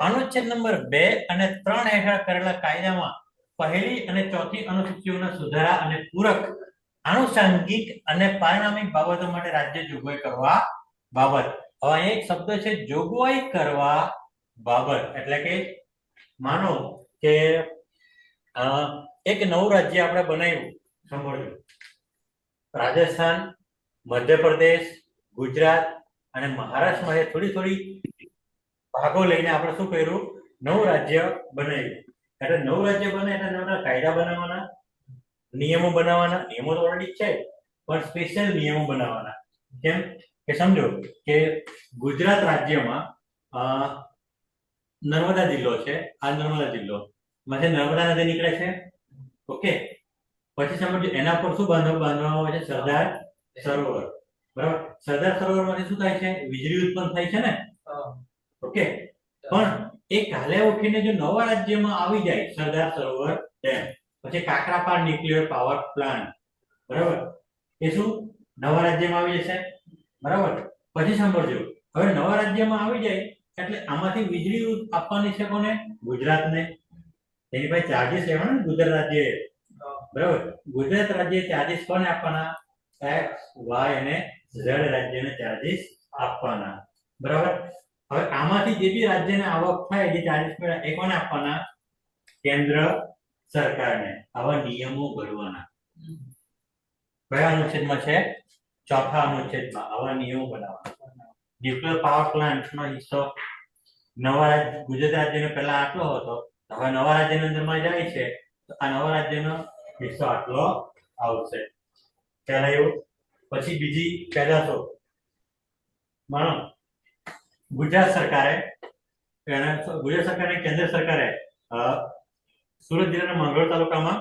અનુચ્છેદ નંબર 2 અને 3 હેઠળ કરેલા કાયદામાં પહેલી અને ચોથી અનુસૂચિઓના સુધારા અને પૂરક આનુષંગિક અને પારિણામિક બાબતો માટે રાજ્ય જોગવાઈ કરવા બાબત. હવે અહીંયા એક શબ્દ છે જોગવાઈ કરવા બાબત. એટલે કે માનો કે એક નવું રાજ્ય આપણે બનાવ્યું, સાંભળજો, રાજસ્થાન, મધ્યપ્રદેશ, ગુજરાત અને મહારાષ્ટ્રમાં થોડી ભાગો લઈને આપણે શું કર્યું? નવું રાજ્ય બનાવ્યું. એટલે નવું રાજ્ય બને એટલે નવા કાયદા બનાવવાના, નિયમો બનાવવાના. નિયમો તો ઓલરેડી છે, પણ સ્પેશિયલ નિયમો બનાવવાના. કેમ કે સમજો કે ગુજરાત રાજ્યમાં નર્મદા જિલ્લો છે. આ નર્મદા જિલ્લો માંથી નર્મદા નદી નીકળે છે, ઓકે. પછી સમજો એના પર શું બાંધવામાં આવે છે? સરદાર સરોવર, બરાબર. સરદાર સરોવર માંથી શું થાય છે? વીજળી ઉત્પન્ન થાય છે ને, ઓકે. પણ એ કાલે ઉઠીને જો નવા રાજ્યમાં આવી જાય સરદાર સરોવર ડેમ, પછી કાકરાપાર ન્યુક્લિયર પાવર પ્લાન્ટ, બરાબર, એ શું નવા રાજ્યમાં આવી જશે, બરાબર. પછી સાંભળજો, હવે નવા રાજ્યમાં આવી જાય એટલે આમાંથી વીજળી આપવાની છે કોને? ગુજરાતને. એની પાસે ચાર્જીસ લેવાના ને ગુજરાત રાજ્ય, બરાબર. ગુજરાત રાજ્ય ચાર્જીસ કોને આપવાના? X, Y અને Z રાજ્યને ચાર્જીસ આપવાના, બરાબર. હવે આમાંથી જે બી રાજ્યને આવક થાય, જે ચાર્જીસ મળે, એ કોને આપવાના? કેન્દ્ર સરકારને. આવા નિયમો ઘડવાના. કયા અનુચ્છેદમાં છે? ચોથા અનુચ્છેદમાં આવા નિયમો બનાવવાના. ન્યુક્લિયર પાવર પ્લાન્ટનો હિસ્સો નવા ગુજરાત રાજ્યનો પહેલા આટલો હતો, હવે નવા રાજ્યની અંદરમાં જાય છે તો આ નવા રાજ્યનો હિસ્સો આટલો આવશે. ખ્યાલ આવ્યો? પછી બીજી પેદાશો માનો ગુજરાત સરકારે કેન્દ્ર સરકારે સુરત જિલ્લાના માંગરોળ તાલુકામાં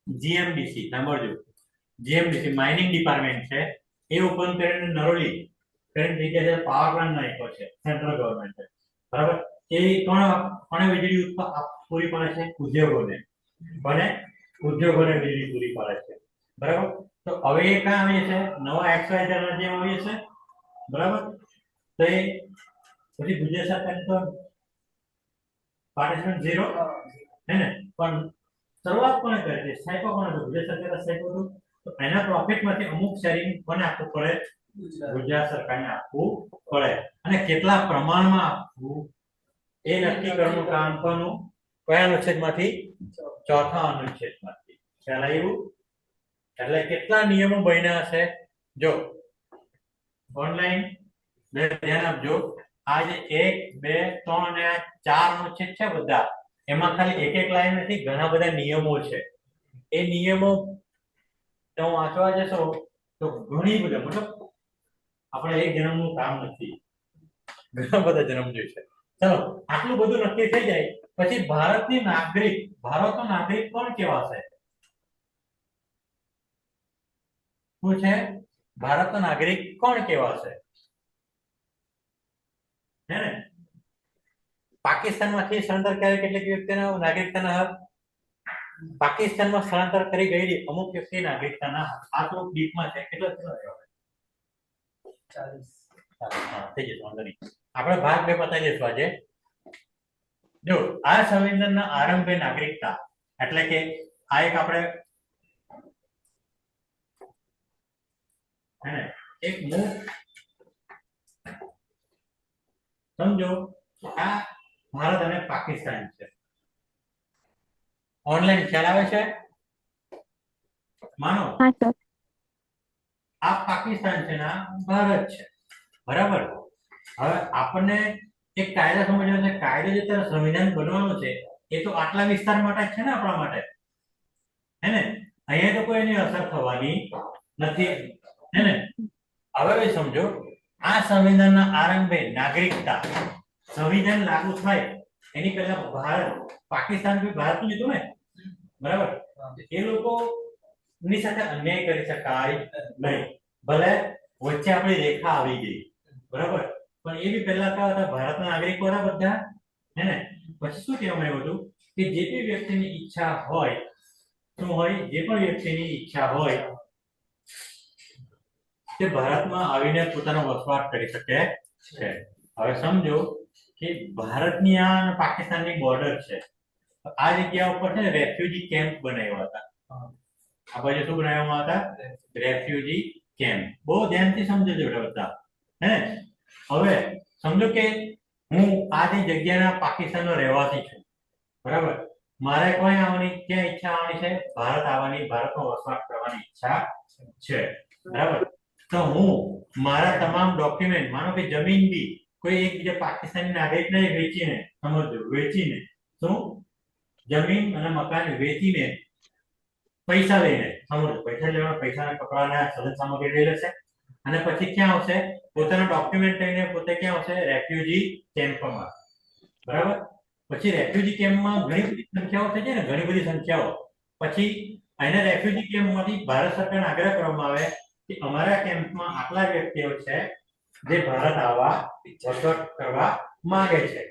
જીએમડીસી સાંભળજો, જીએમડીસી માઇનિંગ ડિપાર્ટમેન્ટ છે એ ઓપન કરીને નરોલી કરીને જગ્યાએ પાવર પ્લાન્ટ નાખ્યો છે સેન્ટ્રલ ગવર્મેન્ટ, બરાબર? એ કોણે વીજળી પૂરી પાડે છે? ઉદ્યોગોને વીજળી પૂરી પાડે છે, બરાબર? તો હવે એ ક્યાં આવી છે? નવા XYZ રાજ્યમાં આવી છે, બરાબર? તો એ પછી ગુજરાત સરકાર તો પાર્ટિસિપેન્ટ 0 હે ને, પણ શરૂઆત કોણે કરી છે? સાહેબ કોણે? ગુજરાત સરકારે સાહેબ હતું. તો એના પ્રોફિટમાંથી અમુક શેરિંગ કોને આપવું પડે? ગુજરાત સરકારને આપવું પડે. અને કેટલા પ્રમાણમાં આપવું એ નક્કી કરવાનું કામ કોનું? કયા અનુચ્છેદમાંથી? ચોથા અનુચ્છેદમાંથી. ખ્યાલ આવ્યું? એટલે કેટલા નિયમો બન્યા હશે જો ઓનલાઈન ધ્યાન આપજો. આ જે 1 2 3 અને આ 4 અનુચ્છેદ છે બધા, એમાં ખાલી એક લાઈન નથી, ઘણા બધા નિયમો છે. એ નિયમો તો વાંચવા જશો તો ઘણી બધા, મતલબ આપણે એક જન્મનું કામ નથી, ઘણા બધા જન્મ જોઈશે. ચલો આટલું બધું નક્કી થઈ જાય પછી ભારતનો નાગરિક કોણ કહેવાશે? શું છે? ભારતનો નાગરિક કોણ કહેવાશે? હે ને, પાકિસ્તાનમાંથી સ્થળાંતર કરે કેટલીક વ્યક્તિના નાગરિકતાના હક, પાકિસ્તાનમાં સ્થળાંતર કરી ગયેલી અમુક વ્યક્તિ નાગરિકતાના હક. આ તો ડીપમાં છે. કેટલો રહેવા? 40 થઈ જશે, વાંધો નહીં. આપણે ભાગ 2 પતાવી દઈશું આજે. જો આ સંવિધાનના આરંભે નાગરિકતા એટલે કે આ એક આપણે હે ને એક સમજો આ ભારત અને પાકિસ્તાન છે. ઓનલાઈન ખ્યાલ આવે છે? માનો
હા સર.
આ પાકિસ્તાન છે ને આ ભારત છે, બરાબર? હવે આપણને એક કાયદા સમજવાનો છે. કાયદો જે તારે સંવિધાન બનવાનું છે એ તો આટલા વિસ્તાર માટે જ છે ને, આપણા માટે, હે ને? અહીંયા તો કોઈ એની અસર થવાની નથી, હે ને? હવે સમજો આ સંવિધાનના આરંભે નાગરિકતા, સંવિધાન લાગુ થાય એની પહેલા ભારત પાકિસ્તાન બી ભારતનું હતું ને, બરાબર? એ લોકો ની સાથે અન્યાય કરી શકાય નહીં, ભલે વચ્ચે આપણી રેખા આવી ગઈ, બરાબર? પણ એ બી પહેલા કયા હતા? ભારતના નાગરિકો હતા બધા, હે ને? પછી શું કહેવામાં આવ્યું હતું કે જે પણ વ્યક્તિની ઈચ્છા હોય, શું હોય? જે પણ વ્યક્તિની ઈચ્છા હોય તે ભારતમાં આવીને પોતાનો વસવાટ કરી શકે છે. હવે સમજો કે ભારતની આ પાકિસ્તાનની બોર્ડર છે, આ જગ્યા ઉપર છે ને રેફ્યુજી કેમ્પ બનાવ્યા હતા. આ બાજુ શું બનાવવામાં હતા? Refugee camp. બહુ ધ્યાનથી સમજજો બધા, હે? હવે સમજો કે હું આ જે જગ્યાના પાકિસ્તાનનો રહેવાસી છું, બરાબર? મારે કોઈ આવવાની ક્યાં ઈચ્છા આવવાની છે? ભારત આવવાની, ભારતમાં વસવાટ કરવાની ઈચ્છા છે, બરાબર? તો હું મારા તમામ ડોક્યુમેન્ટ, માનો કે જમીન બી કોઈ એક બીજા પાકિસ્તાની નાગરિકને વેચીને, સમજો વેચીને, શું જમીન અને મકાન વેચીને પૈસા લઈને, સમજો પૈસા લેવાના, પૈસાના કપડાના સાધન સામગ્રી લઈ લેશે અને પછી ક્યાં આવશે? પોતાના ડોક્યુમેન્ટ લઈને પોતે ક્યાં આવશે? રેફ્યુજી કેમ્પમાં, બરાબર? પછી રેફ્યુજી કેમ્પમાં ઘણી બધી સંખ્યાઓ થઈ જાય ને, ઘણી બધી સંખ્યાઓ. પછી અહીંના રેફ્યુજી કેમ્પમાંથી ભારત સરકારને આગ્રહ કરવામાં આવે કે અમારા કેમ્પમાં આટલા વ્યક્તિઓ છે જે ભારત આવવા વસવાટ કરવા માંગે છે,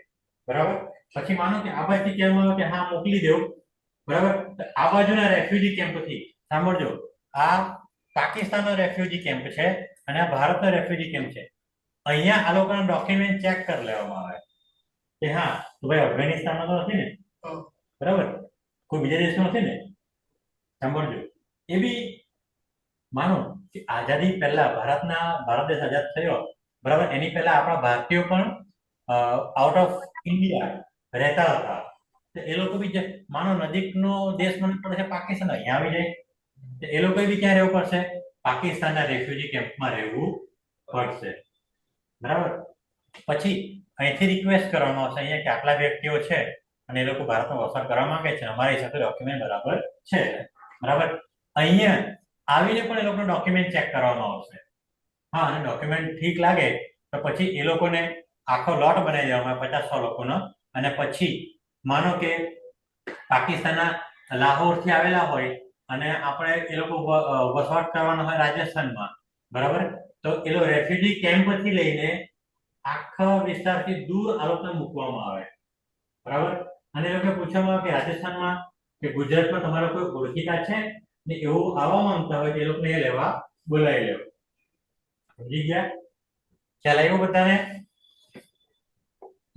બરાબર? પછી માનો કે આ બાજુથી કહેવામાં આવે કે હા મોકલી દો, બરાબર? તો આ બાજુના રેફ્યુજી કેમ્પથી સાંભળજો, આ પાકિસ્તાનનો રેફ્યુજી કેમ્પ છે અને આ ભારતનો રેફ્યુજી કેમ્પ છે. અહીંયા આ લોકોના ડોક્યુમેન્ટ ચેક કરી લેવામાં આવે કે હા તો ભાઈ અફઘાનિસ્તાનમાં તો નથી ને, બરાબર? કોઈ બીજા દેશમાં નથી ને? સાંભળજો, એ બી માનો કે આઝાદી પહેલા ભારત દેશ આઝાદ થયો, બરાબર? એની પહેલા આપણા ભારતીયો પણ આઉટ ઓફ ઇન્ડિયા રહેતા હતા. તો એ લોકો બી માનો નજીકનો દેશ મને પડે છે પાકિસ્તાન, અહીંયા આવી જાય તો એ લોકો બી ક્યાં રહેવું પડશે? પાકિસ્તાનના રેફ્યુજી કેમ્પમાં રહેવું પડશે, બરાબર? પછી અહીંથી રિક્વેસ્ટ કરવામાં આવશે અહીંયા કે આટલા વ્યક્તિઓ છે અને એ લોકો ભારતમાં વસવાટ કરવા માંગે છે, અમારી સાથે ડોક્યુમેન્ટ બરાબર છે, બરાબર. અહીંયા આવીને પણ એ લોકોનું ડોક્યુમેન્ટ ચેક કરવામાં આવશે. હા, અને ડોક્યુમેન્ટ ઠીક લાગે તો પછી એ લોકોને આખો લોટ બનાવી દેવામાં 50-100 લોકોનો, અને પછી માનો કે પાકિસ્તાનના લાહોરથી આવેલા હોય અને આપણે એ લોકો વસવાટ કરવાનો હોય રાજસ્થાનમાં, બરાબર, તો એ લોકો રેફ્યુજી કેમ્પથી લઈને આખા વિસ્તારથી દૂર આ લોકોને મૂકવામાં આવે, બરાબર. અને એ લોકોને પૂછવામાં આવે કે રાજસ્થાનમાં કે ગુજરાતમાં તમારો કોઈ ઓળખીતા છે ને એવું આવવા માંગતા હોય તો એ લોકોને એ લેવા બોલાવી લેવું. સમજી ગયા? ખ્યાલ આવ્યો બધાને?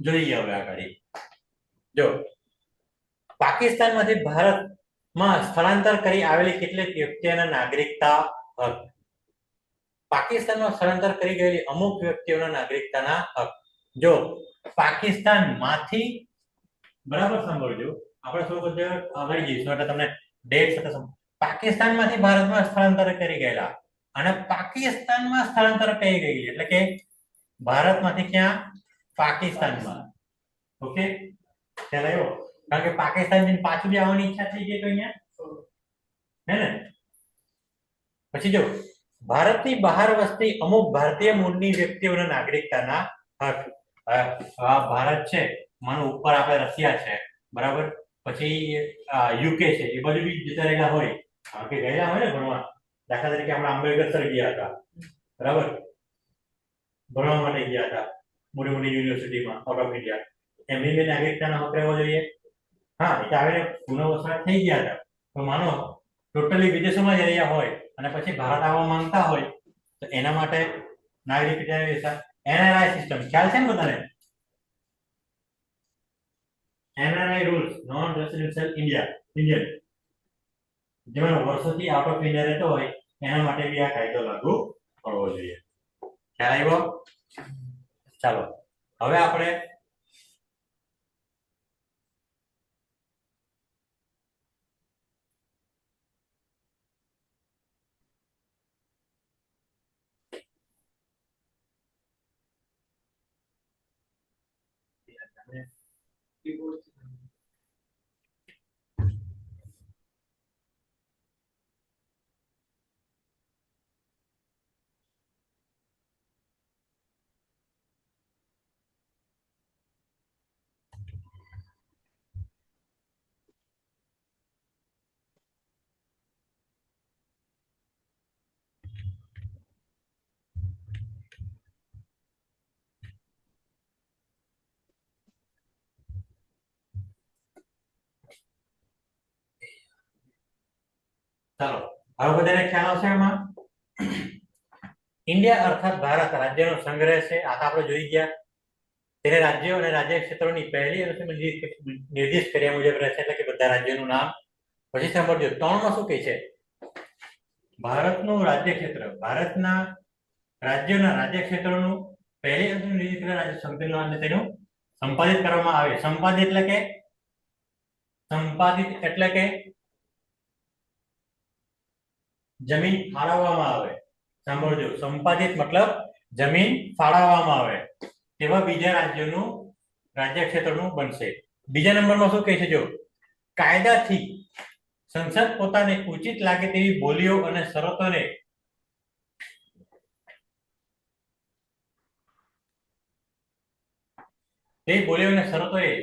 જોઈએ હવે આગળ. જો પાકિસ્તાનમાંથી ભારતમાં સ્થળાંતર કરી આવેલી કેટલીક વ્યક્તિઓના નાગરિકતા હક. પાકિસ્તાનમાં સ્થળાંતર કરી ગયેલી અમુક વ્યક્તિઓના નાગરિકતાના હક. જો પાકિસ્તાનમાંથી, બરાબર સાંભળજો, આપણે શું બધું આગળ જઈશું એટલે તમને ડેટ સાથે પાકિસ્તાનમાંથી ભારતમાં સ્થળાંતર કરી ગયેલા અને પાકિસ્તાનમાં સ્થળાંતર કરી ગયેલી એટલે કે ભારતમાંથી ક્યાં? પાકિસ્તાનમાં. ઓકે, ખ્યાલ આવ્યો? કારણ કે પાકિસ્તાન જઈને પાછું બી આવવાની ઈચ્છા થઈ ગઈ તો અહીંયા, હે ને? પછી જો ભારતની બહાર વસતી અમુક ભારતીય મૂળની વ્યક્તિઓના નાગરિકતાના હક. આ ભારત છે, માનો ઉપર આપણે રશિયા છે, બરાબર, પછી યુકે છે, એ બધું બી જતા રહેલા હોય, કારણ કે ગયેલા હોય ને ભણવા. દાખલા તરીકે આપણે આંબેડકર ગયા હતા, બરાબર, ભણવા માટે ગયા હતા મોટી મોટી યુનિવર્સિટીમાં આઉટ ઓફ ઇન્ડિયા. એમની નાગરિકતાના હક રહેવો જોઈએ. હા, એટલે આવીને પુનઃવસવાટ થઈ ગયા હતા, તો માનો ટોટલી વિદેશોમાં જ રહ્યા હોય અને પછી ભારત આવવા માંગતા હોય તો એના માટે નાગરિકતા એનઆરઆઈ સિસ્ટમ ખ્યાલ છે ને બધાને? NRI rules, non residential Indian, જેમાં વર્ષોથી આઉટ ઓફ ઇન્ડિયા રહેતો હોય એના માટે બી આ કાયદો લાગુ પડવો જોઈએ. ખ્યાલ આવ્યો? ચાલો હવે આપણે ચાલો હવે બધાને ખ્યાલ આવશે એમાં? ઇન્ડિયા અર્થાત ભારત રાજ્યનો સંગ્રહ છે. આ તો આપણે જોઈ ગયા. તેને રાજ્યો અને રાજ્ય ક્ષેત્રોની પહેલી નિર્દિષ્ટ કર્યા મુજબ રહેશે, એટલે કે બધા રાજ્યોનું નામ. પછી સાંભળજો 3 માં શું કહે છે? ભારતનું રાજ્ય ક્ષેત્ર, ભારતના રાજ્યોના રાજ્ય ક્ષેત્રોનું પહેલી નિર્દિષ્ટ રાજ્ય સંકલન અને તેનું સંપાદિત કરવામાં આવે. સંપાદિત એટલે કે જમીન ફાળવવામાં આવે. સાંભળજો, સંપાદિત મતલબ જમીન ફાળવવામાં આવે તેવા બીજા રાજ્યોનું રાજ્ય ક્ષેત્રનું બનશે. બીજા નંબરમાં શું કહે છે? જો કાયદાથી સંસદ પોતાને ઉચિત લાગે તેવી બોલીઓ અને શરતોને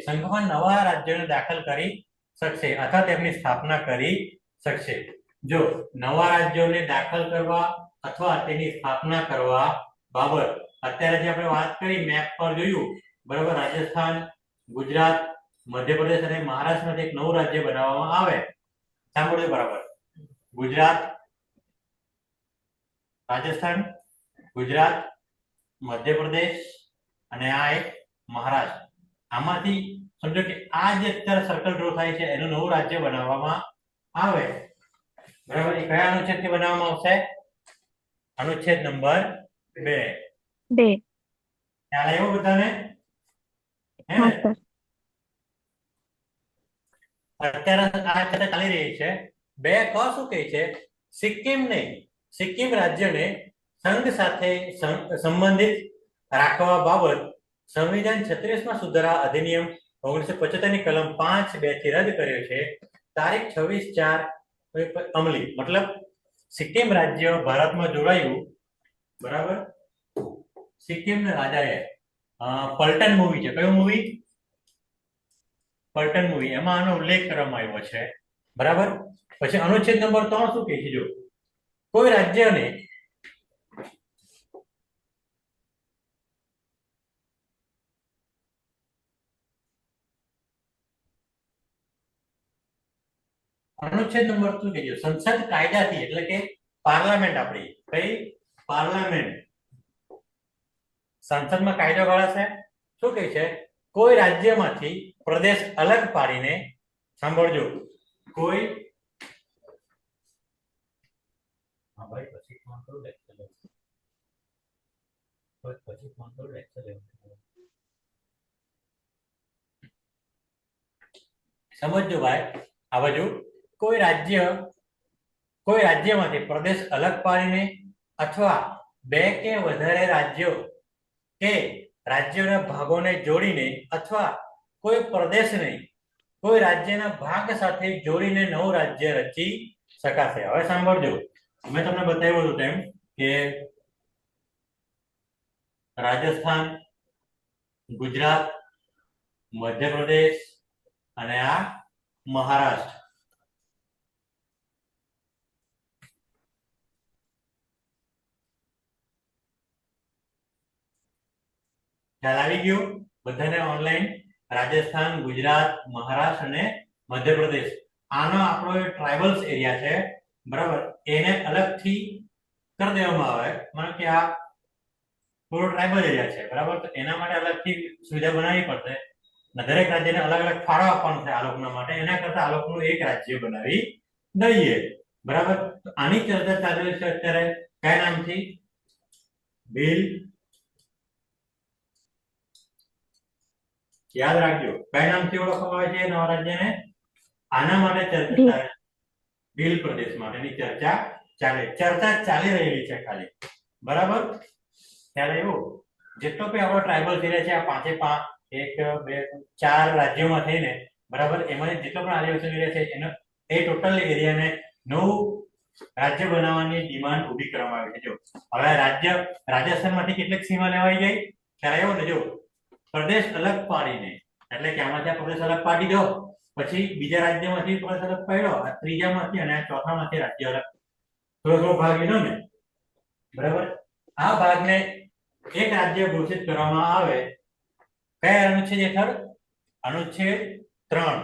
સંઘમાં નવા રાજ્યોને દાખલ કરી શકશે અથવા તેમની સ્થાપના કરી શકશે. જો નવા રાજ્યોને દાખલ કરવા અથવા તેની સ્થાપના કરવા બાબત અત્યારે જે આપણે વાત કરી મેપ પર જોયું, બરાબર, રાજસ્થાન, ગુજરાત, મધ્યપ્રદેશ અને મહારાષ્ટ્રમાંથી એક નવું રાજ્ય બનાવવામાં આવે. સાંભળ્યું? બરાબર, ગુજરાત, રાજસ્થાન, ગુજરાત, મધ્યપ્રદેશ અને આ એક મહારાષ્ટ્ર. આમાંથી સમજો કે આ જે અત્યારે સર્કલ ડ્રો થાય છે એનું નવું રાજ્ય બનાવવામાં આવે, બરાબર. એ કયા અનુચ્છેદથી બનાવવામાં આવશે? અનુચ્છેદ નંબર 2. ખ્યાલ આવ્યો બધાને? હે ને? અત્યારે આ ચર્ચા ચાલી રહી છે. 2 ક શું કહે છે? સિક્કિમ રાજ્યને સંઘ સાથે સંબંધિત રાખવા બાબત સંવિધાન 36માં સુધારા અધિનિયમ 1975 ની કલમ 5(2) થી રદ કર્યો છે. તારીખ 26/4 અમલી મતલબ સિક્કિમ રાજ્ય ભારતમાં જોડાયું, બરાબર. સિક્કિમના રાજાએ પલટન મૂવી છે, કયું મૂવી? પલટન મૂવી, એમાં આનો ઉલ્લેખ કરવામાં આવ્યો છે, બરાબર. પછી અનુચ્છેદ નંબર 3 શું કહે છે? જો કોઈ રાજ્યને અનુચ્છેદ નંબર શું કહે છે? સંસદ કાયદાથી, એટલે કે પાર્લામેન્ટ, આપણી કઈ પાર્લામેન્ટ, સંસદમાં કાયદો ઘડાશે. શું કહે છે? કોઈ રાજ્યમાંથી પ્રદેશ અલગ પાડીને, સાંભળજો, કોઈ ભાઈ પછી ફોન કરું લેક્ચર પછી ફોન કરું લેક્ચર સમજજો ભાઈ. આ બાજુ કોઈ રાજ્યમાંથી પ્રદેશ અલગ પાડીને અથવા બે કે વધારે રાજ્યો કે રાજ્યોના ભાગોને જોડીને અથવા કોઈ પ્રદેશને કોઈ રાજ્યના ભાગ સાથે જોડીને નવું રાજ્ય રચી શકાશે. હવે સાંભળજો, મેં તમને બતાવ્યું હતું તેમ કે રાજસ્થાન, ગુજરાત, મધ્યપ્રદેશ અને આ મહારાષ્ટ્ર. ખ્યાલ આવી ગયો બધાને? ઓનલાઈન રાજસ્થાન, ગુજરાત, મહારાષ્ટ્ર અને મધ્યપ્રદેશ, આનો આપણો ટ્રાઇબલ્સ એરિયા છે, બરાબર. એને અલગથી કરી દેવામાં આવે, માનો કે આ પૂરો ટ્રાઇબલ એરિયા છે, બરાબર. તો એના માટે અલગથી સુવિધા બનાવવી પડશે. દરેક રાજ્યને અલગ અલગ ફાળો આપવાનો છે આ લોકોના માટે. એના કરતા આ લોકોનું એક રાજ્ય બનાવી દઈએ, બરાબર. તો આની ચર્ચા ચાલી છે અત્યારે કયા નામથી? બિલ, યાદ રાખજો કયા નામથી ઓળખવામાં આવે છે નવા રાજ્યને? આના માટે ચર્ચા ચાલે, બિલ પ્રદેશ માટેની ચર્ચા ચાલી રહેલી છે ખાલી, બરાબર. ત્યારે એવું જેટલો બી આપણો ટ્રાઇબલ એરિયા છે, આ પાંચે પાંચ, 1 2 4 રાજ્યોમાં થઈને, બરાબર, એમાં જેટલો પણ આદિવાસી એરિયા છે એનો એ ટોટલ એરિયાને નવું રાજ્ય બનાવવાની ડિમાન્ડ ઊભી કરવામાં આવી છે. જો હવે રાજસ્થાનમાંથી કેટલીક સીમા લેવાઈ ગઈ, ખ્યાલ આવ્યો ને? જો પ્રદેશ અલગ પાડીને, એટલે કે આમાંથી આ પ્રદેશ અલગ પાડી દો, પછી બીજા રાજ્યમાંથી પ્રદેશ અલગ પાડ્યો, આ ત્રીજામાંથી અને આ ચોથામાંથી રાજ્ય અલગ થોડો ભાગ લીધો ને, બરાબર. આ ભાગને એક રાજ્ય ઘોષિત કરવામાં આવે કયા અનુચ્છેદ હેઠળ? અનુચ્છેદ 3.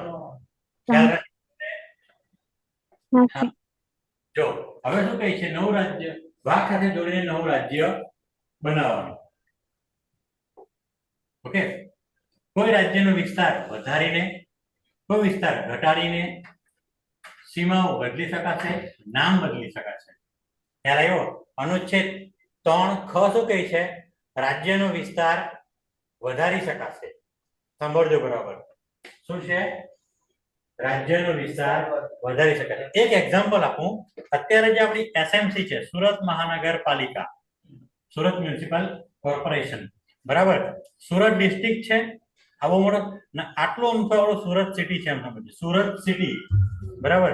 જો હવે શું કહે છે? નવું રાજ્ય ભાગ સાથે જોડીને નવું રાજ્ય બનાવવાનું. ઓકે. કોઈ રાજ્યનો વિસ્તાર વધારીને, કોઈ વિસ્તાર ઘટાડીને સીમાઓ બદલી શકાશે, નામ બદલી શકાશે. ખ્યાલ આવ્યો? અનુચ્છેદ 3 ખ શું કહે છે? રાજ્યનો વિસ્તાર વધારી શકાશે. સાંભળજો બરાબર, શું છે? રાજ્યનો વિસ્તાર વધારી શકાશે. એક એક્ઝામ્પલ આપું. અત્યારે જે આપણી એસએમસી છે, સુરત મહાનગરપાલિકા, સુરત મ્યુનિસિપલ કોર્પોરેશન, બરાબર. સુરત ડિસ્ટ્રિક્ટ છે, આવો મોટો આટલો અમથો સુરત સિટી છે, એમ સમજો સુરત સિટી, બરાબર.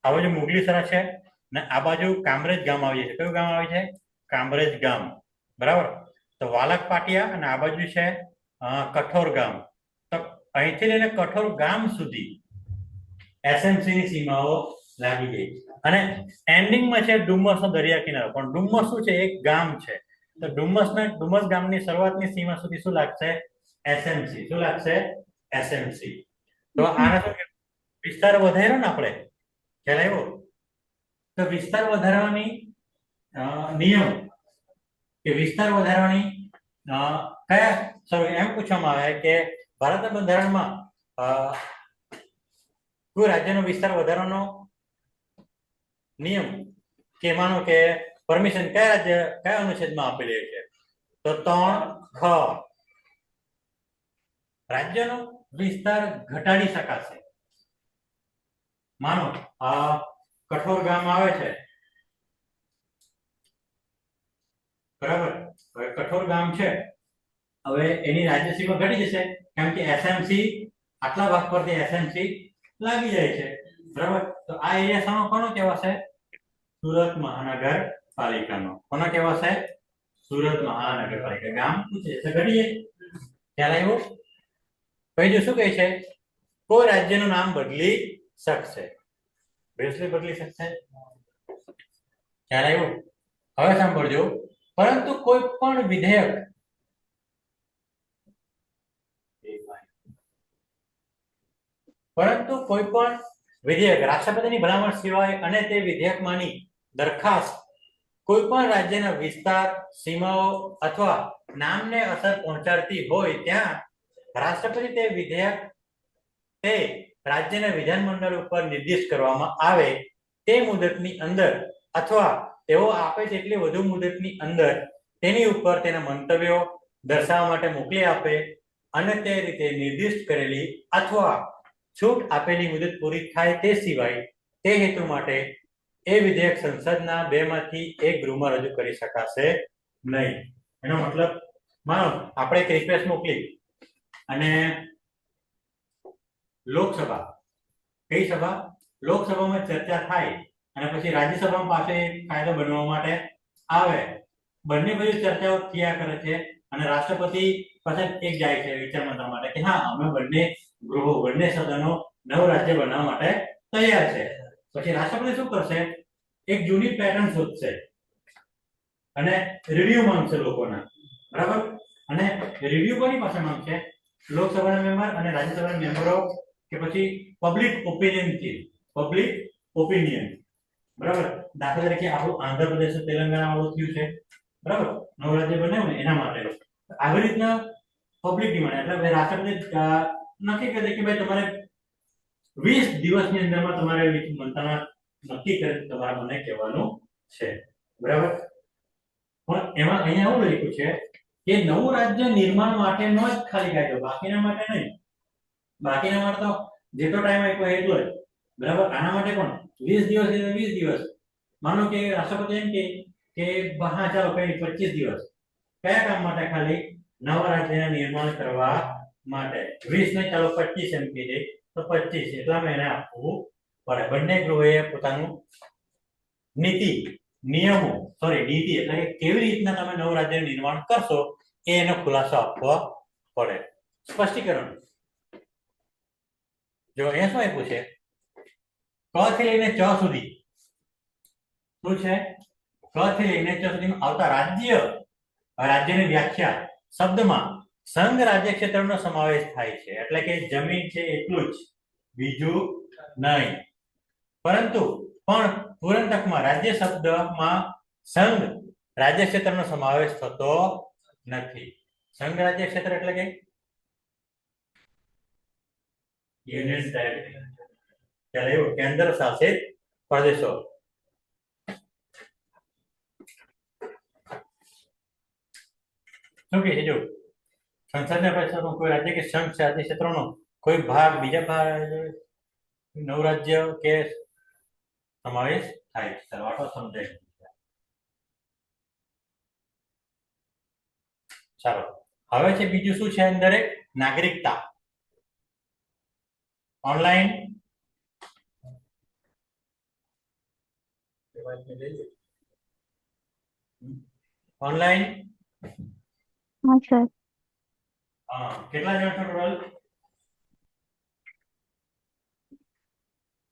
આ બાજુ મુગલીસરા છે ને આ બાજુ કામરેજ ગામ આવી છે. કયું ગામ આવી છે? કામરેજ ગામ, બરાબર. તો વાલક પાટિયા અને આ બાજુ છે કઠોર ગામ. તો અહીંથી લઈને કઠોર ગામ સુધી એસએમસી ની સીમાઓ લાગી ગઈ. અને એન્ડિંગમાં છે ડુમસનો દરિયા કિનારો. પણ ડુમસ શું છે? એક ગામ છે. તો ડુમસ ગામની શરૂઆતની સીમા સુધી શું લાગશે? એસએમસી. શું લાગશે? એસએમસી. તો આના શું વિસ્તાર વધાર્યો ને આપણે, ખ્યાલ આવ્યો? તો વિસ્તાર વધારવાની નિયમ કે વિસ્તાર વધારવાની કયા એમ પૂછવામાં આવે કે ભારતના બંધારણમાં કોઈ રાજ્યનો વિસ્તાર વધારવાનો નિયમ કે માનો કે પરમિશન કયા અનુચ્છેદમાં આપેલી છે? તો 3 ખ. રાજ્યનો વિસ્તાર ઘટાડી શકાશે. માનો કઠોર ગામ આવે છે, બરાબર. હવે કઠોર ગામ છે, હવે એની રાજ્ય સીમા ઘટી જશે કેમ કે એસએમસી આટલા ભાગ પરથી એસએમસી લાગી જાય છે. બરાબર. તો આ એરિયા શાનો કોનો કહેવાશે? સુરત મહાનગરપાલિકાનો. કોનો કહેવાશે? સુરત મહાનગરપાલિકા. ગામ પૂછે છે ઘડીએ ખ્યાલ આવ્યો? બીજું શું કહે છે? કોઈ રાજ્યનું નામ બદલી શકશે. બેસલી બદલી શકશે. ખ્યાલ આવ્યો? હવે સાંભળજો. પરંતુ કોઈ પણ વિધેયક રાષ્ટ્રપતિની ભલામણ સિવાય અને તે વિધેયકમાંની દરખાસ્ત કોઈ પણ રાજ્યના વિસ્તાર, સીમાઓ અથવા નામને અસર પહોંચાડતી હોય ત્યાં રાષ્ટ્રપતિ તે વિધેયક તે રાજ્યના વિધાનમંડળ ઉપર નિર્દેશ કરવામાં આવે તે મુદતની અંદર અથવા તેઓ આપે તેટલી વધુ મુદતની અંદર તેની ઉપર તેના મંતવ્યો દર્શાવવા માટે મોકલી આપે અને તે રીતે નિર્દિષ્ટ કરેલી અથવા છૂટ આપેલી મુદત પૂરી થાય તે સિવાય તે હેતુ માટે એ વિધેયક સંસદના બેમાંથી એક ગૃહમાં રજૂ કરી શકાશે નહીં. એનો મતલબ માનો આપણે એક રિક્વેસ્ટ મોકલી અને લોકસભા, કઈ સભા? લોકસભામાં ચર્ચા થાય અને પછી રાજ્યસભામાં પાસે કાયદો બનવા માટે આવે. બંને બધી ચર્ચાઓ થયા કરે છે અને રાષ્ટ્રપતિ પાસે એક જાય છે વિચાર મંથન માટે કે હા અમે બંને ગૃહો, બંને સદનો નવું રાજ્ય બનાવવા માટે તૈયાર છે. પછી રાષ્ટ્રપતિ શું કરશે? એક જૂની પેટર્ન શોધશે અને રિવ્યુ માંગશે લોકોના. બરાબર. અને રિવ્યુ કોની પાસે માંગશે? લોકસભાના મેમ્બર અને રાજ્યસભાના મેમ્બરો કે પછી પબ્લિક ઓપિનિયન થી. Public opinion. બરાબર. દાખલા તરીકે આપણું આંધ્રપ્રદેશ, તેલંગાણા વાળું થયું છે. બરાબર. નવું રાજ્ય બનાવ્યું ને એના માટે આવી રીતના પબ્લિક ડિમાન્ડ એટલે રાષ્ટ્રપતિ નક્કી કરે કે ભાઈ તમારે 20 દિવસની અંદરમાં તમારે મંત્રણા નક્કી કરી તમારે મને કહેવાનું છે. બરાબર. પણ એમાં અહીંયા એવું લખ્યું છે કે નવું રાજ્ય નિર્માણ માટેનો જ ખાલી કાયદો, બાકીના માટે નહીં. બાકીના માટે તો જેટલો ટાઈમ આપ્યો એટલો જ. બરાબર. આના માટે પણ 20 દિવસ એટલે 20 દિવસ. માનો કે રાષ્ટ્રપતિ એમ કે હા ચાલો કઈ 25 દિવસ. કયા કામ માટે? ખાલી નવા રાજ્યના નિર્માણ કરવા માટે. 20 ને ચાલો 25 એમ કીધે તો 25 એટલામાં એને આપવું પડે. બંને ગૃહોએ પોતાનું નીતિ એટલે કે કેવી રીતના તમે નવું રાજ્ય નિર્માણ કરશો એનો ખુલાસો આપવો પડે. સ્પષ્ટીકરણ જો અહીંયા શું આપ્યું છે? ક થી લઈને ચ સુધી શું છે? ક થી લઈને ચ સુધીમાં આવતા રાજ્યની વ્યાખ્યા શબ્દમાં સંઘ રાજ્ય ક્ષેત્રનો સમાવેશ થાય છે. એટલે કે જમીન છે એટલું જ, બીજું નહીં. પરંતુ પણ પૂરણતકમાં રાજ્ય શબ્દમાં સંઘ રાજ્ય ક્ષેત્રનો સમાવેશ થતો નથી. સંઘ રાજ્ય ક્ષેત્ર એટલે કે યુનિયન ટેરેટરી. ચાલે એવું કેન્દ્ર શાસિત પ્રદેશો. શું કે છે? જો સંસદના પ્રદેશોનો કોઈ રાજ્ય કે સંઘ રાજ્ય ક્ષેત્રનો કોઈ ભાગ બીજા ભાગ નવ રાજ્ય કે સમાવેશ થાય છે. વાતો સમજાય. ચાલો હવે છે બીજું શું છે અંદર? નાગરિકતા. ઓનલાઈન ઓનલાઈન
હા સર.
કેટલા જણ છો ટોટલ?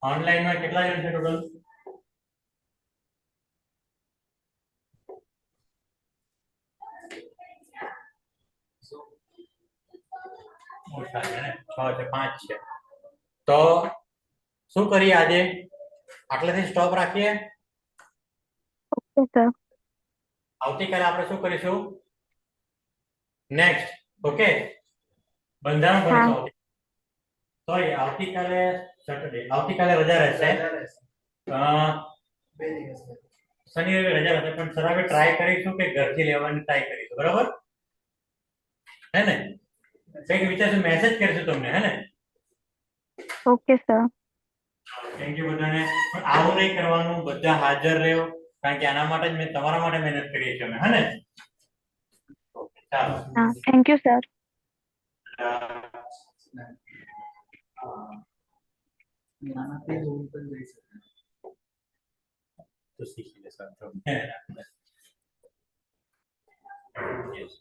ઓનલાઈનમાં કેટલા જણ છે ટોટલ? ઓછા છે ને? 6 છે, 5 છે. તો શું કરીએ આજે? આટલેથી સ્ટોપ રાખીએ.
Okay sir.
આવતીકાલે આપણે શું કરીશું? નેક્સ્ટ. ઓકે. બંધારણ ભણીશું. સોરી, આવતીકાલે સેટરડે. આવતીકાલે રજા રહેશે.
બે દિવસ
શનિ રવિ રજા રહેશે પણ સર આપણે ટ્રાય કરીશું કે ઘરથી લેવાની ટ્રાય કરીશું. બરાબર હે ને? કંઈક વિચારશું, મેસેજ કરીશું તમને. હે ને?
Okay sir.
થેન્ક યુ બધાને. પણ આવું નહીં કરવાનું, બધા હાજર રહ્યો કારણ કે આના માટે જ મેં તમારા માટે મહેનત કરી છે અમે. હે ને? ઓકે ચાલો.
હા થેન્ક યુ સર.
નાનાથી જ ઊંઘ પણ જઈ શકે.
તો શીખી લેશો તો Yes.